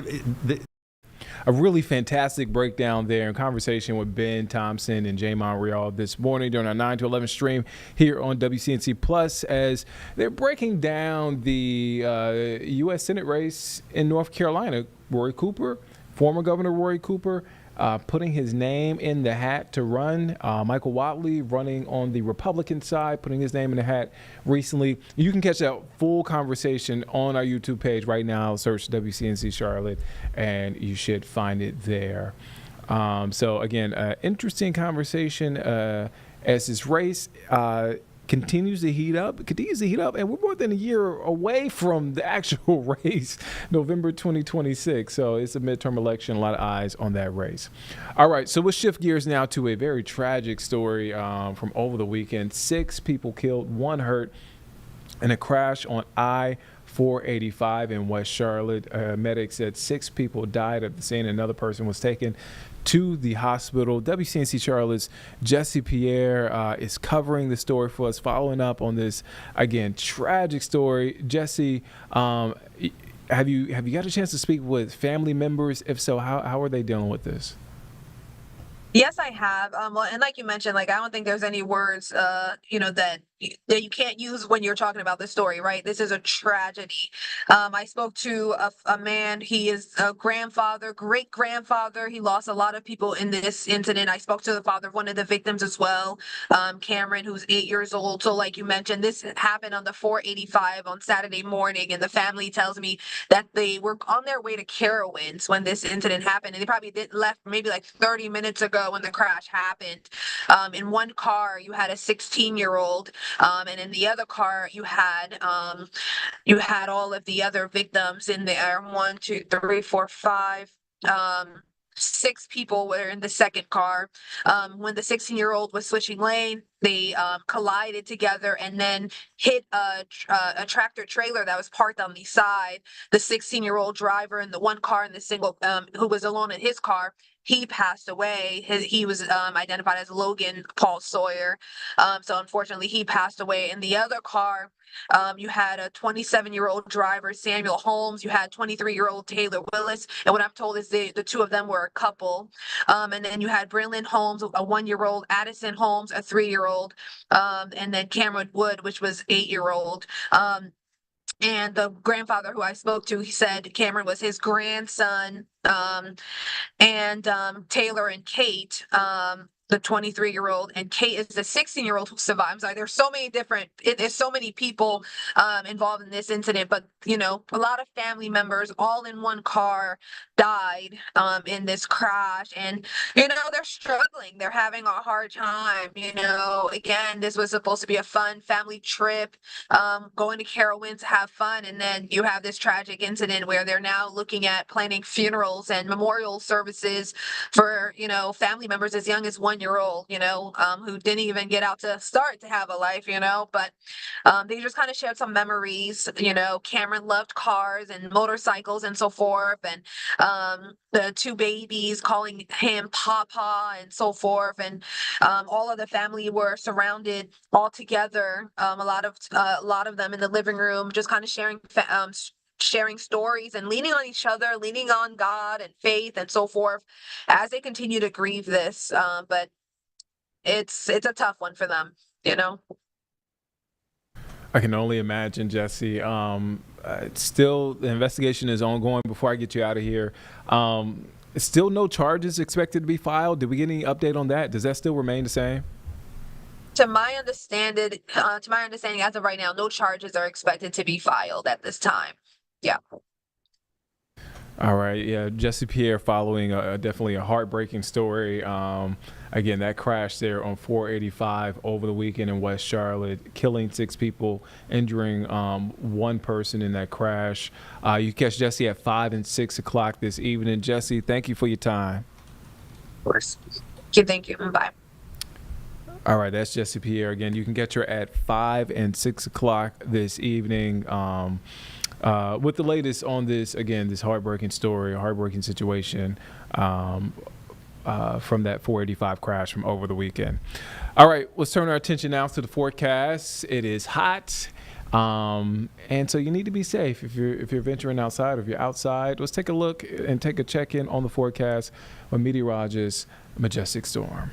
a really fantastic breakdown there in conversation with Ben Thompson and Jay Monreal this morning during our 9 to 11 stream here on WCNC Plus, as they're breaking down the U.S. Senate race in North Carolina. Roy Cooper, former Governor Roy Cooper, putting his name in the hat to run. Michael Whatley running on the Republican side, putting his name in the hat recently. You can catch that full conversation on our YouTube page right now. Search WCNC Charlotte, and you should find it there. So again, interesting conversation as this race continues to heat up, and we're more than a year away from the actual race, November 2026. So it's a midterm election, a lot of eyes on that race. All right, so we'll shift gears now to a very tragic story from over the weekend. 6 people killed, 1 hurt in a crash on I-485 in West Charlotte. Medics said 6 people died at the scene. Another person was taken to the hospital. WCNC Charlotte's Jesse Pierre is covering the story for us, following up on this, again, tragic story. Jesse, have you got a chance to speak with family members? If so, how are they dealing with this? Yes, I have. Well, and like you mentioned, like, I don't think there's any words, that you can't use when you're talking about this story, right? This is a tragedy. I spoke to a man. He is a grandfather, great grandfather. He lost a lot of people in this incident. I spoke to the father of one of the victims as well, Cameron, who's 8 years old. So like you mentioned, this happened on the 485 on Saturday morning, and the family tells me that they were on their way to Carowinds when this incident happened, and they probably left maybe like 30 minutes ago when the crash happened. In one car, you had a 16-year-old. And in the other car, you had all of the other victims in there. 1, 2, 3, 4, 5. 6 people were in the second car. When the 16-year-old was switching lane, they collided together and then hit a tractor trailer that was parked on the side. The 16-year-old driver in the one car and the single who was alone in his car, he passed away. He was identified as Logan Paul Sawyer. So unfortunately, he passed away. In the other car, you had a 27-year-old driver, Samuel Holmes. You had 23-year-old Taylor Willis. And what I'm told is the 2 of them were a couple. And then you had Brilliant Holmes, a 1-year-old, Addison Holmes, a 3-year-old, and then Cameron Wood, which was 8-year-old. And the grandfather who I spoke to, he said Cameron was his grandson, and Taylor and Kate, the 23-year-old, and Kate is the 16-year-old who survived. I'm sorry, there's so many people involved in this incident, but a lot of family members all in one car died in this crash, and they're struggling. They're having a hard time. Again, this was supposed to be a fun family trip, going to Carowinds to have fun, and then you have this tragic incident where they're now looking at planning funerals and memorial services for family members as young as 1-year-old, who didn't even get out to start to have a life, but they just kind of shared some memories. Cameron loved cars and motorcycles and so forth, and the 2 babies calling him Papa and so forth, and all of the family were surrounded all together. A lot of them in the living room, just kind of sharing stories and leaning on each other, leaning on God and faith and so forth as they continue to grieve this. But it's a tough one for them, I can only imagine, Jesse. Still, the investigation is ongoing. Before I get you out of here, still no charges expected to be filed. Did we get any update on that? Does that still remain the same? To my understanding, as of right now, no charges are expected to be filed at this time. Yeah. All right. Yeah. Jesse Pierre following definitely a heartbreaking story. Again, that crash there on 485 over the weekend in West Charlotte, killing 6 people, injuring 1 person in that crash. You catch Jesse at 5 and 6 o'clock this evening. Jesse, thank you for your time. Of course. Thank you. Bye. All right. That's Jesse Pierre. Again, you can catch her at 5 and 6 o'clock this evening. With the latest on this, again, this heartbreaking story, a heartbreaking situation from that 485 crash from over the weekend. All right, let's turn our attention now to the forecast. It is hot. And so you need to be safe if you're venturing outside or if you're outside. Let's take a look and take a check-in on the forecast with meteorologist Majestic Storm.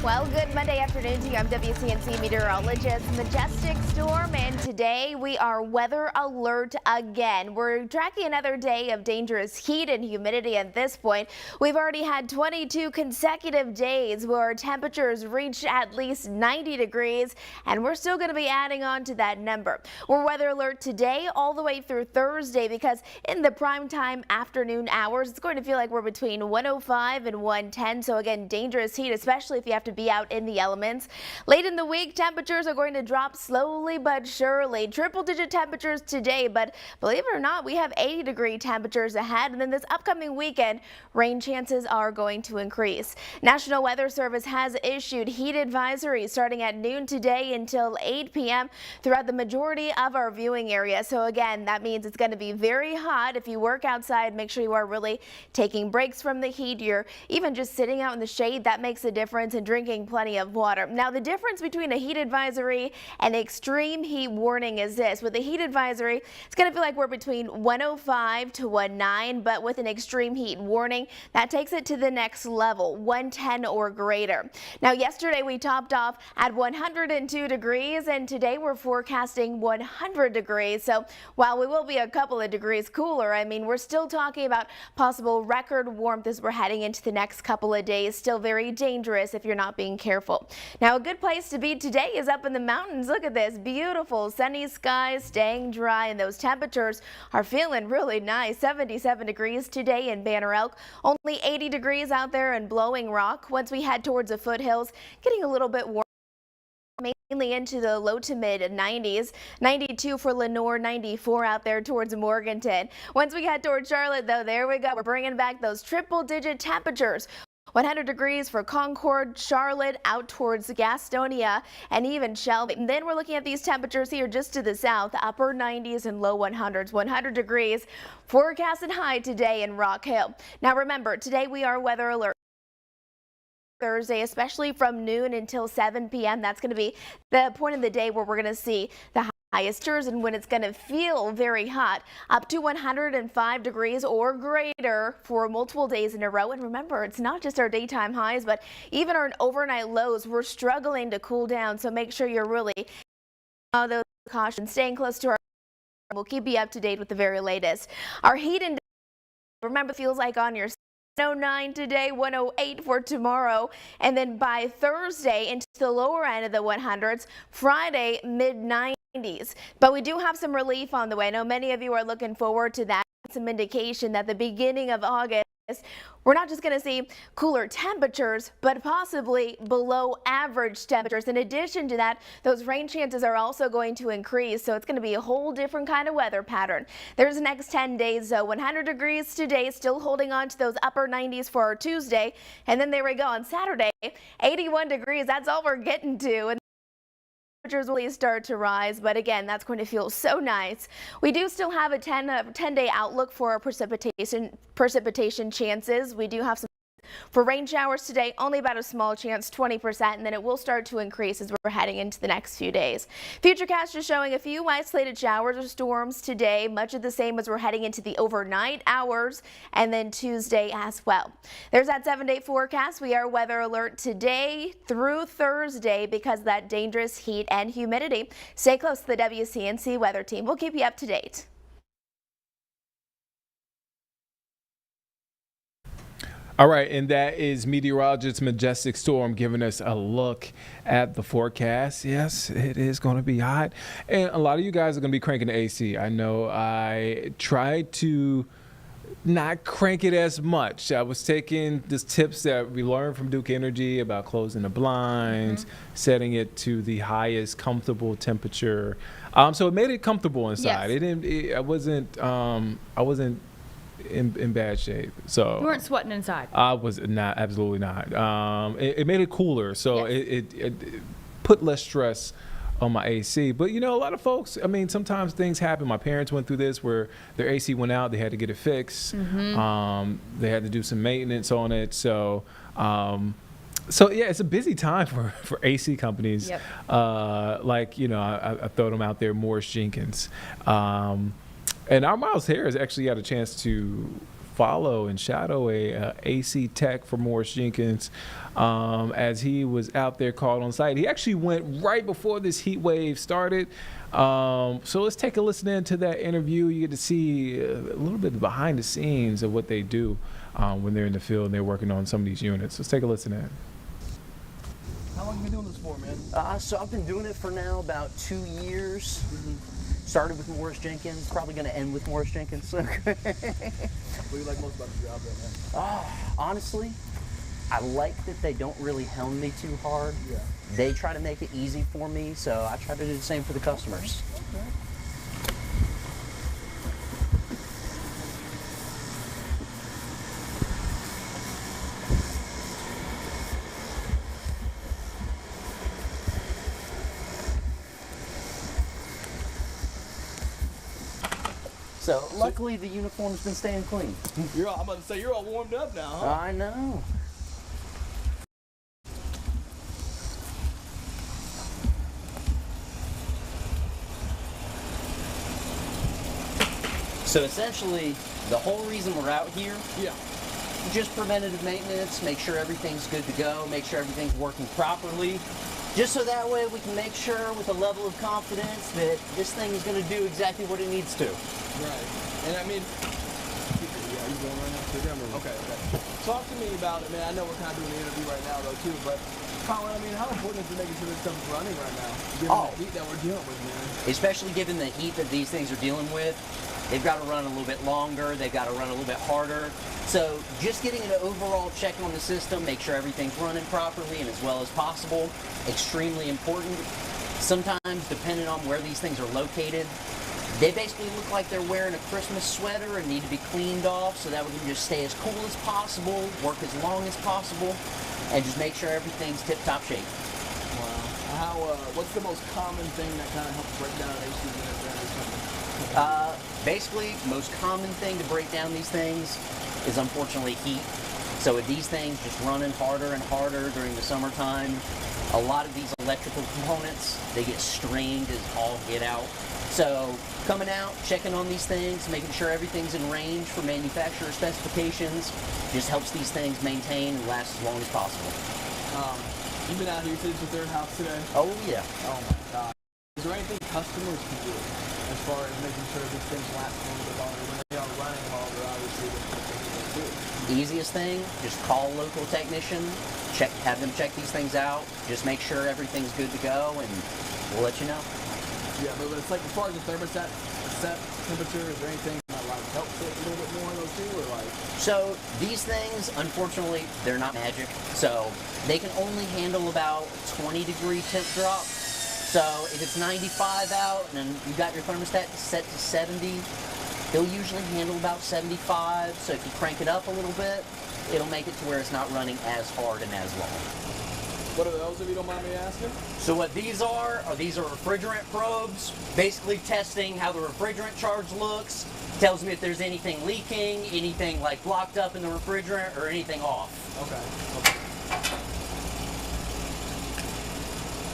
Well, good Monday afternoon to you. I'm WCNC meteorologist Majestic Storm, and today we are weather alert again. We're tracking another day of dangerous heat and humidity at this point. We've already had 22 consecutive days where temperatures reach at least 90 degrees, and we're still going to be adding on to that number. We're weather alert today all the way through Thursday because in the primetime afternoon hours, it's going to feel like we're between 105 and 110. So again, dangerous heat, especially if you have to be out in the elements. Late in the week, temperatures are going to drop slowly but surely. Triple-digit temperatures today, but believe it or not, we have 80-degree temperatures ahead. And then this upcoming weekend, rain chances are going to increase. National Weather Service has issued heat advisories starting at noon today until 8 p.m. throughout the majority of our viewing area. So again, that means it's going to be very hot. If you work outside, make sure you are really taking breaks from the heat. You're even just sitting out in the shade. That makes a difference, and drinking plenty of water. Now, the difference between a heat advisory and extreme heat warning is this. With a heat advisory, it's going to feel like we're between 105 to 109, but with an extreme heat warning, that takes it to the next level, 110 or greater. Now, yesterday we topped off at 102 degrees, and today we're forecasting 100 degrees. So while we will be a couple of degrees cooler, I mean, we're still talking about possible record warmth as we're heading into the next couple of days. Still very dangerous if you're not being careful. Now, a good place to be today is up in the mountains. Look at this beautiful sunny skies, staying dry, and those temperatures are feeling really nice. 77 degrees today in Banner Elk, only 80 degrees out there in Blowing Rock. Once we head towards the foothills, getting a little bit warmer, mainly into the low to mid 90s. 92 for Lenore, 94 out there towards Morganton. Once we head towards Charlotte, though, there we go. We're bringing back those triple-digit temperatures. 100 degrees for Concord, Charlotte, out towards Gastonia, and even Shelby. And then we're looking at these temperatures here just to the south, upper 90s and low 100s. 100 degrees forecasted high today in Rock Hill. Now remember, today we are weather alert. Thursday, especially from noon until 7 p.m. That's going to be the point of the day where we're going to see the highest temperatures and when it's going to feel very hot, up to 105 degrees or greater for multiple days in a row. And remember, it's not just our daytime highs, but even our overnight lows. We're struggling to cool down, so make sure you're really those cautions, staying close to our. We'll keep you up to date with the very latest. Our heat index, remember, feels like on your 109 today, 108 for tomorrow, and then by Thursday into the lower end of the 100s, Friday mid-90s. But we do have some relief on the way. I know many of you are looking forward to that. Some indication that the beginning of August, we're not just going to see cooler temperatures, but possibly below average temperatures. In addition to that, those rain chances are also going to increase, so it's going to be a whole different kind of weather pattern. There's the next 10 days, though. 100 degrees today, still holding on to those upper 90s for our Tuesday, and then there we go on Saturday, 81 degrees. That's all we're getting to. And temperatures will start to rise, but again, that's going to feel so nice. We do still have a 10-day outlook for our precipitation chances. We do have some for rain showers today, only about a small chance, 20%, and then it will start to increase as we're heading into the next few days. Futurecast is showing a few isolated showers or storms today, much of the same as we're heading into the overnight hours, and then Tuesday as well. There's that 7-day forecast. We are weather alert today through Thursday because of that dangerous heat and humidity. Stay close to the WCNC weather team. We'll keep you up to date. All right, and that is meteorologist Majestic Storm giving us a look at the forecast. Yes, it is going to be hot, and a lot of you guys are going to be cranking the AC. I know I tried to not crank it as much. I was taking the tips that we learned from Duke Energy about closing the blinds, setting it to the highest comfortable temperature. So it made it comfortable inside. Yes. I wasn't in bad shape. So you weren't sweating inside. I was not, absolutely not. It made it cooler, so yes. it put less stress on my AC. But you know, a lot of folks, I mean, sometimes things happen. My parents went through this where their AC went out, they had to get it fixed. They had to do some maintenance on it. So So yeah, it's a busy time for AC companies. Yep. Like I throw them out there, Morris Jenkins, and our Miles Harris actually had a chance to follow and shadow a AC tech for Morris Jenkins as he was out there called on site. He actually went right before this heat wave started. So let's take a listen into that interview. You get to see a little bit behind the scenes of what they do when they're in the field and they're working on some of these units. Let's take a listen in. How long have you been doing this for, man? So I've been doing it for now about 2 years. Started with Morris Jenkins, probably going to end with Morris Jenkins. What do you like most about the job, though, man? Honestly, I like that they don't really helm me too hard. Yeah. They try to make it easy for me, so I try to do the same for the customers. Okay. So luckily the uniform's been staying clean. I'm about to say, you're all warmed up now, huh? I know. So essentially, the whole reason we're out here, just preventative maintenance, make sure everything's good to go, make sure everything's working properly, just so that way we can make sure with a level of confidence that this thing is going to do exactly what it needs to. Right. And I mean, yeah, you going right now? Okay. Talk to me about it, man. I know we're kind of doing the interview right now, though, too, but Colin, I mean, how important is it making sure this stuff's running right now, given the heat that we're dealing with, man? Especially given the heat that these things are dealing with, they've got to run a little bit longer, they've got to run a little bit harder. So just getting an overall check on the system, make sure everything's running properly and as well as possible, extremely important. Sometimes, depending on where these things are located, they basically look like they're wearing a Christmas sweater and need to be cleaned off so that we can just stay as cool as possible, work as long as possible, and just make sure everything's tip-top shape. Wow. What's the most common thing that kind of helps break down an AC unit? Basically, most common thing to break down these things is unfortunately heat. So with these things just running harder and harder during the summertime, a lot of these electrical components, they get strained as all get out. So coming out, checking on these things, making sure everything's in range for manufacturer specifications, just helps these things maintain and last as long as possible. You've been out here, you said it's your third house today? Oh yeah. Oh my God. Is there anything customers can do as far as making sure these things last a little bit longer when they are running longer, obviously, than what they need to do? Easiest thing, just call a local technician, have them check these things out, just make sure everything's good to go, and we'll let you know. Yeah, but it's like as far as the thermostat set temperature, is there anything that like helps it a little bit more in those two, or like? So these things, unfortunately, they're not magic. So they can only handle about 20-degree temp drop. So if it's 95 out and then you got your thermostat set to 70, they'll usually handle about 75. So if you crank it up a little bit, it'll make it to where it's not running as hard and as long. What are those, if you don't mind me asking? So what these are refrigerant probes, basically testing how the refrigerant charge looks, tells me if there's anything leaking, anything like blocked up in the refrigerant, or anything off. Okay.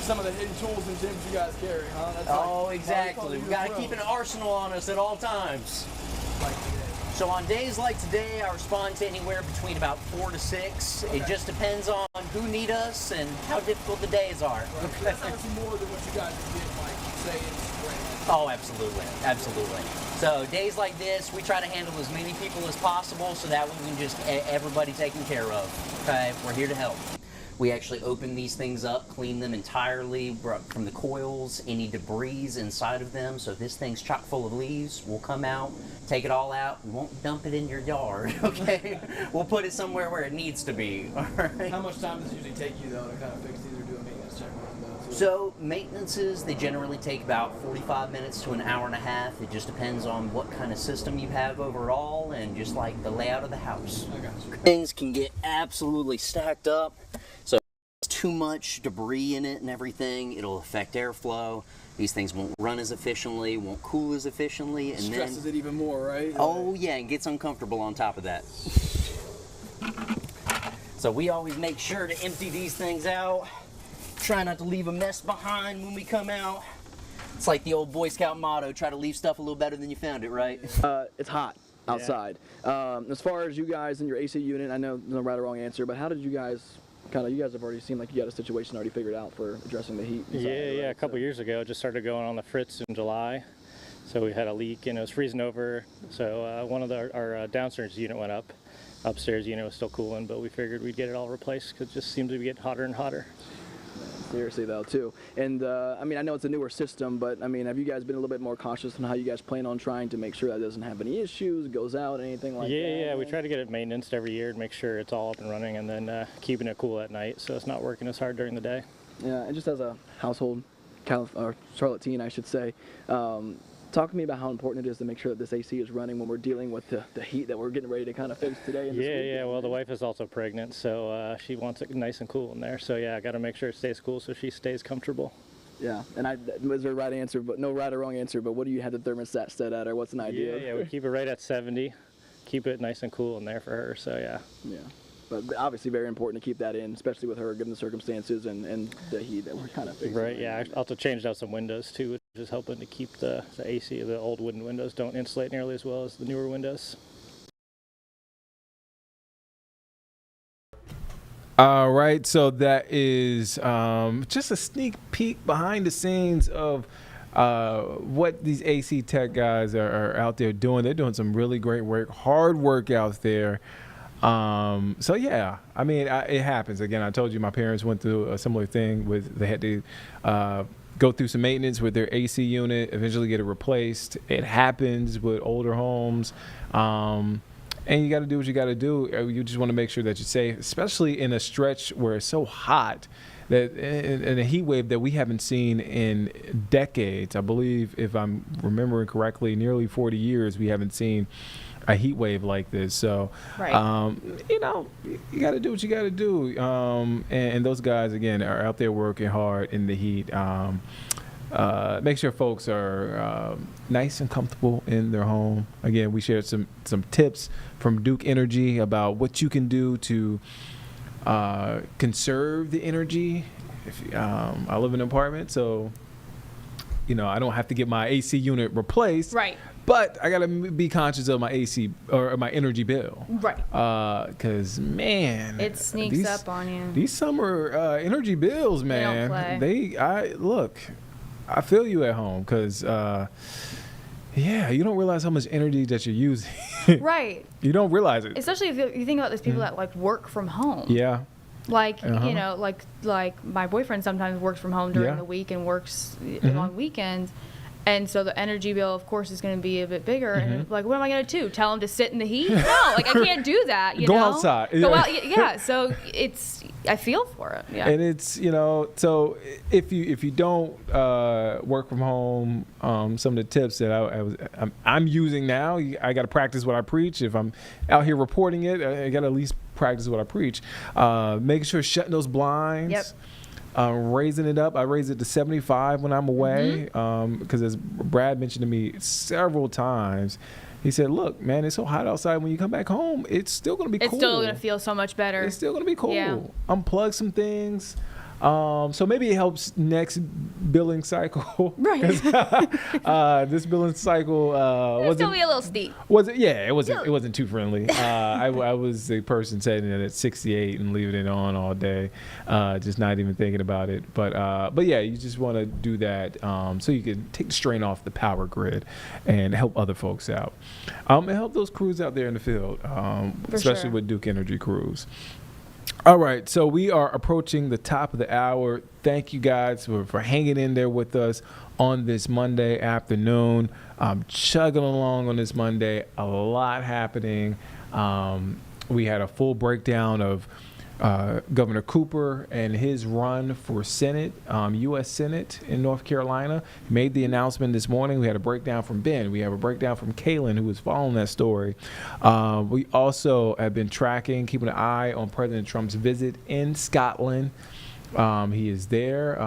Some of the hidden tools and gems you guys carry, huh? That's Exactly. We got to keep an arsenal on us at all times. So on days like today, I respond to anywhere between about 4 to 6. Okay. It just depends on who need us and how difficult the days are. Right. Okay. That's obviously more than what you guys did, like, say, in spring. Oh, absolutely. Absolutely. So days like this, we try to handle as many people as possible so that we can just everybody taken care of. Okay? We're here to help. We actually open these things up, clean them entirely from the coils, any debris inside of them. So if this thing's chock full of leaves, we'll come out, take it all out. We won't dump it in your yard, okay? We'll put it somewhere where it needs to be, all right? How much time does it usually take you, though, to kind of fix these or do a maintenance check on those? So maintenances, they generally take about 45 minutes to an hour and a half. It just depends on what kind of system you have overall and just like the layout of the house. I got you. Things can get absolutely stacked up. So if there's too much debris in it and everything, it'll affect airflow. These things won't run as efficiently, won't cool as efficiently, and stresses it even more, right? Oh yeah, and gets uncomfortable on top of that. So we always make sure to empty these things out. Try not to leave a mess behind when we come out. It's like the old Boy Scout motto, try to leave stuff a little better than you found it, right? It's hot outside. As far as you guys and your AC unit, I know no right or wrong answer, but how did you guys you guys have already seemed like you got a situation already figured out for addressing the heat? A couple years ago, it just started going on the fritz in July. So we had a leak and it was freezing over. So one of our downstairs unit went up. Upstairs unit was still cooling, but we figured we'd get it all replaced because it just seems to be getting hotter and hotter. Seriously though too. And I mean, I know it's a newer system, but I mean, have you guys been a little bit more cautious on how you guys plan on trying to make sure that it doesn't have any issues, goes out, anything like that? Yeah, we try to get it maintenanced every year and make sure it's all up and running, and then keeping it cool at night so it's not working as hard during the day. Yeah, and just as a household Charlotte teen, I should say, talk to me about how important it is to make sure that this AC is running when we're dealing with the heat that we're getting ready to kind of face today. And Yeah. Well, the wife is also pregnant, so she wants it nice and cool in there. So yeah, I got to make sure it stays cool so she stays comfortable. Yeah, and was there a right answer, but no right or wrong answer, but what do you have the thermostat set at, or what's an idea? Yeah, we keep it right at 70. Keep it nice and cool in there for her, so yeah. Yeah. But obviously very important to keep that in, especially with her, given the circumstances and the heat that we're kind of facing. Right, yeah. I also changed out some windows too, which is helping to keep the AC. The old wooden windows don't insulate nearly as well as the newer windows. All right, so that is just a sneak peek behind the scenes of what these AC tech guys are out there doing. They're doing some really great work, hard work out there. So yeah, I mean, it happens. Again, I told you my parents went through a similar thing they had to go through some maintenance with their AC unit, eventually get it replaced. It happens with older homes. And you got to do what you got to do. You just want to make sure that you're safe, especially in a stretch where it's so hot that in a heat wave that we haven't seen in decades. I believe, if I'm remembering correctly, nearly 40 years we haven't seen a heat wave like this. So, right. You got to do what you got to do. And those guys, again, are out there working hard in the heat. Make sure folks are nice and comfortable in their home. Again, we shared some tips from Duke Energy about what you can do to conserve the energy. I live in an apartment, so I don't have to get my AC unit replaced. Right. But I gotta be conscious of my AC or my energy bill. Right. Because man, it sneaks up on you. These summer energy bills, man. They don't play. I feel you at home because, you don't realize how much energy that you're using. Right. You don't realize it. Especially if you think about those people that like work from home. Yeah. Like, like my boyfriend sometimes works from home during the week and works on weekends. And so the energy bill, of course, is going to be a bit bigger. And like, what am I going to do? Tell him to sit in the heat? No, like I can't do that. Go outside. Go out. Yeah. So I feel for it. Yeah. And it's so if you don't work from home, some of the tips that I'm using now, I got to practice what I preach. If I'm out here reporting it, I got to at least practice what I preach. Making sure shutting those blinds. Yep. Raising it up. I raise it to 75 when I'm away because as Brad mentioned to me several times, he said, look, man, it's so hot outside. When you come back home, it's still going to be cool. It's still going to feel so much better. It's still going to be cool. Yeah. Unplug some things. So maybe it helps next billing cycle. Right. This billing cycle it's going to be a little steep. Was it? Yeah, it wasn't too friendly. I was the person setting it at 68 and leaving it on all day, just not even thinking about it. But yeah, you just want to do that so you can take the strain off the power grid and help other folks out. And help those crews out there in the field, especially with Duke Energy crews. All right, so we are approaching the top of the hour. Thank you guys for hanging in there with us on this Monday afternoon. Chugging along on this Monday, a lot happening. We had a full breakdown of Governor Cooper and his run for Senate, U.S. Senate in North Carolina. Made the announcement this morning. We had a breakdown from Ben. We have a breakdown from Kaylin, who was following that story. We also have been tracking, keeping an eye on President Trump's visit in Scotland. He is there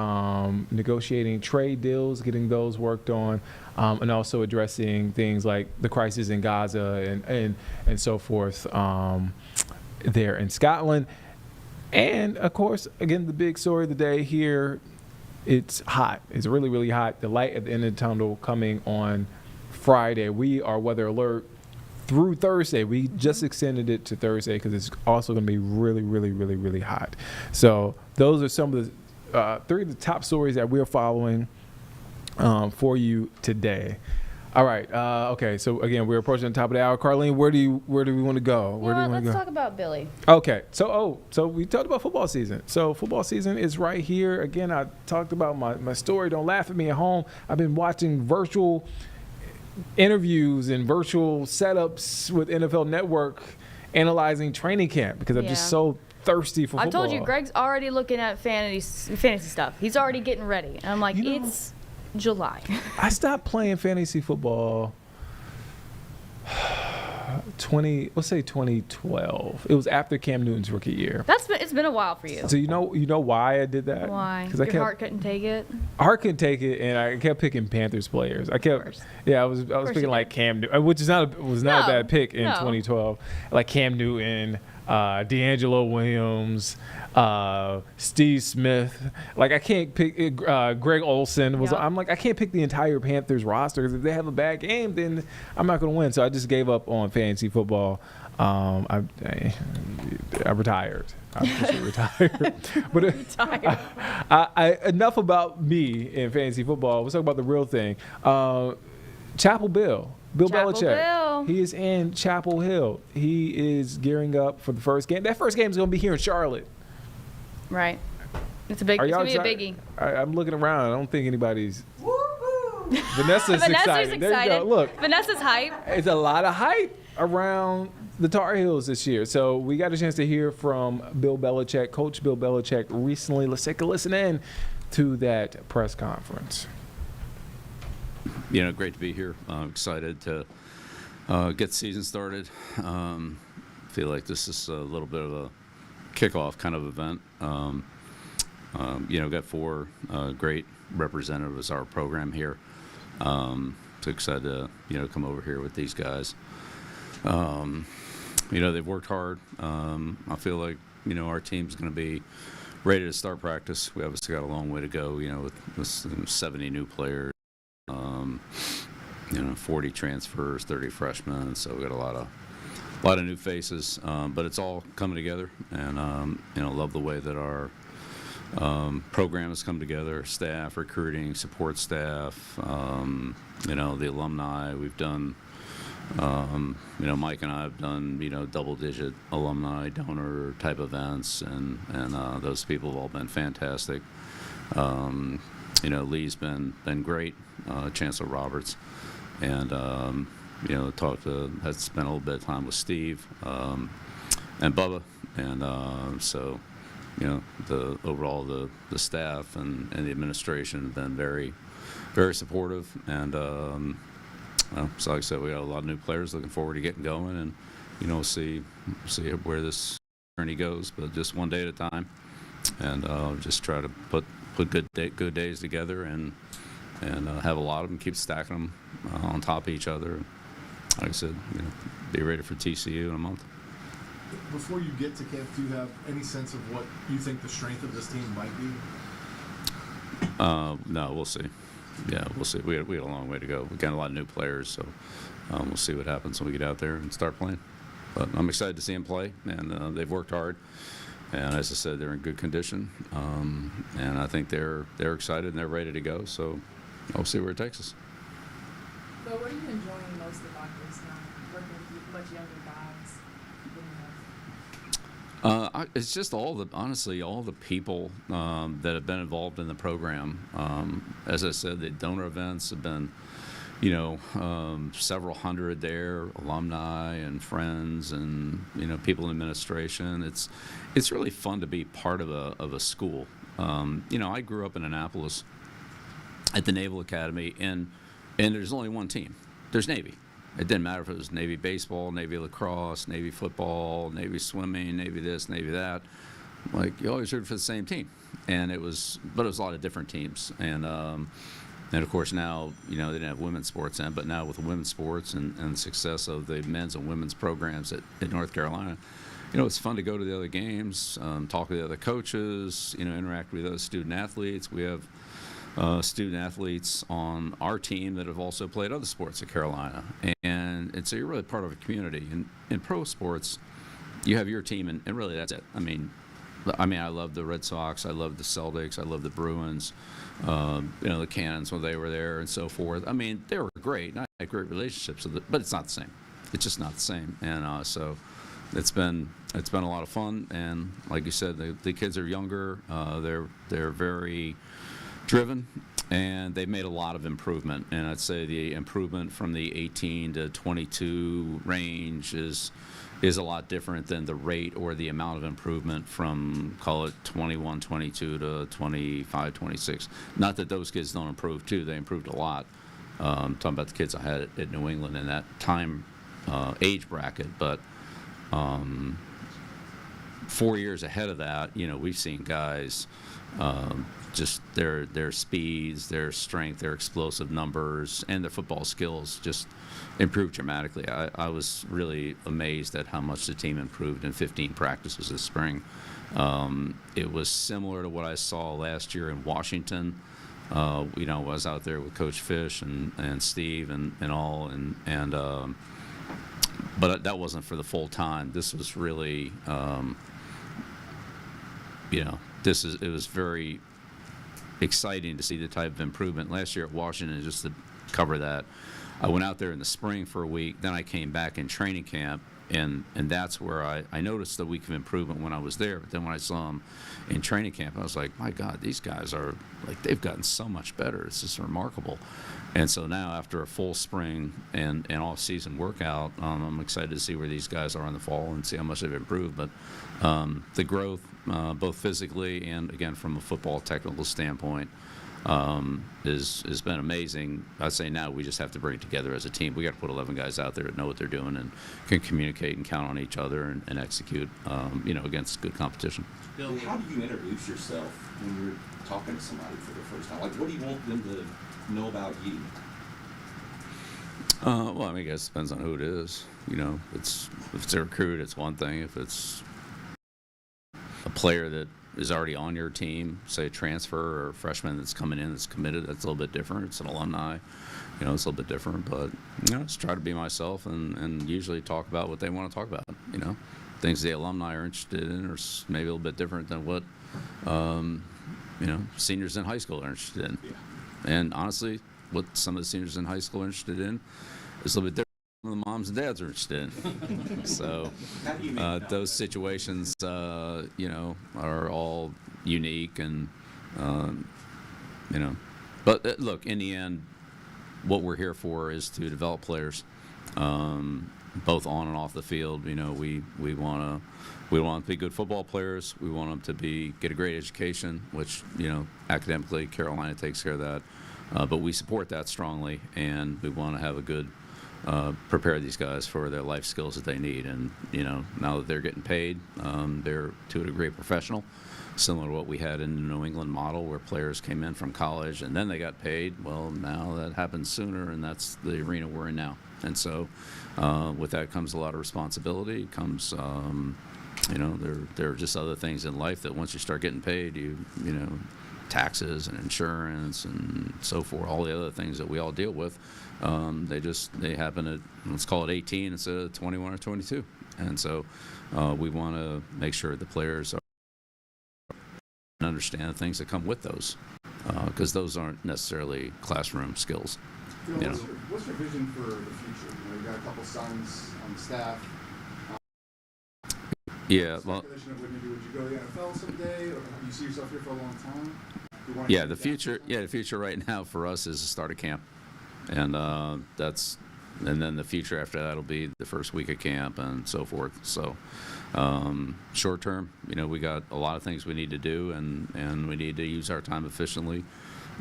negotiating trade deals, getting those worked on, and also addressing things like the crisis in Gaza and so forth there in Scotland. And, of course, again, the big story of the day here, it's hot. It's really, really hot. The light at the end of the tunnel coming on Friday. We are weather alert through Thursday. We just extended it to Thursday because it's also going to be really, really, really, really hot. So those are some of the 3 of the top stories that we're following for you today. All right. Okay. So again, we're approaching the top of the hour. Carlene, where do we want to go? Where do we want to Let's go? talk about Billy. Okay. So we talked about football season. So football season is right here. Again, I talked about my story. Don't laugh at me at home. I've been watching virtual interviews and virtual setups with NFL Network analyzing training camp because I'm just so thirsty for football. I told you, Greg's already looking at fantasy stuff. He's already getting ready. And I'm like, it's July. I stopped playing fantasy football 2012. It was after Cam Newton's rookie year. It's been a while for you. So you know why I did that? Why? Because Your heart couldn't take it. Heart couldn't take it, and I kept picking Panthers players. I was picking like Cam Newton, which is not a bad pick in 2012. Like Cam Newton, D'Angelo Williams, Steve Smith. Like I can't pick Greg Olsen. I'm like I can't pick the entire Panthers roster because if they have a bad game, then I'm not going to win. So I just gave up on fantasy football. I retired. I officially retired. But enough about me in fantasy football. Let's talk about the real thing. Chapel Bill Belichick. He is in Chapel Hill. He is gearing up for the first game. That first game is going to be here in Charlotte. Right. It's going to be a biggie. I'm looking around. I don't think anybody's. Vanessa's excited. There you go. Look. Vanessa's hype. It's a lot of hype around the Tar Heels this year. So we got a chance to hear from Bill Belichick, Coach Bill Belichick recently. Let's take a listen in to that press conference. Great to be here. I'm excited to get the season started. Feel like this is a little bit of a kickoff kind of event. Got 4 great representatives of our program here. So excited to come over here with these guys. They've worked hard. I feel like our team's going to be ready to start practice. We obviously got a long way to go. With 70 new players. 40 transfers, 30 freshmen, so we got a lot of new faces, but it's all coming together, and love the way that our program has come together. Staff, recruiting, support staff, the alumni. We've done, Mike and I have done double-digit alumni donor type events, and those people have all been fantastic. Lee's been great, Chancellor Roberts, and had spent a little bit of time with Steve and Bubba, and so the overall the staff and the administration have been very, very supportive, and so like I said, we got a lot of new players. Looking forward to getting going, and we'll see where this journey goes, but just one day at a time, and just try to put good days together and have a lot of them, keep stacking them on top of each other. Like I said, be ready for TCU in a month. Before you get to camp, do you have any sense of what you think the strength of this team might be? No, we'll see. Yeah, we'll see. We had a long way to go. We got a lot of new players, so we'll see what happens when we get out there and start playing. But I'm excited to see them play, and they've worked hard. And as I said, they're in good condition, and I think they're excited and they're ready to go. So we'll see where it takes us. But what are you enjoying most about this now, working with much younger guys? It's just all the people that have been involved in the program. As I said, the donor events have been, several hundred there, alumni and friends and people in administration. It's really fun to be part of a school. I grew up in Annapolis at the Naval Academy, and there's only one team. There's Navy. It didn't matter if it was Navy baseball, Navy lacrosse, Navy football, Navy swimming, Navy this, Navy that. Like, you always rooted for the same team, but it was a lot of different teams. And of course now, they didn't have women's sports then, but now with the women's sports and the success of the men's and women's programs at North Carolina, it's fun to go to the other games, talk to the other coaches, interact with other student athletes. We have student athletes on our team that have also played other sports at Carolina, and so you're really part of a community. And in pro sports, you have your team, and really that's it. I mean, I love the Red Sox, I love the Celtics, I love the Bruins, the Cannons when they were there, and so forth. I mean, they were great, and I had great relationships with it, but it's not the same. It's just not the same, and so it's been a lot of fun. And like you said, the kids are younger, they're very driven, and they've made a lot of improvement. And I'd say the improvement from the 18 to 22 range is a lot different than the rate or the amount of improvement from, call it 21, 22 to 25, 26. Not that those kids don't improve too, they improved a lot. I'm talking about the kids I had at New England in that time age bracket, but 4 years ahead of that, we've seen guys just their speeds, their strength, their explosive numbers, and their football skills just improved dramatically. I was really amazed at how much the team improved in 15 practices this spring. It was similar to what I saw last year in Washington. I was out there with Coach Fish and Steve and all, but that wasn't for the full time. This was really, it was very exciting to see the type of improvement. Last year at Washington, just to cover that, I went out there in the spring for a week, then I came back in training camp, and that's where I noticed the week of improvement when I was there. But then when I saw them in training camp, I was like, my God, these guys are, they've gotten so much better. It's just remarkable. And so now, after a full spring and off-season workout, I'm excited to see where these guys are in the fall and see how much they've improved. But the growth, both physically and, again, from a football technical standpoint, has been amazing. I'd say now we just have to bring it together as a team. We got to put 11 guys out there that know what they're doing and can communicate and count on each other and execute, against good competition. Bill, how do you introduce yourself when you're talking to somebody for the first time? What do you want them to know about you? I guess it depends on who it is. If it's a recruit, it's one thing. If it's a player that is already on your team, say a transfer or a freshman that's coming in that's committed, that's a little bit different. It's an alumni, it's a little bit different. But just try to be myself and usually talk about what they want to talk about. Things the alumni are interested in, or maybe a little bit different than what seniors in high school are interested in. Yeah. And honestly, what some of the seniors in high school are interested in is a little bit different than the moms and dads are interested in. So those situations, are all unique, and But look, in the end, what we're here for is to develop players, both on and off the field. We want to be good football players. We want them to get a great education, which academically Carolina takes care of that. But we support that strongly, and we want to have a good prepare these guys for their life skills that they need. And now that they're getting paid, they're to a degree professional, similar to what we had in the New England model, where players came in from college and then they got paid. Well, now that happens sooner, and that's the arena we're in now. And so with that comes a lot of responsibility. Comes there are just other things in life that once you start getting paid, taxes and insurance and so forth, all the other things that we all deal with, they happen at, let's call it 18 instead of 21 or 22. And so we want to make sure the players understand the things that come with those, because those aren't necessarily classroom skills. Phil, what's your vision for the future? You've got a couple sons on the staff. Yeah, well, Would you go to the NFL someday, or do you see yourself here for a long time? Yeah, the future right now for us is the start of camp, and then the future after that will be the first week of camp and so forth. So short term, we got a lot of things we need to do, and we need to use our time efficiently.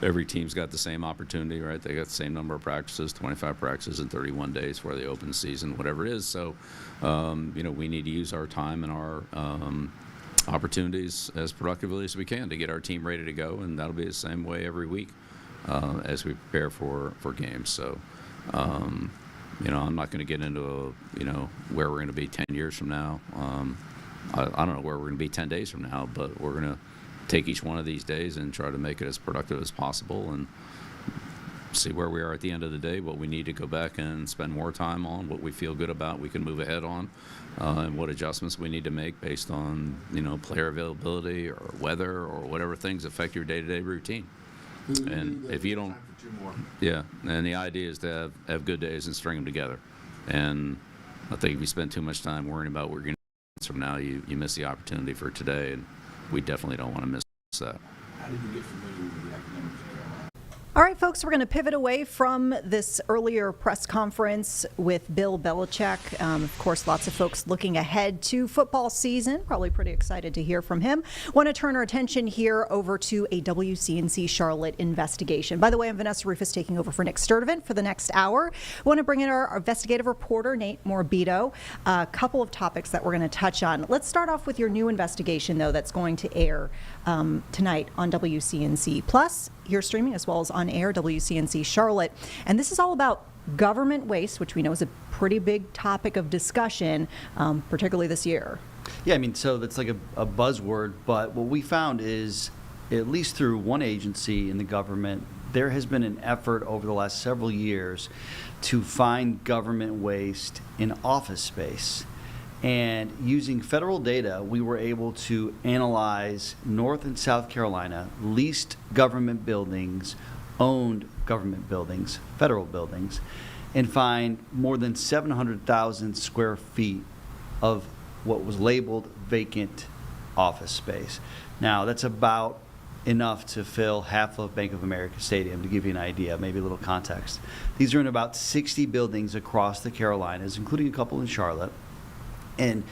Every team's got the same opportunity, right? They got the same number of practices, 25 practices in 31 days for the open season, whatever it is. So we need to use our time and our opportunities as productively as we can to get our team ready to go, and that'll be the same way every week as we prepare for games. So I'm not going to get into where we're going to be 10 years from now. I don't know where we're going to be 10 days from now, but we're going to take each one of these days and try to make it as productive as possible and see where we are at the end of the day, what we need to go back and spend more time on, what we feel good about we can move ahead on, and what adjustments we need to make based on, player availability or weather or whatever things affect your day-to-day routine. And if you don't, yeah, and the idea is to have good days and string them together. And I think if you spend too much time worrying about what you're going to do from now, you miss the opportunity for today, and we definitely don't want to miss that. How did you get familiar with the academics? All right, folks, we're going to pivot away from this earlier press conference with Bill Belichick. Of course, lots of folks looking ahead to football season, probably pretty excited to hear from him. Want to turn our attention here over to a WCNC Charlotte investigation. By the way, I'm Vanessa Rufus taking over for Nick Sturdivant for the next hour. Want to bring in our investigative reporter, Nate Morabito. A couple of topics that we're going to touch on. Let's start off with your new investigation, though, that's going to air tonight on WCNC Plus, here streaming, as well as on air, WCNC Charlotte. And this is all about government waste, which we know is a pretty big topic of discussion, particularly this year. Yeah, I mean, so that's like a buzzword, but what we found is, at least through one agency in the government, there has been an effort over the last several years to find government waste in office space. And using federal data, we were able to analyze North and South Carolina leased government buildings, owned government buildings, federal buildings, and find more than 700,000 square feet of what was labeled vacant office space. Now, that's about enough to fill half of Bank of America Stadium, to give you an idea, maybe a little context. These are in about 60 buildings across the Carolinas, including a couple in Charlotte. And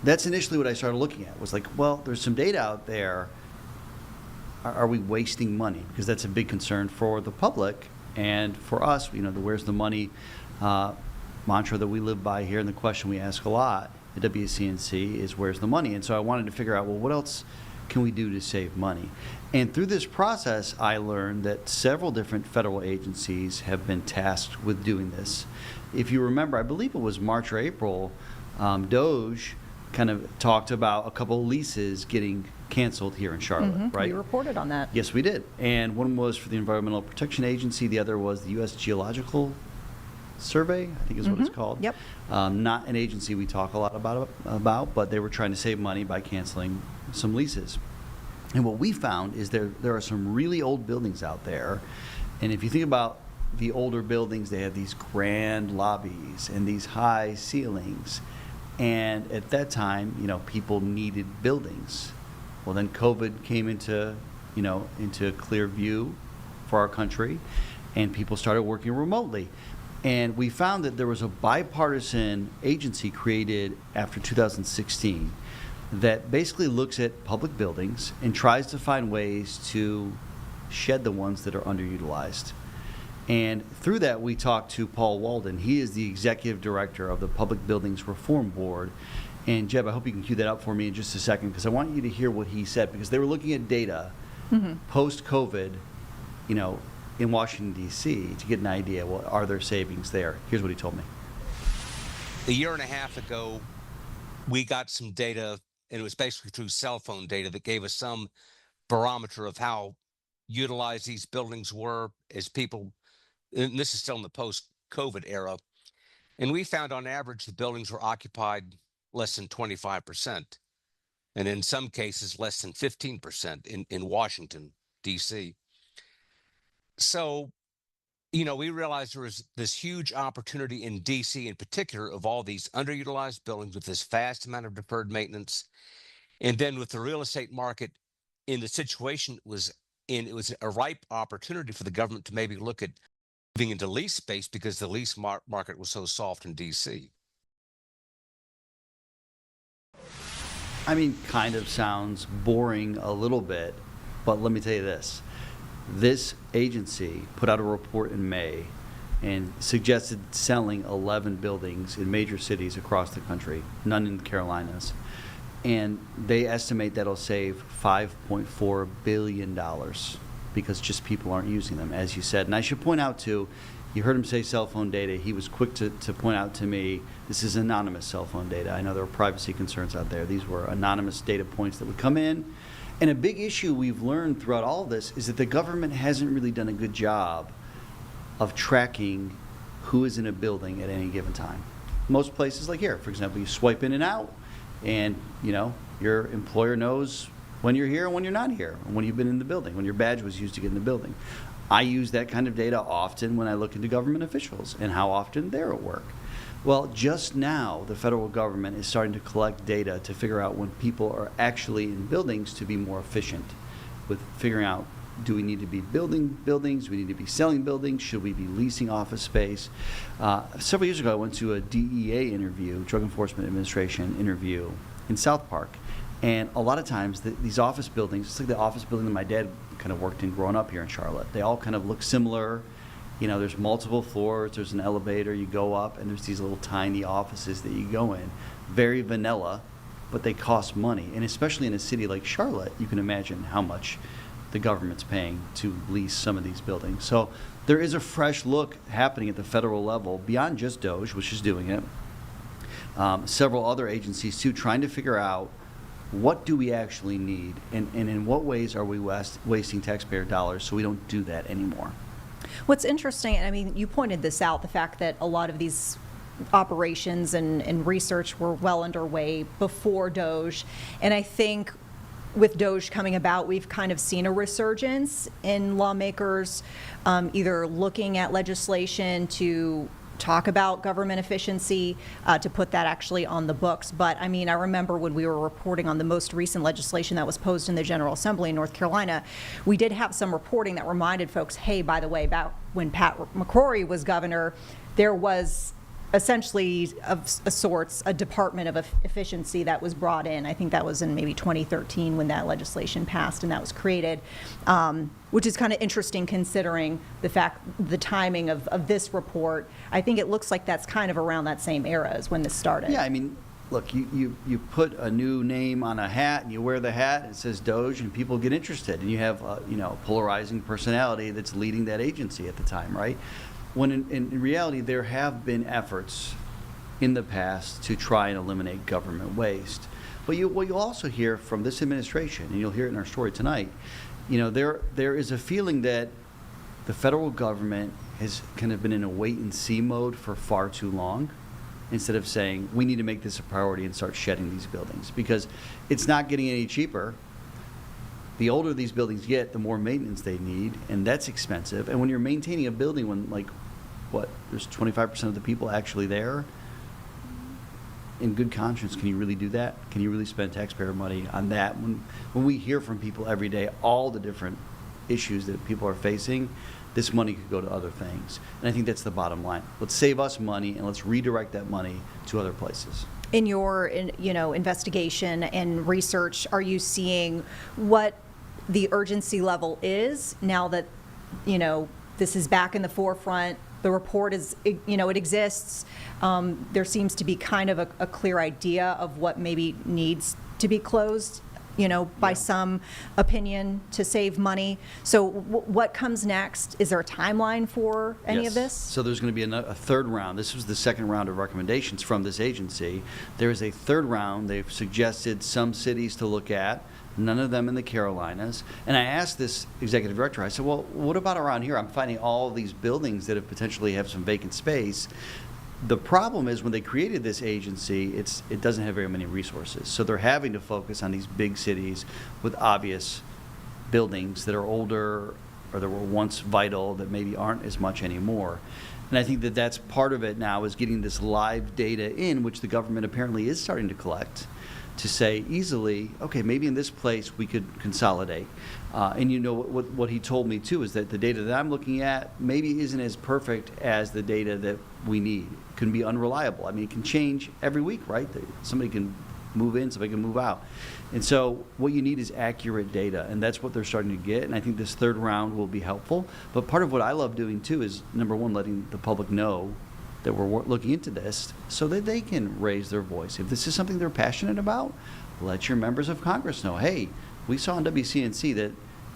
that's initially what I started looking at, was like, well, there's some data out there. Are we wasting money? Because that's a big concern for the public and for us. The where's the money mantra that we live by here, and the question we ask a lot at WCNC is where's the money? And so I wanted to figure out, well, what else can we do to save money? And through this process, I learned that several different federal agencies have been tasked with doing this. If you remember, I believe it was March or April, DOJ kind of talked about a couple of leases getting canceled here in Charlotte, right? You reported on that. Yes, we did. And one was for the Environmental Protection Agency. The other was the U.S. Geological Survey, I think is what it's called. Yep. Not an agency we talk a lot about, but they were trying to save money by canceling some leases. And what we found is there are some really old buildings out there. And if you think about the older buildings, they have these grand lobbies and these high ceilings. And at that time, people needed buildings. Well, then COVID came into clear view for our country, and people started working remotely. And we found that there was a bipartisan agency created after 2016 that basically looks at public buildings and tries to find ways to shed the ones that are underutilized. And through that, we talked to Paul Walden. He is the executive director of the Public Buildings Reform Board. And Jeb, I hope you can cue that up for me in just a second, because I want you to hear what he said, because they were looking at data post-COVID, in Washington, D.C. to get an idea, well, are there savings there? Here's what he told me. A year and a half ago, we got some data, and it was basically through cell phone data that gave us some barometer of how utilized these buildings were as people, and this is still in the post-COVID era, and we found on average the buildings were occupied less than 25%, and in some cases less than 15% in Washington, D.C. So, we realized there was this huge opportunity in D.C. in particular of all these underutilized buildings with this vast amount of deferred maintenance, and then with the real estate market in the situation it was a ripe opportunity for the government to maybe look at moving into lease space because the lease market was so soft in D.C. I mean, kind of sounds boring a little bit, but let me tell you this. This agency put out a report in May and suggested selling 11 buildings in major cities across the country, none in the Carolinas. And they estimate that'll save $5.4 billion because just people aren't using them, as you said. And I should point out, too, You heard him say cell phone data. He was quick to point out to me, this is anonymous cell phone data. I know there are privacy concerns out there. These were anonymous data points that would come in. And a big issue we've learned throughout all of this is that the government hasn't really done a good job of tracking who is in a building at any given time. Most places, like here, for example, you swipe in and out, and your employer knows when you're here and when you're not here, and when you've been in the building, when your badge was used to get in the building. I use that kind of data often when I look into government officials and how often they're at work. Well, just now, the federal government is starting to collect data to figure out when people are actually in buildings to be more efficient with figuring out, do we need to be building buildings? Do we need to be selling buildings? Should we be leasing office space? Several years ago, I went to a DEA interview, Drug Enforcement Administration interview in South Park. And a lot of times, these office buildings, it's like the office building that my dad kind of worked in growing up here in Charlotte. They all kind of look similar. There's multiple floors, there's an elevator, you go up, and there's these little tiny offices that you go in. Very vanilla, but they cost money. And especially in a city like Charlotte, you can imagine how much the government's paying to lease some of these buildings. So there is a fresh look happening at the federal level, beyond just DOJ, which is doing it. Several other agencies, too, trying to figure out what do we actually need, and in what ways are we wasting taxpayer dollars so we don't do that anymore. What's interesting, and I mean, you pointed this out, the fact that a lot of these operations and research were well underway before DOJ, and I think with DOJ coming about, we've kind of seen a resurgence in lawmakers either looking at legislation to talk about government efficiency, to put that actually on the books. But I mean, I remember when we were reporting on the most recent legislation that was posed in the General Assembly in North Carolina, we did have some reporting that reminded folks, hey, by the way, back when Pat McCrory was governor, there was essentially of sorts a Department of Efficiency that was brought in. I think that was in maybe 2013 when that legislation passed and that was created, which is kind of interesting considering the timing of this report. I think it looks like that's kind of around that same era as when this started. Yeah, I mean, look, you put a new name on a hat and you wear the hat, it says DOJ, and people get interested, and you have a polarizing personality that's leading that agency at the time, right? When in reality, there have been efforts in the past to try and eliminate government waste. But what you'll also hear from this administration, and you'll hear it in our story tonight, there is a feeling that the federal government has kind of been in a wait-and-see mode for far too long, instead of saying, we need to make this a priority and start shedding these buildings, because it's not getting any cheaper. The older these buildings get, the more maintenance they need, and that's expensive. And when you're maintaining a building when, there's 25% of the people actually there, in good conscience, can you really do that? Can you really spend taxpayer money on that? When we hear from people every day all the different issues that people are facing, this money could go to other things. And I think that's the bottom line. Let's save us money, and let's redirect that money to other places. In your investigation and research, are you seeing what the urgency level is now that this is back in the forefront? The report is, it exists. There seems to be kind of a clear idea of what maybe needs to be closed, by some opinion to save money. So what comes next? Is there a timeline for any of this? So there's going to be a third round. This was the second round of recommendations from this agency. There is a third round. They've suggested some cities to look at, none of them in the Carolinas. And I asked this executive director, I said, well, what about around here? I'm finding all of these buildings that have potentially have some vacant space. The problem is when they created this agency, it doesn't have very many resources. So they're having to focus on these big cities with obvious buildings that are older or that were once vital that maybe aren't as much anymore. And I think that that's part of it now, is getting this live data in, which the government apparently is starting to collect, to say easily, okay, maybe in this place we could consolidate. And what he told me too is that the data that I'm looking at maybe isn't as perfect as the data that we need. It can be unreliable. I mean, it can change every week, right? Somebody can move in, somebody can move out. And so what you need is accurate data, and that's what they're starting to get, and I think this third round will be helpful. But part of what I love doing too is, number one, letting the public know that we're looking into this so that they can raise their voice. If this is something they're passionate about, let your members of Congress know, hey, we saw on WCNC that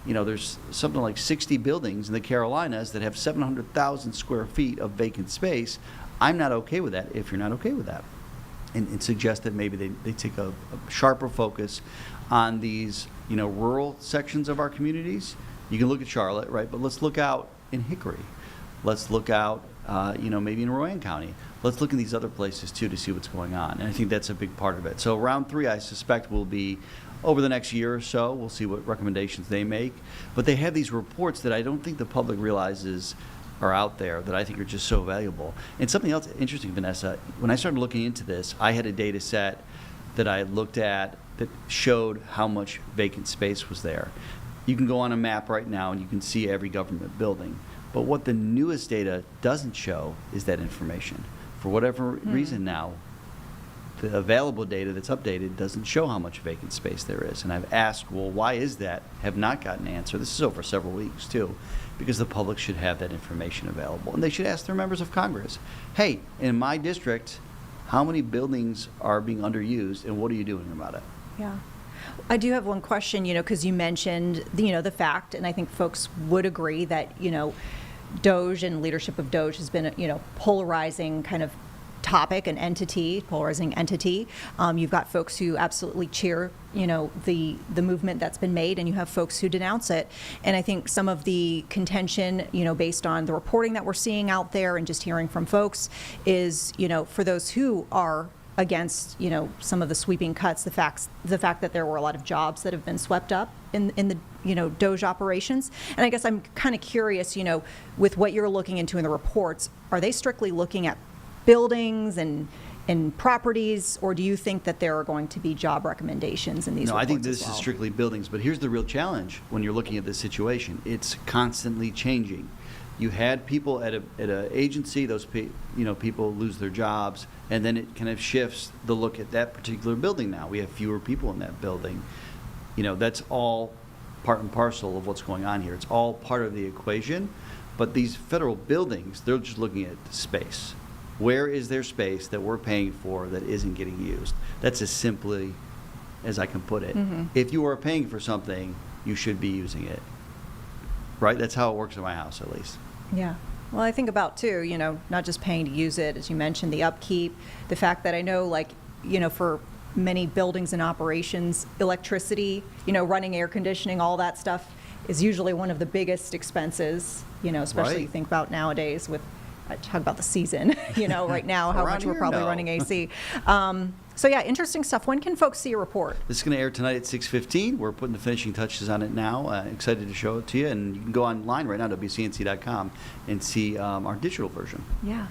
there's something like 60 buildings in the Carolinas that have 700,000 square feet of vacant space. I'm not okay with that if you're not okay with that. And suggest that maybe they take a sharper focus on these, rural sections of our communities. You can look at Charlotte, right? But let's look out in Hickory. Let's look out, maybe in Rowan County. Let's look in these other places, too, to see what's going on. And I think that's a big part of it. So round 3, I suspect, will be over the next year or so. We'll see what recommendations they make. But they have these reports that I don't think the public realizes are out there that I think are just so valuable. And something else interesting, Vanessa, when I started looking into this, I had a data set that I looked at that showed how much vacant space was there. You can go on a map right now and you can see every government building. But what the newest data doesn't show is that information. For whatever reason now, the available data that's updated doesn't show how much vacant space there is. And I've asked, well, why is that? Have not gotten an answer. This is over several weeks, too, because the public should have that information available. And they should ask their members of Congress, hey, in my district, how many buildings are being underused, and what are you doing about it? Yeah. I do have one question, because you mentioned, the fact, and I think folks would agree that, DOJ and leadership of DOJ has been a, polarizing kind of topic, an entity, polarizing entity. You've got folks who absolutely cheer, the movement that's been made, and you have folks who denounce it. And I think some of the contention, based on the reporting that we're seeing out there and just hearing from folks is, for those who are against, some of the sweeping cuts, the fact that there were a lot of jobs that have been swept up in the, DOJ operations. And I guess I'm kind of curious, with what you're looking into in the reports, are they strictly looking at buildings and properties, or do you think that there are going to be job recommendations in these reports? No, I think this is strictly buildings, but here's the real challenge when you're looking at this situation. It's constantly changing. You had people at an agency, those people lose their jobs, and then it kind of shifts the look at that particular building now. We have fewer people in that building. That's all part and parcel of what's going on here. It's all part of the equation, but these federal buildings, they're just looking at space. Where is there space that we're paying for that isn't getting used? That's as simply as I can put it. Mm-hmm. If you are paying for something, you should be using it. Right? That's how it works in my house, at least. Yeah. Well, I think about, too, not just paying to use it, as you mentioned, the upkeep, the fact that I know, for many buildings and operations, electricity, running air conditioning, all that stuff is usually one of the biggest expenses, especially Right. you think about nowadays with, I talk about the season, right now, how much we're probably running AC. So yeah, interesting stuff. When can folks see a report? This is going to air tonight at 6:15. We're putting the finishing touches on it now. Excited to show it to you. And you can go online right now, WCNC.com, and see our digital version. Yeah.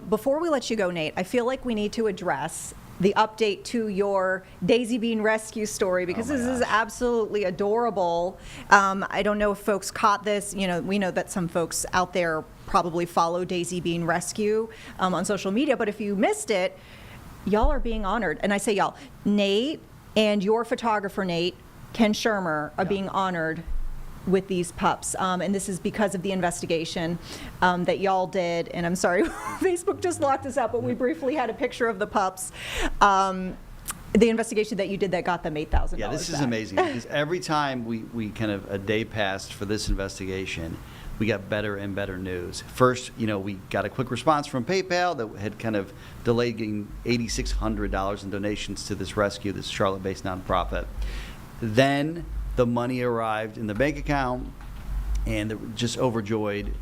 Before we let you go, Nate, I feel like we need to address the update to your Daisy Bean rescue story, because this is absolutely adorable. I don't know if folks caught this. We know that some folks out there probably follow Daisy Bean Rescue on social media, but if you missed it, y'all are being honored. And I say y'all, Nate and your photographer, Nate, Ken Shermer, are being honored with these pups. And this is because of the investigation that y'all did. And I'm sorry, Facebook just locked us out, but we briefly had a picture of the pups. The investigation that you did that got them $8,000. Yeah, this is amazing, because every time we kind of, a day passed for this investigation, we got better and better news. First, we got a quick response from PayPal that had kind of delayed getting $8,600 in donations to this rescue, this Charlotte-based nonprofit. Then the money arrived in the bank account, and just overjoyed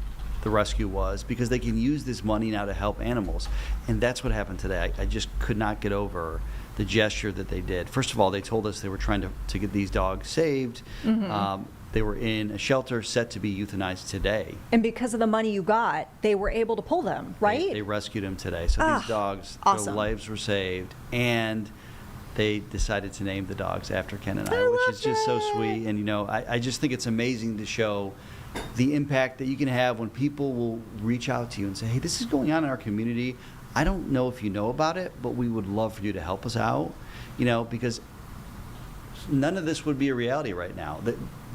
the rescue was, because they can use this money now to help animals. And that's what happened today. I just could not get over the gesture that they did. First of all, they told us they were trying to get these dogs saved. Mm-hmm. They were in a shelter set to be euthanized today. And because of the money you got, they were able to pull them, right? They rescued them today. So these dogs, awesome. Their lives were saved, and they decided to name the dogs after Ken and I, which is just so sweet. And, I just think it's amazing to show the impact that you can have when people will reach out to you and say, hey, this is going on in our community. I don't know if you know about it, but we would love for you to help us out, because none of this would be a reality right now.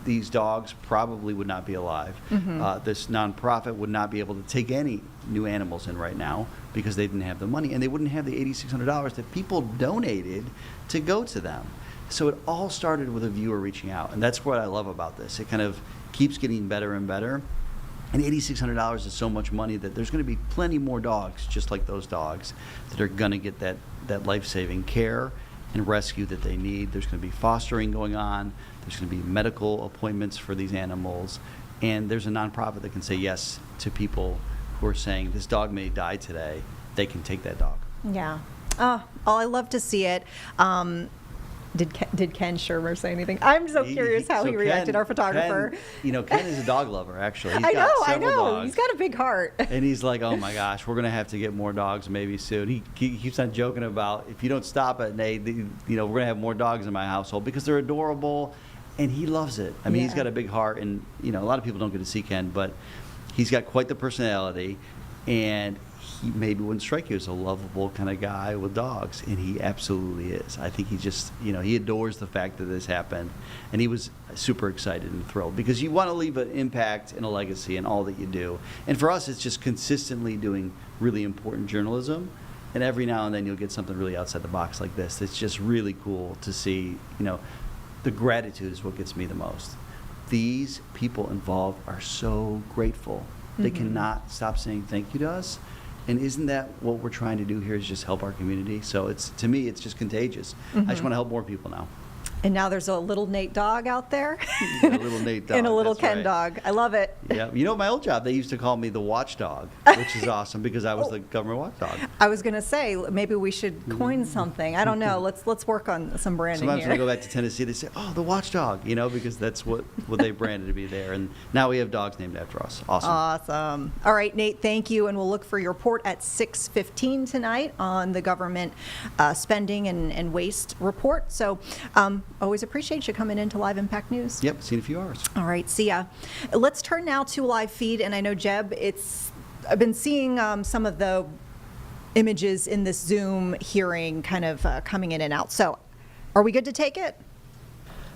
These dogs probably would not be alive. Mm-hmm. This nonprofit would not be able to take any new animals in right now because they didn't have the money, and they wouldn't have the $8,600 that people donated to go to them. So it all started with a viewer reaching out, and that's what I love about this. It kind of keeps getting better and better. And $8,600 is so much money that there's going to be plenty more dogs, just like those dogs, that are going to get that life-saving care and rescue that they need. There's going to be fostering going on. There's going to be medical appointments for these animals. And there's a nonprofit that can say yes to people who are saying, this dog may die today. They can take that dog. Yeah. Oh, I love to see it. Did Ken Shermer say anything? I'm so curious how he reacted, our photographer. Ken is a dog lover, actually. I know. Dogs, he's got a big heart. And he's like, oh my gosh, we're going to have to get more dogs maybe soon. He keeps on joking about, if you don't stop it, Nate, we're going to have more dogs in my household because they're adorable. And he loves it. I mean, he's got a big heart. And, a lot of people don't get to see Ken, but he's got quite the personality. And he maybe wouldn't strike you as a lovable kind of guy with dogs, and he absolutely is. I think he just, he adores the fact that this happened, and he was super excited and thrilled because you want to leave an impact and a legacy in all that you do. And for us, it's just consistently doing really important journalism, and every now and then you'll get something really outside the box like this. It's just really cool to see, the gratitude is what gets me the most. These people involved are so grateful. They cannot stop saying thank you to us. And isn't that what we're trying to do here, is just help our community? So to me, it's just contagious. I just want to help more people now. And now there's a little Nate dog out there. A little Nate dog. And a little Ken dog. I love it. Yeah. My old job, they used to call me the watchdog, which is awesome because I was the government watchdog. I was going to say, maybe we should coin something. I don't know. Let's work on some branding Sometimes here. when I go back to Tennessee, they say, oh, the watchdog, because that's what they branded to be there. And now we have dogs named after us. Awesome. All right, Nate, thank you. And we'll look for your report at 6:15 tonight on the government spending and waste report. So always appreciate you coming into Live Impact News. Yep, see you in a few hours. All right, see ya. Let's turn now to a live feed. And I know, Jeb, I've been seeing some of the images in this Zoom hearing kind of coming in and out. So are we good to take it?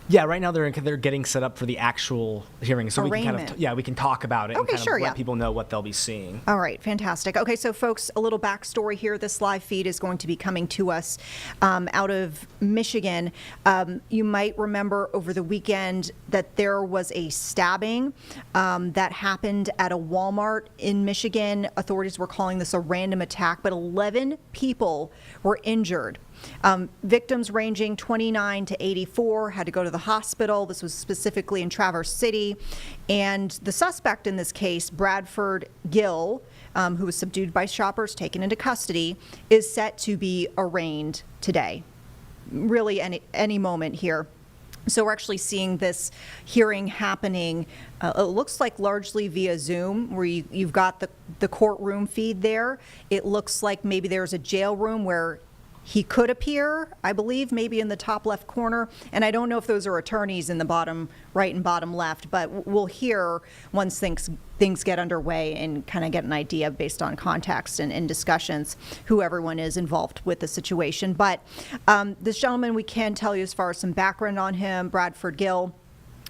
Yeah, right now they're getting set up for the actual hearing, so we can kind of we can talk about it and kind of let people know what they'll be seeing. All right, fantastic. Okay, so folks, a little backstory here. This live feed is going to be coming to us out of Michigan. You might remember over the weekend that there was a stabbing that happened at a Walmart in Michigan. Authorities were calling this a random attack, but 11 people were injured. Victims ranging 29 to 84 had to go to the hospital. This was specifically in Traverse City. And the suspect in this case, Bradford Gill, who was subdued by shoppers, taken into custody, is set to be arraigned today. Really any moment here. So we're actually seeing this hearing happening, it looks like largely via Zoom, where you've got the courtroom feed there. It looks like maybe there's a jail room where he could appear, I believe, maybe in the top left corner. And I don't know if those are attorneys in the bottom right and bottom left, but we'll hear once things get underway and kind of get an idea based on context and discussions who everyone is involved with the situation. But this gentleman, we can tell you as far as some background on him, Bradford Gill.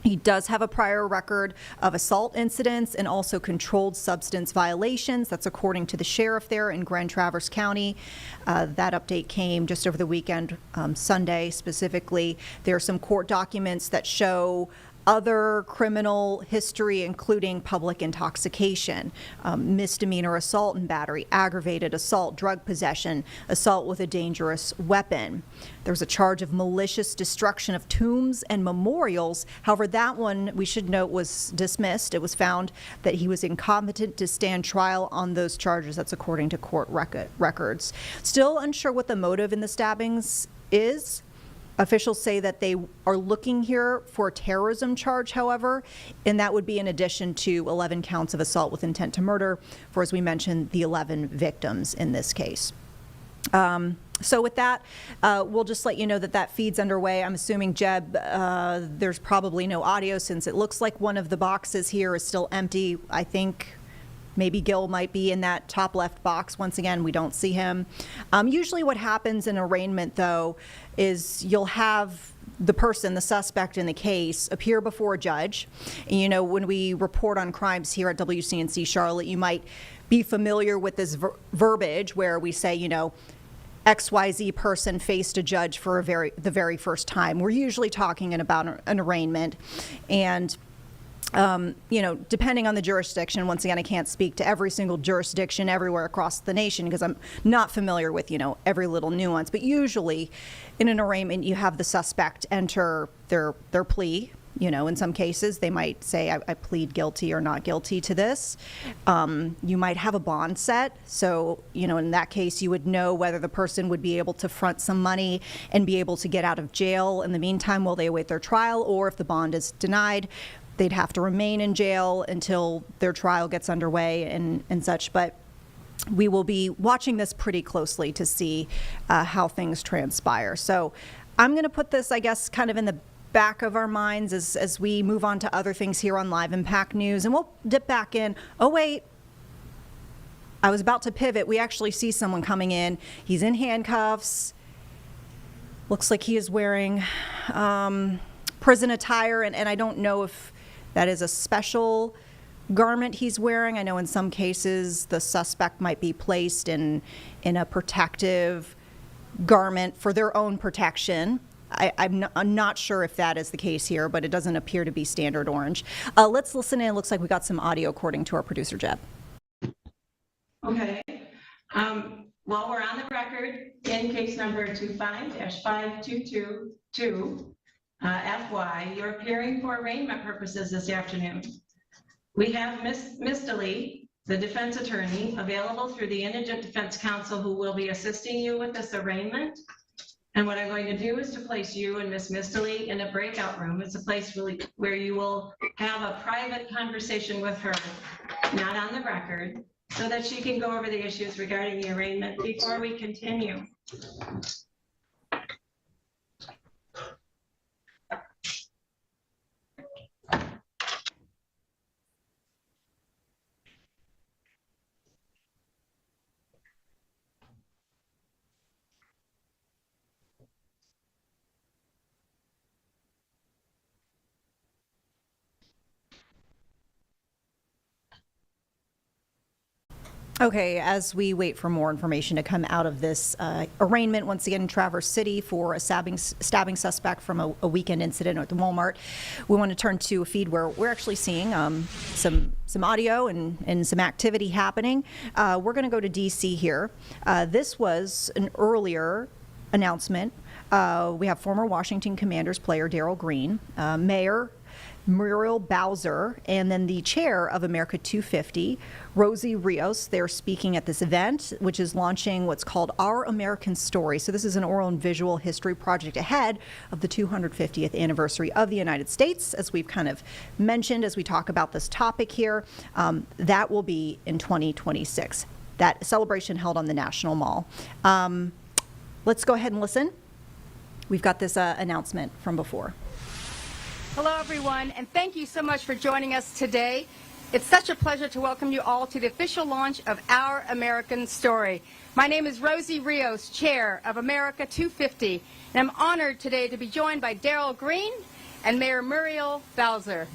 He does have a prior record of assault incidents and also controlled substance violations. That's according to the sheriff there in Grand Traverse County. That update came just over the weekend, Sunday specifically. There are some court documents that show other criminal history, including public intoxication, misdemeanor assault and battery, aggravated assault, drug possession, assault with a dangerous weapon. There was a charge of malicious destruction of tombs and memorials. However, that one, we should note, was dismissed. It was found that he was incompetent to stand trial on those charges. That's according to court records. Still unsure what the motive in the stabbings is. Officials say that they are looking here for a terrorism charge, however, and that would be in addition to 11 counts of assault with intent to murder for, as we mentioned, the 11 victims in this case. So with that, we'll just let you know that feed's underway. I'm assuming, Jeb, there's probably no audio since it looks like one of the boxes here is still empty. I think maybe Gill might be in that top left box. Once again, we don't see him. Usually what happens in arraignment, though, is you'll have the person, the suspect in the case, appear before a judge. And, when we report on crimes here at WCNC Charlotte, you might be familiar with this verbiage where we say, XYZ person faced a judge for the very first time. We're usually talking about an arraignment, and depending on the jurisdiction, once again, I can't speak to every single jurisdiction everywhere across the nation because I'm not familiar with, every little nuance. But usually in an arraignment, you have the suspect enter their plea. In some cases, they might say, I plead guilty or not guilty to this. You might have a bond set. So, in that case, you would know whether the person would be able to front some money and be able to get out of jail in the meantime while they await their trial, or if the bond is denied, they'd have to remain in jail until their trial gets underway and such. But we will be watching this pretty closely to see how things transpire. So I'm going to put this, I guess, kind of in the back of our minds as we move on to other things here on Live Impact News. And we'll dip back in. Oh, wait. I was about to pivot. We actually see someone coming in. He's in handcuffs. Looks like he is wearing prison attire. And I don't know if that is a special garment he's wearing. I know in some cases the suspect might be placed in a protective garment for their own protection. I'm not sure if that is the case here, but it doesn't appear to be standard orange. Let's listen in. It looks like we got some audio according to our producer, Jeb. Okay. Well, we're on the record in case number 25-5222. FY, you're appearing for arraignment purposes this afternoon. We have Ms. Mistley, the defense attorney, available through the Indigent Defense Counsel, who will be assisting you with this arraignment. And what I'm going to do is to place you and Ms. Mistley in a breakout room. It's a place really where you will have a private conversation with her, not on the record, so that she can go over the issues regarding the arraignment before we continue. Okay, as we wait for more information to come out of this arraignment, once again in Traverse City for a stabbing suspect from a weekend incident at the Walmart, we want to turn to a feed where we're actually seeing some audio and some activity happening. We're going to go to D.C. here. This was an earlier announcement. We have former Washington Commanders player Darrell Green, Mayor Muriel Bowser, and then the chair of America 250, Rosie Rios. They're speaking at this event, which is launching what's called Our American Story. So this is an oral and visual history project ahead of the 250th anniversary of the United States, as we've kind of mentioned as we talk about this topic here. That will be in 2026. That celebration held on the National Mall. Let's go ahead and listen. We've got this announcement from before. Hello, everyone, and thank you so much for joining us today. It's such a pleasure to welcome you all to the official launch of Our American Story. My name is Rosie Rios, Chair of America 250, and I'm honored today to be joined by Darrell Green and Mayor Muriel Bowser.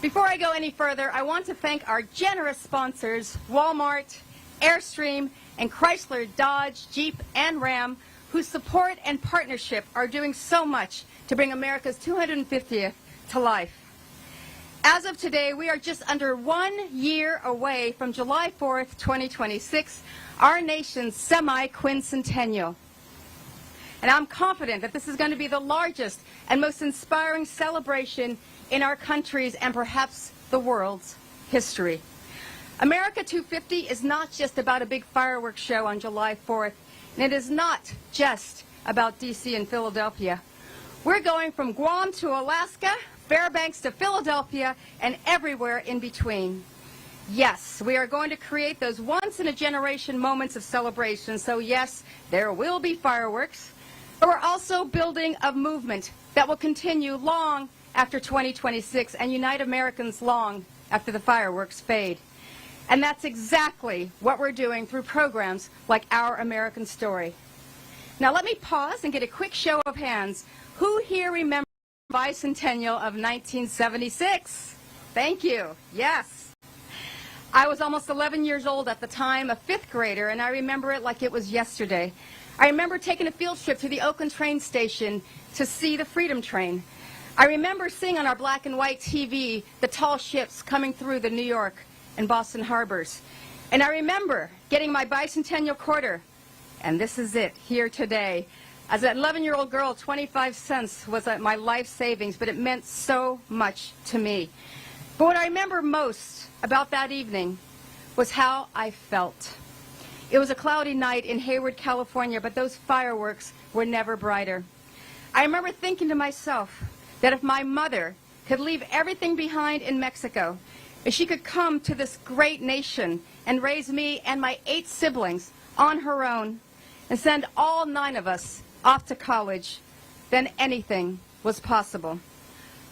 Before I go any further, I want to thank our generous sponsors, Walmart, Airstream, and Chrysler, Dodge, Jeep, and Ram, whose support and partnership are doing so much to bring America's 250th to life. As of today, we are just under 1 year away from July 4th, 2026, our nation's semi-quincentennial. And I'm confident that this is going to be the largest and most inspiring celebration in our country's and perhaps the world's history. America 250 is not just about a big fireworks show on July 4th. And it is not just about D.C. and Philadelphia. We're going from Guam to Alaska, Fairbanks to Philadelphia, and everywhere in between. Yes, we are going to create those once-in-a-generation moments of celebration. So yes, there will be fireworks, but we're also building a movement that will continue long after 2026 and unite Americans long after the fireworks fade. And that's exactly what we're doing through programs like Our American Story. Now let me pause and get a quick show of hands. Who here remembers the bicentennial of 1976? Thank you. Yes. I was almost 11 years old at the time, a 5th grader, and I remember it like it was yesterday. I remember taking a field trip to the Oakland train station to see the Freedom Train. I remember seeing on our black and white TV the tall ships coming through the New York and Boston harbors. And I remember getting my bicentennial quarter, and this is it, here today. As an 11-year-old girl, 25 cents was my life savings, but it meant so much to me. But what I remember most about that evening was how I felt. It was a cloudy night in Hayward, California, but those fireworks were never brighter. I remember thinking to myself that if my mother could leave everything behind in Mexico, if she could come to this great nation and raise me and my 8 siblings on her own and send all 9 of us off to college, then anything was possible.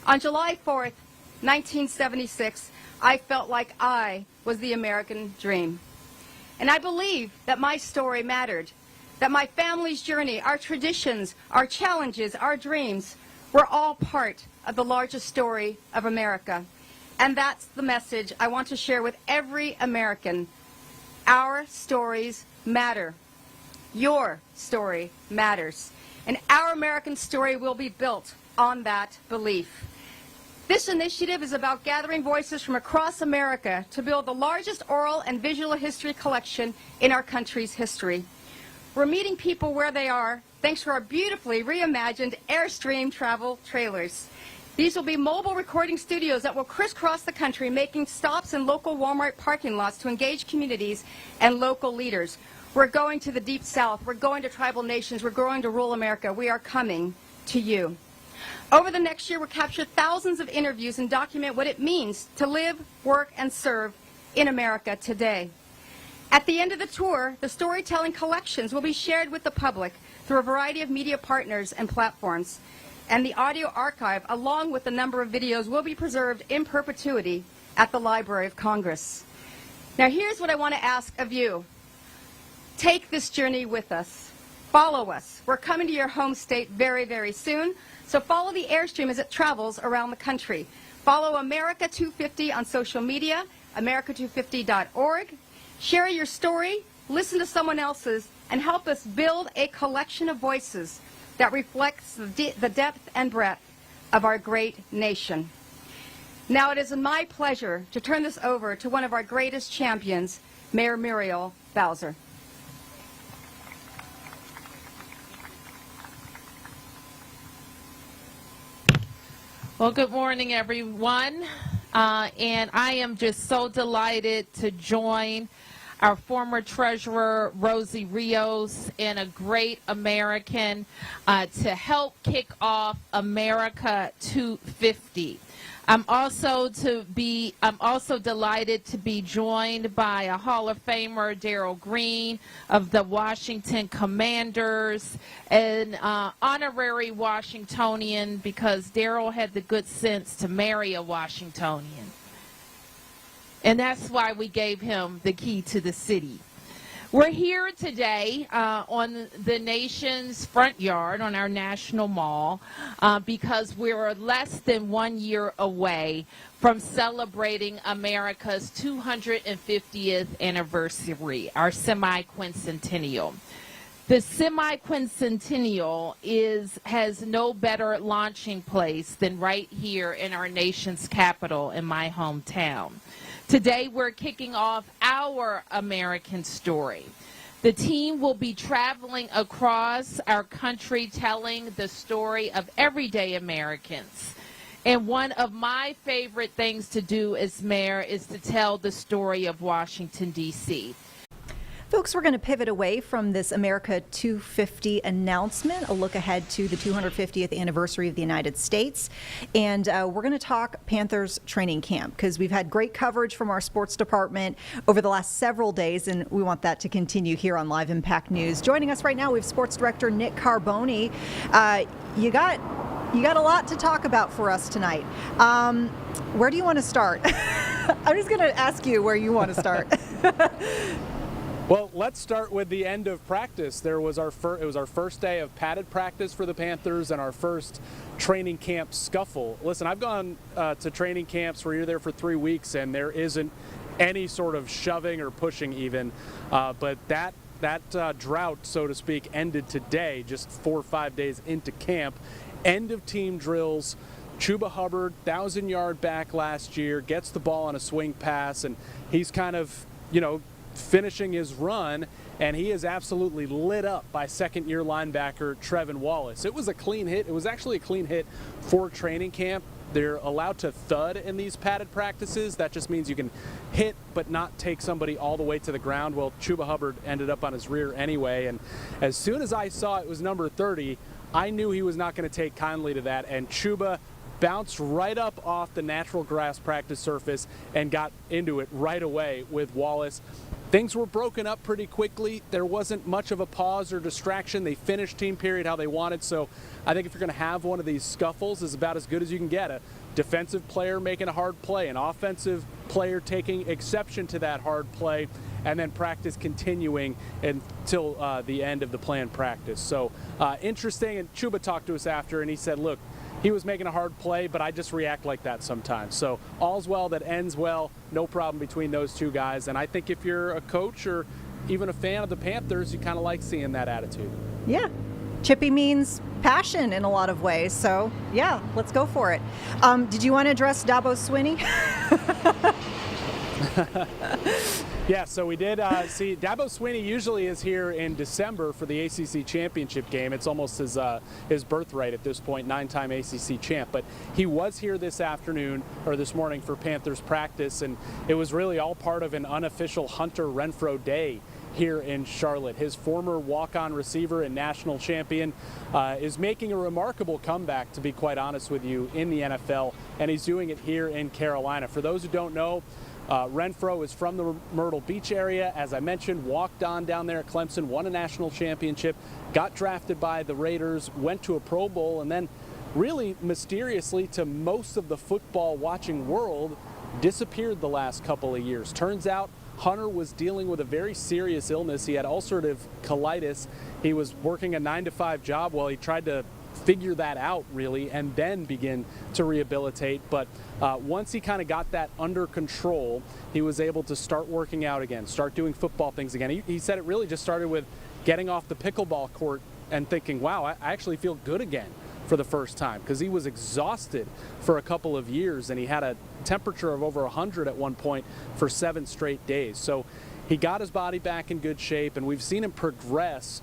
On July 4th, 1976, I felt like I was the American dream. And I believe that my story mattered, that my family's journey, our traditions, our challenges, our dreams were all part of the largest story of America. And that's the message I want to share with every American. Our stories matter. Your story matters. And our American story will be built on that belief. This initiative is about gathering voices from across America to build the largest oral and visual history collection in our country's history. We're meeting people where they are thanks to our beautifully reimagined Airstream travel trailers. These will be mobile recording studios that will crisscross the country, making stops in local Walmart parking lots to engage communities and local leaders. We're going to the Deep South. We're going to tribal nations. We're going to rural America. We are coming to you. Over the next year, we'll capture thousands of interviews and document what it means to live, work, and serve in America today. At the end of the tour, the storytelling collections will be shared with the public through a variety of media partners and platforms. And the audio archive, along with a number of videos, will be preserved in perpetuity at the Library of Congress. Now, here's what I want to ask of you. Take this journey with us. Follow us. We're coming to your home state very, very soon. So follow the Airstream as it travels around the country. Follow America 250 on social media, america250.org. Share your story, listen to someone else's, and help us build a collection of voices that reflects the depth and breadth of our great nation. Now it is my pleasure to turn this over to one of our greatest champions, Mayor Muriel Bowser. Well, good morning, everyone. And I am just so delighted to join our former treasurer, Rosie Rios, and a great American to help kick off America 250. I'm also delighted to be joined by a Hall of Famer, Darryl Green of the Washington Commanders, an honorary Washingtonian because Darryl had the good sense to marry a Washingtonian. And that's why we gave him the key to the city. We're here today on the nation's front yard, on our national mall, because we're less than 1 year away from celebrating America's 250th anniversary, our semi-quincentennial. The semi-quincentennial has no better launching place than right here in our nation's capital, in my hometown. Today, we're kicking off our American story. The team will be traveling across our country telling the story of everyday Americans. And one of my favorite things to do as mayor is to tell the story of Washington, D.C. Folks, we're going to pivot away from this America 250 announcement, a look ahead to the 250th anniversary of the United States. And we're going to talk Panthers training camp because we've had great coverage from our sports department over the last several days, and we want that to continue here on Live Impact News. Joining us right now, we have sports director Nick Carboni. You got a lot to talk about for us tonight. Where do you want to start? I'm just going to ask you where you want to start. Well, let's start with the end of practice. It was our first day of padded practice for the Panthers and our first training camp scuffle. Listen, I've gone to training camps where you're there for 3 weeks and there isn't any sort of shoving or pushing even. But that drought, so to speak, ended today, just 4 or 5 days into camp. End of team drills. Chuba Hubbard, 1,000-yard back last year, gets the ball on a swing pass, and he's kind of, finishing his run, and he is absolutely lit up by second-year linebacker Trevin Wallace. It was a clean hit. It was actually a clean hit for training camp. They're allowed to thud in these padded practices. That just means you can hit but not take somebody all the way to the ground. Well, Chuba Hubbard ended up on his rear anyway, and as soon as I saw it was number 30, I knew he was not going to take kindly to that, and Chuba bounced right up off the natural grass practice surface and got into it right away with Wallace. Things were broken up pretty quickly. There wasn't much of a pause or distraction. They finished team period how they wanted. So I think if you're going to have one of these scuffles, is about as good as you can get. A defensive player making a hard play, an offensive player taking exception to that hard play, and then practice continuing until the end of the planned practice. So interesting. And Chuba talked to us after, and he said, look, he was making a hard play, but I just react like that sometimes. So all's well that ends well, no problem between those two guys. And I think if you're a coach or even a fan of the Panthers, you kind of like seeing that attitude. Yeah. Chippy means passion in a lot of ways. So, yeah, let's go for it. Did you want to address Dabo Swinney? Yeah, so we did see Dabo Swinney usually is here in December for the ACC championship game. It's almost his birthright at this point, 9-time ACC champ. But he was here this morning for Panthers practice, and it was really all part of an unofficial Hunter Renfrow day here in Charlotte. His former walk-on receiver and national champion is making a remarkable comeback, to be quite honest with you, in the NFL, and he's doing it here in Carolina. For those who don't know, Renfrow is from the Myrtle Beach area. As I mentioned, walked on down there at Clemson, won a national championship, got drafted by the Raiders, went to a Pro Bowl, and then really mysteriously to most of the football watching world, disappeared the last couple of years. Turns out Hunter was dealing with a very serious illness. He had ulcerative colitis. He was working a 9-to-5 job while he tried to figure that out, really, and then begin to rehabilitate. But once he kind of got that under control, he was able to start working out again, start doing football things again. He said it really just started with getting off the pickleball court and thinking, wow, I actually feel good again for the first time, because he was exhausted for a couple of years, and he had a temperature of over 100 at one point for 7 straight days. So he got his body back in good shape, and we've seen him progress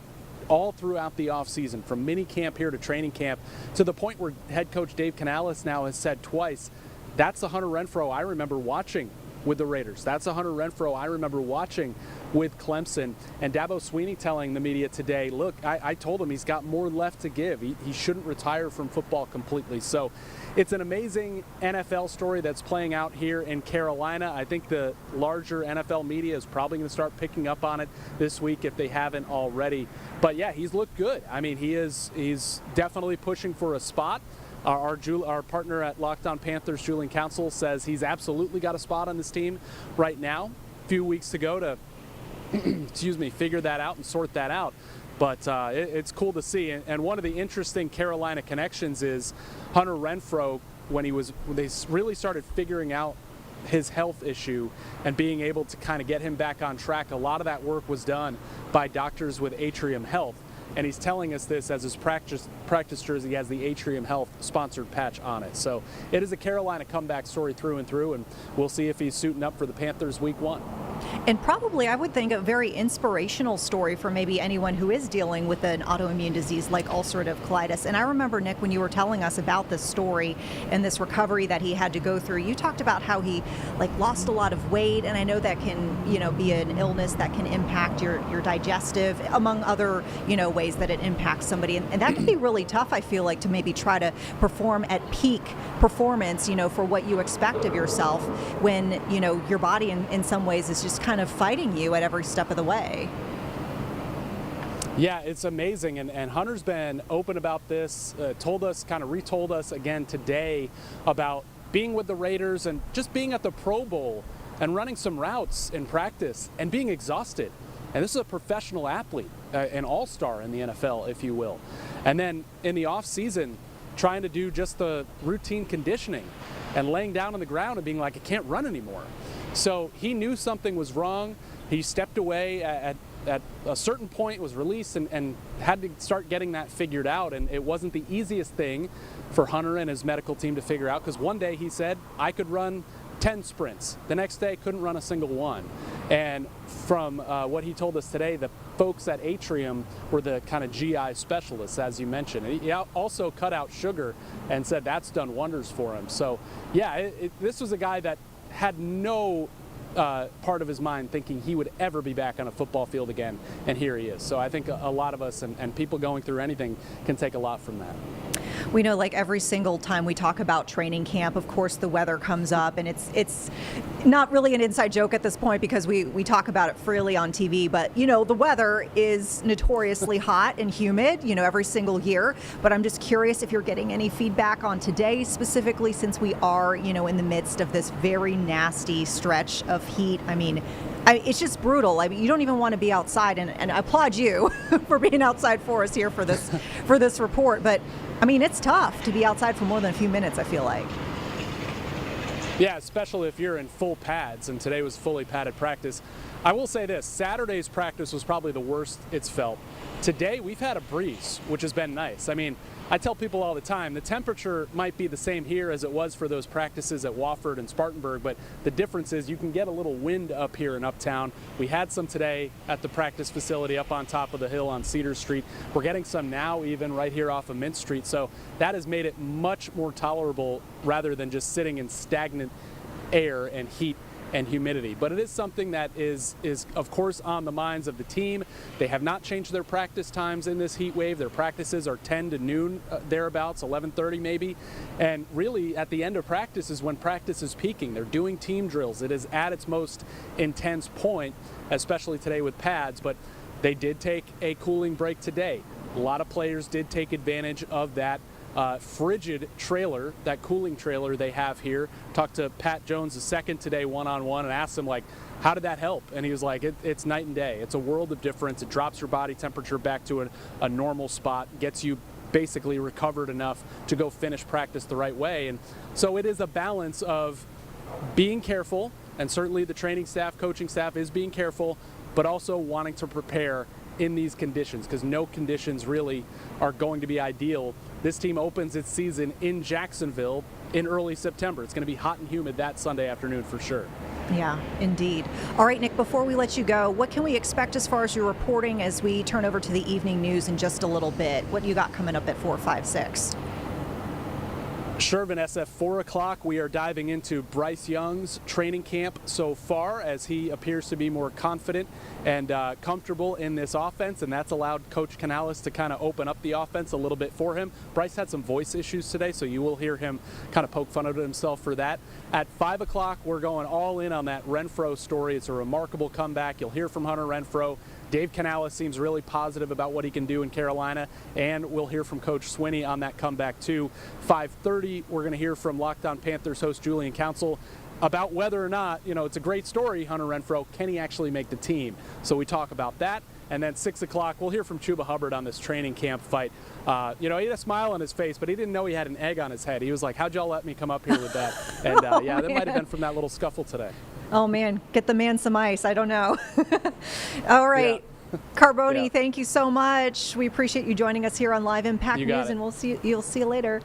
all throughout the offseason, from mini camp here to training camp, to the point where head coach Dave Canales now has said twice, that's the Hunter Renfrow I remember watching with the Raiders. That's the Hunter Renfrow I remember watching with Clemson. And Dabo Swinney telling the media today, look, I told him he's got more left to give. He shouldn't retire from football completely. So it's an amazing NFL story that's playing out here in Carolina. I think the larger NFL media is probably going to start picking up on it this week if they haven't already. But yeah, he's looked good. I mean, he's definitely pushing for a spot. Our partner at Locked On Panthers, Julian Council, says he's absolutely got a spot on this team right now. A few weeks to go to figure that out and sort that out. But it's cool to see. And one of the interesting Carolina connections is Hunter Renfrow, when they really started figuring out his health issue and being able to kind of get him back on track. A lot of that work was done by doctors with Atrium Health. And he's telling us this as his practice jersey has the Atrium Health sponsored patch on it. So it is a Carolina comeback story through and through, and we'll see if he's suiting up for the Panthers week 1. And probably, I would think, a very inspirational story for maybe anyone who is dealing with an autoimmune disease like ulcerative colitis. And I remember, Nick, when you were telling us about this story and this recovery that he had to go through, you talked about how he lost a lot of weight, and I know that can, be an illness that can impact your digestive, among other, ways that it impacts somebody. And that can be really tough, I feel like, to maybe try to perform at peak performance, for what you expect of yourself when, your body in some ways is just kind of fighting you at every step of the way. Yeah, it's amazing. And Hunter's been open about this, retold us again today about being with the Raiders and just being at the Pro Bowl and running some routes in practice and being exhausted. And this is a professional athlete, an all-star in the NFL, if you will. And then in the off-season, trying to do just the routine conditioning and laying down on the ground and being like, I can't run anymore. So he knew something was wrong. He stepped away at a certain point, was released, and had to start getting that figured out. And it wasn't the easiest thing for Hunter and his medical team to figure out, because one day he said, I could run 10 sprints. The next day, couldn't run a single one. And from what he told us today, the folks at Atrium were the kind of GI specialists, as you mentioned. And he also cut out sugar and said that's done wonders for him. So, yeah, this was a guy that had no part of his mind thinking he would ever be back on a football field again, and here he is. So I think a lot of us and people going through anything can take a lot from that. We know, like, every single time we talk about training camp, of course, the weather comes up, and it's not really an inside joke at this point because we talk about it freely on TV, but, you know, the weather is notoriously hot and humid, you know, every single year. But I'm just curious if you're getting any feedback on today specifically, since we are, you know, in the midst of this very nasty stretch of heat. I mean, it's just brutal. I mean, you don't even want to be outside, and I applaud you for being outside for us here for this report. But I mean, it's tough to be outside for more than a few minutes, I feel like. Yeah, especially if you're in full pads, and today was fully padded practice. I will say this, Saturday's practice was probably the worst it's felt. Today, we've had a breeze, which has been nice. I mean, I tell people all the time, the temperature might be the same here as it was for those practices at Wofford and Spartanburg, but the difference is you can get a little wind up here in Uptown. We had some today at the practice facility up on top of the hill on Cedar Street. We're getting some now even right here off of Mint Street, so that has made it much more tolerable rather than just sitting in stagnant air and heat and humidity. But it is something that is of course on the minds of the team. They have not changed their practice times in this heat wave. Their practices are 10 to noon, thereabouts, 11:30 maybe. And really at the end of practice is when practice is peaking. They're doing team drills. It is at its most intense point, especially today with pads, but they did take a cooling break today. A lot of players did take advantage of that frigid trailer, that cooling trailer they have here. Talked to Pat Jones II today one-on-one and asked him, like, how did that help? And he was like, it's night and day. It's a world of difference. It drops your body temperature back to a normal spot, gets you basically recovered enough to go finish practice the right way. And so it is a balance of being careful, and certainly the training staff, coaching staff is being careful, but also wanting to prepare in these conditions, because no conditions really are going to be ideal. This team opens its season in Jacksonville in early September. It's going to be hot and humid that Sunday afternoon for sure. Yeah, indeed. All right, Nick, before we let you go, what can we expect as far as your reporting as we turn over to the evening news in just a little bit? What do you got coming up at 4, 5, 6? Shervin SF, 4 o'clock, we are diving into Bryce Young's training camp so far, as he appears to be more confident and comfortable in this offense, and that's allowed Coach Canales to kind of open up the offense a little bit for him. Bryce had some voice issues today, so you will hear him kind of poke fun at himself for that. At 5 o'clock, we're going all in on that Renfro story. It's a remarkable comeback. You'll hear from Hunter Renfro. Dave Canales seems really positive about what he can do in Carolina, and we'll hear from Coach Swinney on that comeback too. 5:30, we're going to hear from Locked On Panthers host Julian Council about whether or not, you know, it's a great story, Hunter Renfro, can he actually make the team? So we talk about that. And then 6 o'clock, we'll hear from Chuba Hubbard on this training camp fight. You know, he had a smile on his face, but he didn't know he had an egg on his head. He was like, how'd y'all let me come up here with that? And yeah, that might have been from that little scuffle today. Oh, man, get the man some ice. I don't know. All right. Yeah. Carboni, yeah. Thank you so much. We appreciate you joining us here on Live Impact News, and you'll see you later.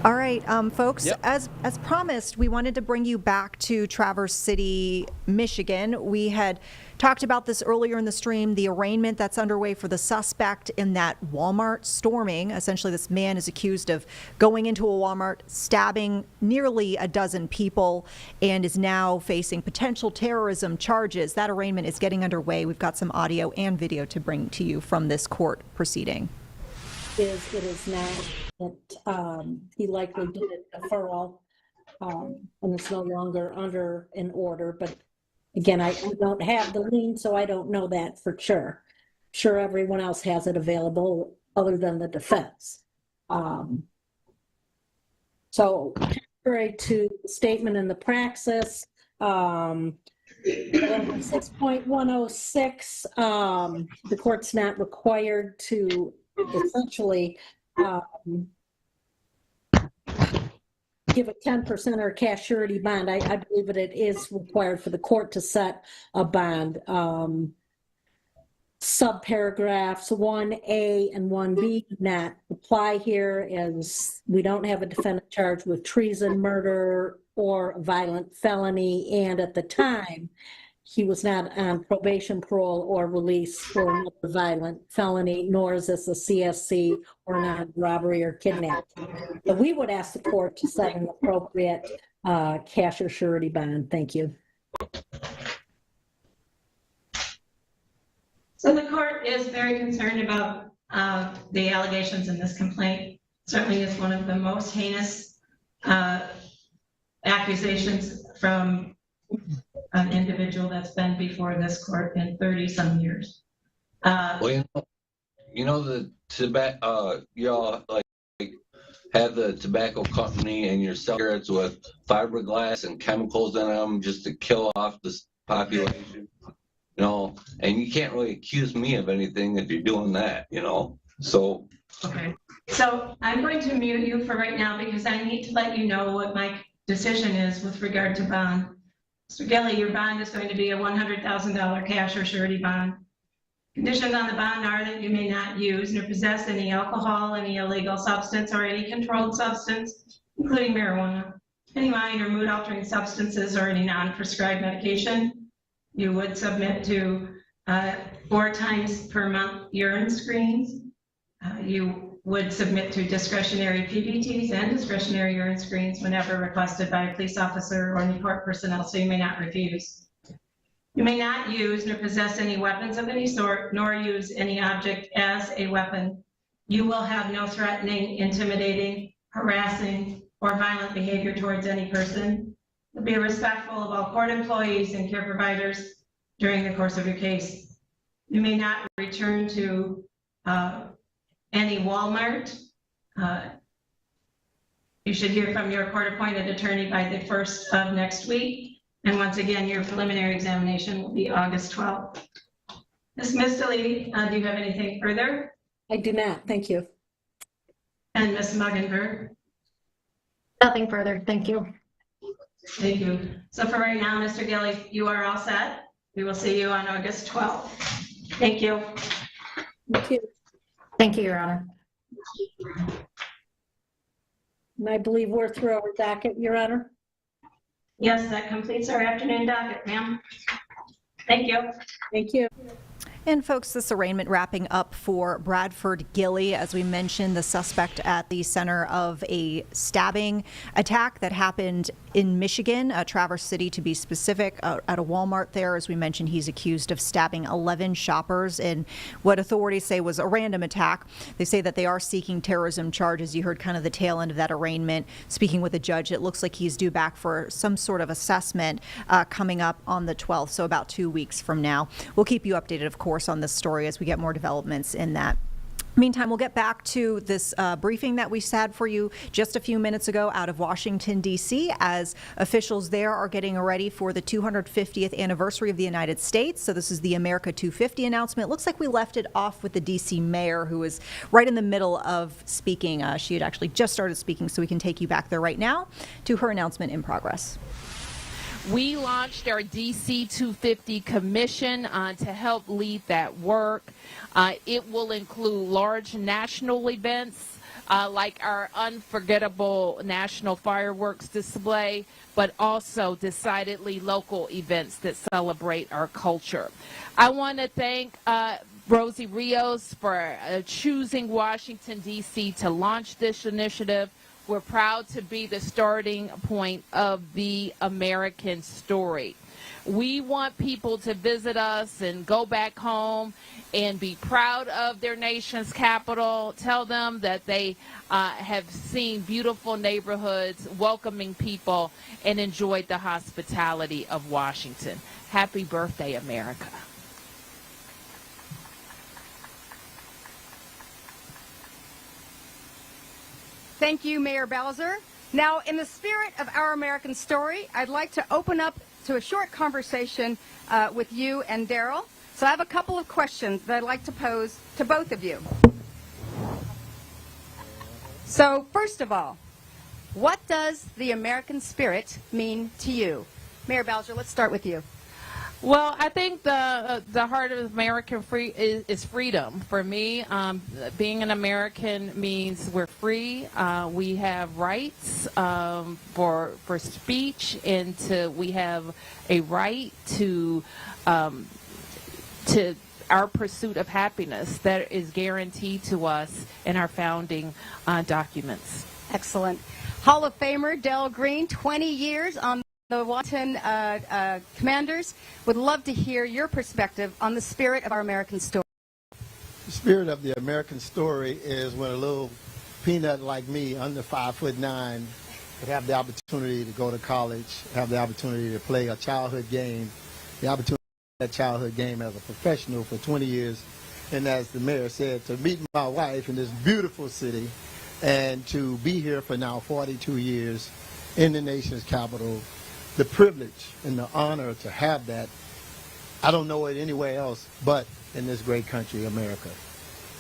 All right, folks, yep. As promised, we wanted to bring you back to Traverse City, Michigan. We had talked about this earlier in the stream, the arraignment that's underway for the suspect in that Walmart storming. Essentially, this man is accused of going into a Walmart, stabbing nearly a dozen people, and is now facing potential terrorism charges. That arraignment is getting underway. We've got some audio and video to bring to you from this court proceeding. It is now that he likely did a deferral, and it's no longer under an order. But again, I don't have the lien, so I don't know that for sure. Sure, everyone else has it available other than the defense. So, contrary to the statement in the praxis, 6.106, the court's not required to essentially give a 10% or cash surety bond. I believe that it is required for the court to set a bond. Subparagraphs 1A and 1B do not apply here, as we don't have a defendant charged with treason, murder, or a violent felony, and at the time, he was not on probation, parole, or release for another violent felony, nor is this a CSC or non-robbery or kidnapping. So we would ask the court to set an appropriate cash or surety bond. Thank you. So the court is very concerned about the allegations in this complaint. Certainly is one of the most heinous accusations from an individual that's been before this court in 30-some years. Well, the tobacco, y'all like have the tobacco company and your cigarettes with fiberglass and chemicals in them just to kill off the population. And you can't really accuse me of anything if you're doing that, so. Okay, so I'm going to mute you for right now because I need to let you know what my decision is with regard to bond. Mr. Gilly, your bond is going to be a $100,000 cash or surety bond. Conditions on the bond are that you may not use nor possess any alcohol, any illegal substance, or any controlled substance, including marijuana, any mind or mood altering substances, or any non-prescribed medication. You would submit to 4 times per month urine screens. You would submit to discretionary PBTs and discretionary urine screens whenever requested by a police officer or any court personnel, so you may not refuse. You may not use nor possess any weapons of any sort, nor use any object as a weapon. You will have no threatening, intimidating, harassing, or violent behavior towards any person. Be respectful of all court employees and care providers during the course of your case. You may not return to any Walmart. You should hear from your court-appointed attorney by the 1st of next week. And once again, your preliminary examination will be August 12th. Ms. Mistley, do you have anything further? I do not. Thank you. And Ms. Muggenberg? Nothing further. Thank you. Thank you. So for right now, Mr. Gilly, you are all set. We will see you on August 12th. Thank you. Thank you. Thank you, Your Honor. And I believe we're through our docket, Your Honor. Yes, that completes our afternoon docket, ma'am. Thank you. Thank you. And folks, this arraignment wrapping up for Bradford Gilly. As we mentioned, the suspect at the center of a stabbing attack that happened in Michigan, Traverse City to be specific, at a Walmart there. As we mentioned, he's accused of stabbing 11 shoppers in what authorities say was a random attack. They say that they are seeking terrorism charges. You heard kind of the tail end of that arraignment. Speaking with the judge, it looks like he's due back for some sort of assessment coming up on the 12th, so about 2 weeks from now. We'll keep you updated, of course, on this story as we get more developments in that. Meantime, we'll get back to this briefing that we had for you just a few minutes ago out of Washington, D.C., as officials there are getting ready for the 250th anniversary of the United States. So this is the America 250 announcement. It looks like we left it off with the D.C. mayor, who was right in the middle of speaking. She had actually just started speaking, so we can take you back there right now to her announcement in progress. We launched our DC 250 Commission to help lead that work. It will include large national events like our unforgettable national fireworks display, but also decidedly local events that celebrate our culture. I want to thank Rosie Rios for choosing Washington, D.C. to launch this initiative. We're proud to be the starting point of the American story. We want people to visit us and go back home and be proud of their nation's capital. Tell them that they have seen beautiful neighborhoods, welcoming people, and enjoyed the hospitality of Washington. Happy birthday, America. Thank you, Mayor Bowser. Now, in the spirit of our American story, I'd like to open up to a short conversation with you and Daryl. So I have a couple of questions that I'd like to pose to both of you. So first of all, What does the American spirit mean to you? Mayor Bowser, let's start with you. Well, I think the heart of American is freedom. For me, being an American means we're free. We have rights for speech, and we have a right to our pursuit of happiness that is guaranteed to us in our founding documents. Excellent. Hall of Famer Del Green, 20 years on the Washington Commanders. Would love to hear your perspective on the spirit of our American story. The spirit of the American story is when a little peanut like me, under 5'9", could have the opportunity to go to college, have the opportunity to play a childhood game, the opportunity to play that childhood game as a professional for 20 years, and as the mayor said, to meet my wife in this beautiful city, and to be here for now 42 years in the nation's capital. The privilege and the honor to have that, I don't know it anywhere else but in this great country, America.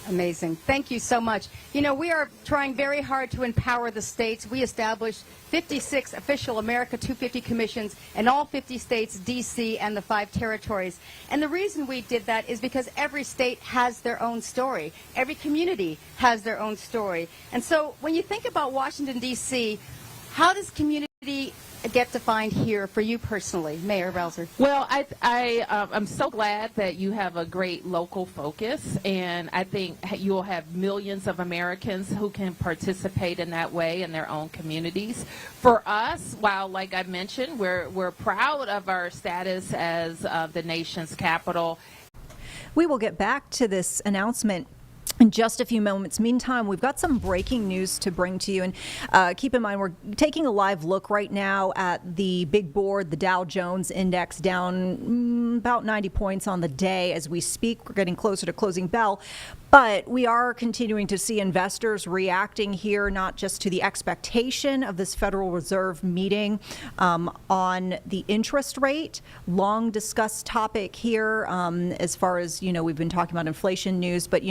Amazing. Thank you so much. You know, we are trying very hard to empower the states. We established 56 official America 250 commissions in all 50 states, D.C., and the 5 territories. And the reason we did that is because every state has their own story. Every community has their own story. And so when you think about Washington, D.C., how does community get defined here for you personally, Mayor Bowser? Well, I'm so glad that you have a great local focus, and I think you'll have millions of Americans who can participate in that way in their own communities. For us, while, like I mentioned, we're proud of our status as the nation's capital. We will get back to this announcement in just a few moments. Meantime, we've got some breaking news to bring to you. And keep in mind, we're taking a live look right now at the big board, the Dow Jones Index, down about 90 points on the day as we speak. We're getting closer to closing bell. But we are continuing to see investors reacting here, not just to the expectation of this Federal Reserve meeting on the interest rate. Long discussed topic here as far as, we've been talking about inflation news. But,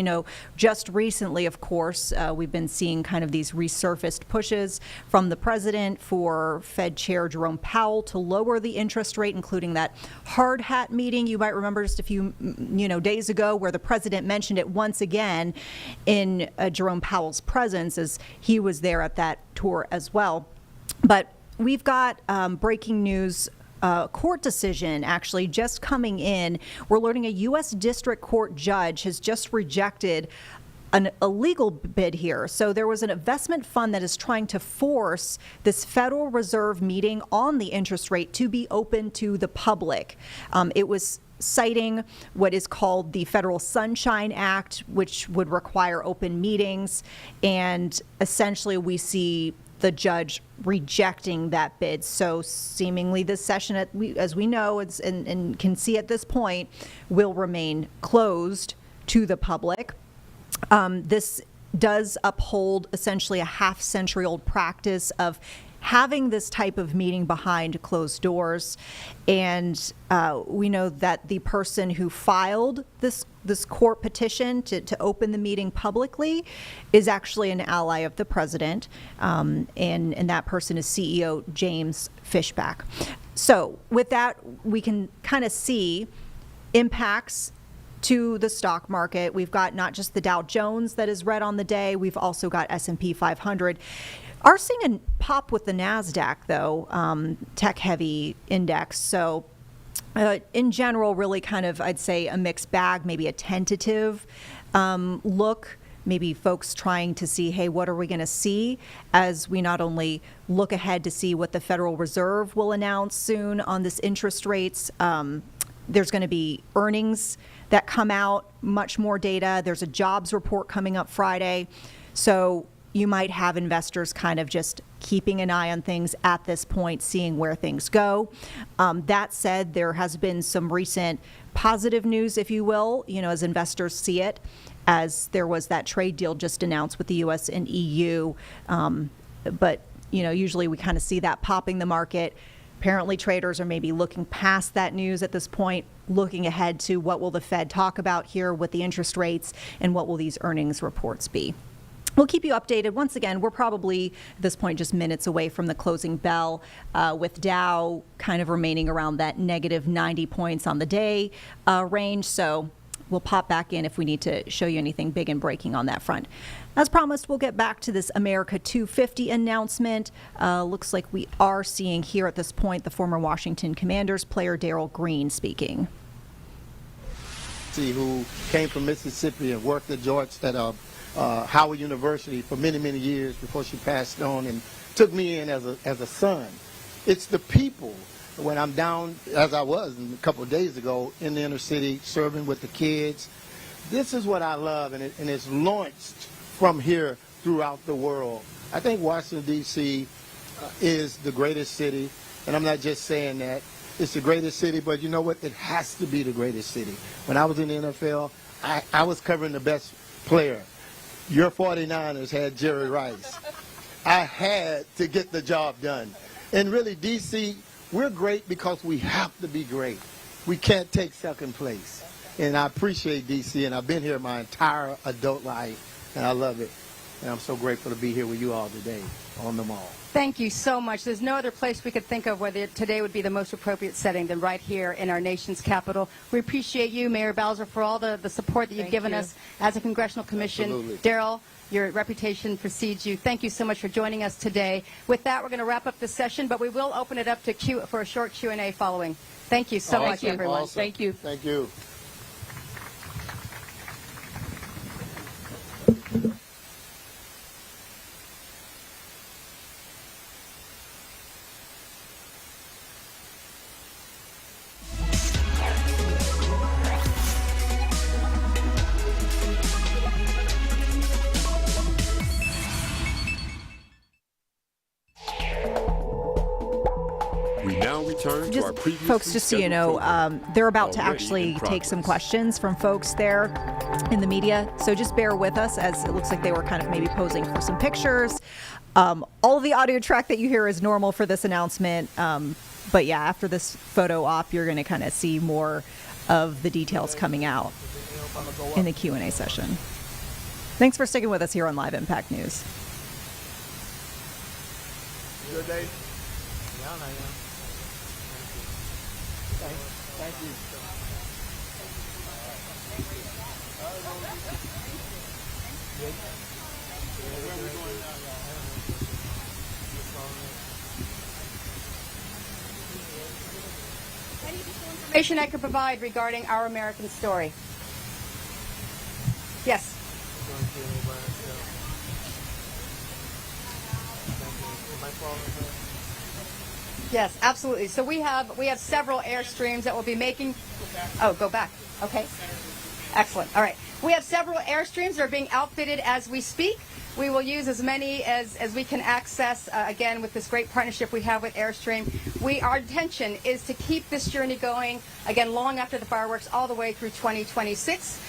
just recently, of course, we've been seeing kind of these resurfaced pushes from the president for Fed Chair Jerome Powell to lower the interest rate, including that hard hat meeting you might remember just a few days ago, where the president mentioned it once again in Jerome Powell's presence as he was there at that tour as well. But we've got breaking news. Court decision actually just coming in. We're learning a U.S. District Court judge has just rejected an illegal bid here. So there was an investment fund that is trying to force this Federal Reserve meeting on the interest rate to be open to the public. It was citing what is called the Federal Sunshine Act, which would require open meetings. And essentially we see the judge rejecting that bid. So seemingly this session, as we know and can see at this point, will remain closed to the public. This does uphold essentially a half-century-old practice of having this type of meeting behind closed doors. And we know that the person who filed this court petition to open the meeting publicly is actually an ally of the president. And that person is CEO James Fishback. So with that, we can kind of see impacts to the stock market. We've got not just the Dow Jones that is red on the day, we've also got S&P 500. Are seeing a pop with the NASDAQ, though, tech-heavy index. So in general, really kind of, I'd say, a mixed bag, maybe a tentative look. Maybe folks trying to see, hey, what are we going to see as we not only look ahead to see what the Federal Reserve will announce soon on this interest rates. There's going to be earnings that come out, much more data. There's a jobs report coming up Friday. So you might have investors kind of just keeping an eye on things at this point, seeing where things go. That said, there has been some recent positive news, if you will, as investors see it, as there was that trade deal just announced with the U.S. and EU. But, usually we kind of see that popping the market. Apparently traders are maybe looking past that news at this point, looking ahead to what will the Fed talk about here with the interest rates and what will these earnings reports be. We'll keep you updated. Once again, we're probably at this point just minutes away from the closing bell, with Dow kind of remaining around that negative 90 points on the day range. So we'll pop back in if we need to show you anything big and breaking on that front. As promised, we'll get back to this America 250 announcement. Looks like we are seeing here at this point the former Washington Commanders player Darryl Green speaking. Who came from Mississippi and worked at Howard University for many, many years before she passed on, and took me in as a son. It's the people. When I'm down, as I was a couple of days ago, in the inner city serving with the kids, this is what I love, and it's launched from here throughout the world. I think Washington, D.C. Is the greatest city, and I'm not just saying that. It's the greatest city, but you know what? It has to be the greatest city. When I was in the NFL, I was covering the best player. Your 49ers had Jerry Rice. I had to get the job done. And really, D.C., we're great because we have to be great. We can't take second place. And I appreciate D.C., and I've been here my entire adult life, and I love it. And I'm so grateful to be here with you all today on the Mall. Thank you so much. There's no other place we could think of where today would be the most appropriate setting than right here in our nation's capital. We appreciate you, Mayor Bowser, for all the support that you've given us as a congressional commission. Absolutely. Darryl, your reputation precedes you. Thank you so much for joining us today. With that, we're going to wrap up the session, but we will open it up to for a short Q&A following. Thank you so much, everyone. Awesome. Thank you. Thank you. Folks, just so you know, they're about to actually take some questions from folks there in the media. So just bear with us, as it looks like they were kind of maybe posing for some pictures. All of the audio track that you hear is normal for this announcement. But yeah, after this photo op, you're going to kind of see more of the details coming out in the Q&A session. Thanks for sticking with us here on Live Impact News. Good day. Thank you. Any additional information I could provide regarding our American story? Yes. Yes, absolutely. So we have several Airstreams that we'll be making. Oh, go back. Okay. Excellent. All right. We have several Airstreams that are being outfitted as we speak. We will use as many as we can access, again, with this great partnership we have with Airstream. Our intention is to keep this journey going, again, long after the fireworks, all the way through 2026.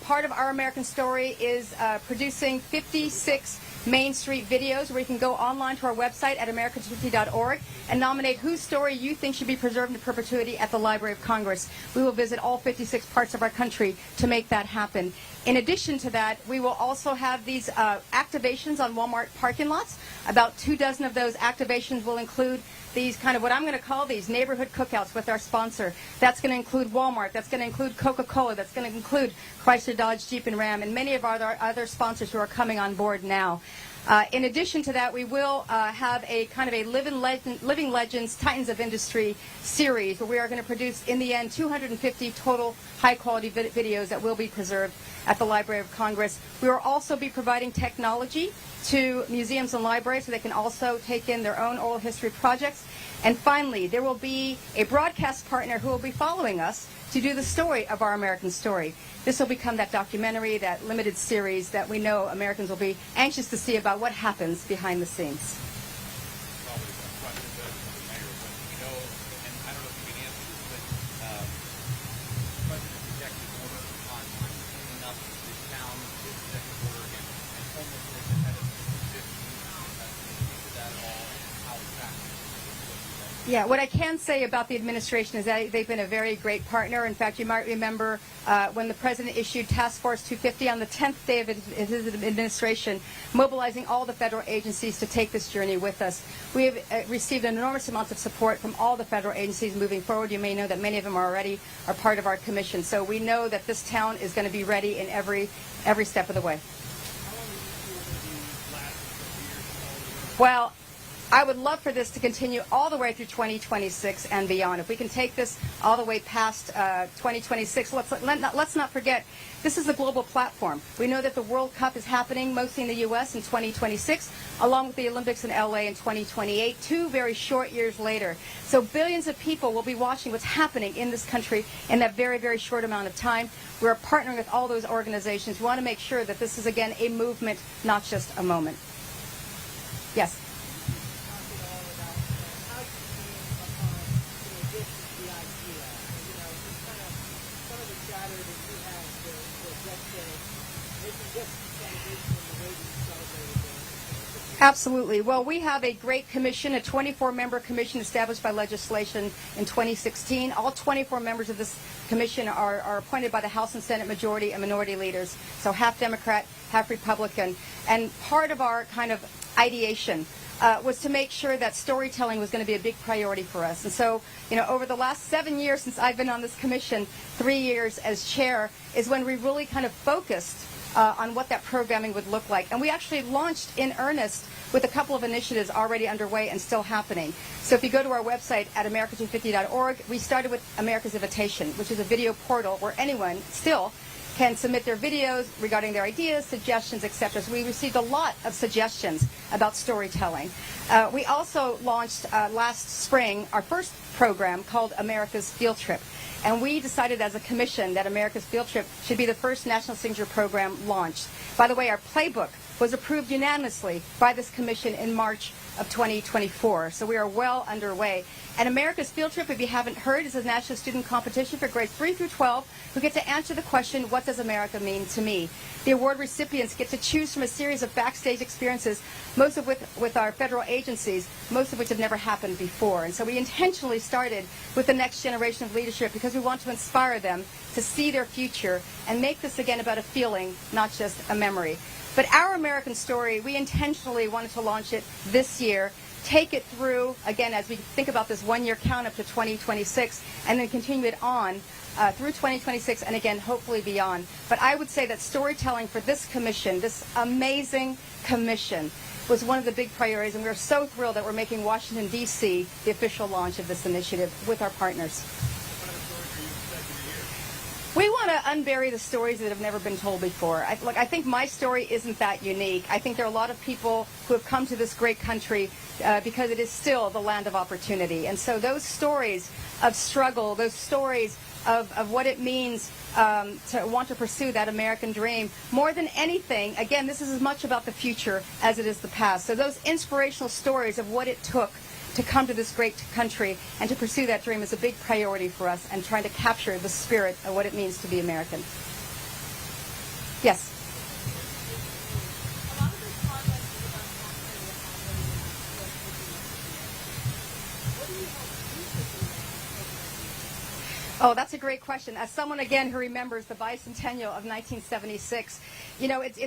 Part of Our American Story is producing 56 Main Street videos where you can go online to our website at america250.org and nominate whose story you think should be preserved in perpetuity at the Library of Congress. We will visit all 56 parts of our country to make that happen. In addition to that, we will also have these activations on Walmart parking lots. About 24 of those activations will include these kind of what I'm going to call these neighborhood cookouts with our sponsor. That's going to include Walmart. That's going to include Coca-Cola. That's going to include Chrysler, Dodge, Jeep, and Ram, and many of our other sponsors who are coming on board now. In addition to that, we will have a kind of a Living Legends, Titans of Industry series where we are going to produce, in the end, 250 total high-quality videos that will be preserved at the Library of Congress. We will also be providing technology to museums and libraries so they can also take in their own oral history projects. And finally, there will be a broadcast partner who will be following us to do the story of Our American Story. This will become that documentary, that limited series that we know Americans will be anxious to see about what happens behind the scenes. Yeah, what I can say about the administration is that they've been a very great partner. In fact, you might remember when the president issued Task Force 250 on the 10th day of his administration, mobilizing all the federal agencies to take this journey with us. We have received an enormous amount of support from all the federal agencies moving forward. You may know that many of them are part of our commission. So we know that this town is going to be ready in every step of the way. Well, I would love for this to continue all the way through 2026 and beyond. If we can take this all the way past 2026, let's not forget, this is a global platform. We know that the World Cup is happening mostly in the U.S. in 2026, along with the Olympics in L.A. in 2028, 2 very short years later. So billions of people will be watching what's happening in this country in that very, very short amount of time. We're partnering with all those organizations. We want to make sure that this is, again, a movement, not just a moment. Yes? Absolutely. Well, we have a great commission, a 24-member commission established by legislation in 2016. All 24 members of this commission are appointed by the House and Senate majority and minority leaders, so half Democrat, half Republican. And part of our kind of ideation was to make sure that storytelling was going to be a big priority for us. And so, over the last 7 years since I've been on this commission, 3 years as chair, is when we really kind of focused on what that programming would look like. And we actually launched in earnest with a couple of initiatives already underway and still happening. So if you go to our website at america250.org, we started with America's Invitation, which is a video portal where anyone still can submit their videos regarding their ideas, suggestions, etc. So we received a lot of suggestions about storytelling. We also launched last spring our first program called America's Field Trip. And we decided as a commission that America's Field Trip should be the first national signature program launched. By the way, our playbook was approved unanimously by this commission in March of 2024. So we are well underway. And America's Field Trip, if you haven't heard, is a national student competition for grades 3 through 12 who get to answer the question, what does America mean to me? The award recipients get to choose from a series of backstage experiences, most of with our federal agencies, most of which have never happened before. And so we intentionally started with the next generation of leadership because we want to inspire them to see their future and make this again about a feeling, not just a memory. But our American story, we intentionally wanted to launch it this year, take it through, again, as we think about this one-year count up to 2026, and then continue it on through 2026 and again, hopefully beyond. But I would say that storytelling for this commission, this amazing commission, was one of the big priorities, and we're so thrilled that we're making Washington, D.C. the official launch of this initiative with our partners. We want to unbury the stories that have never been told before. I think my story isn't that unique. I think there are a lot of people who have come to this great country because it is still the land of opportunity. And so those stories of struggle, those stories of what it means to want to pursue that American dream, more than anything, again, this is as much about the future as it is the past. So those inspirational stories of what it took to come to this great country and to pursue that dream is a big priority for us, and trying to capture the spirit of what it means to be American. Yes? Oh, that's a great question. As someone, again, who remembers the bicentennial of 1976, it's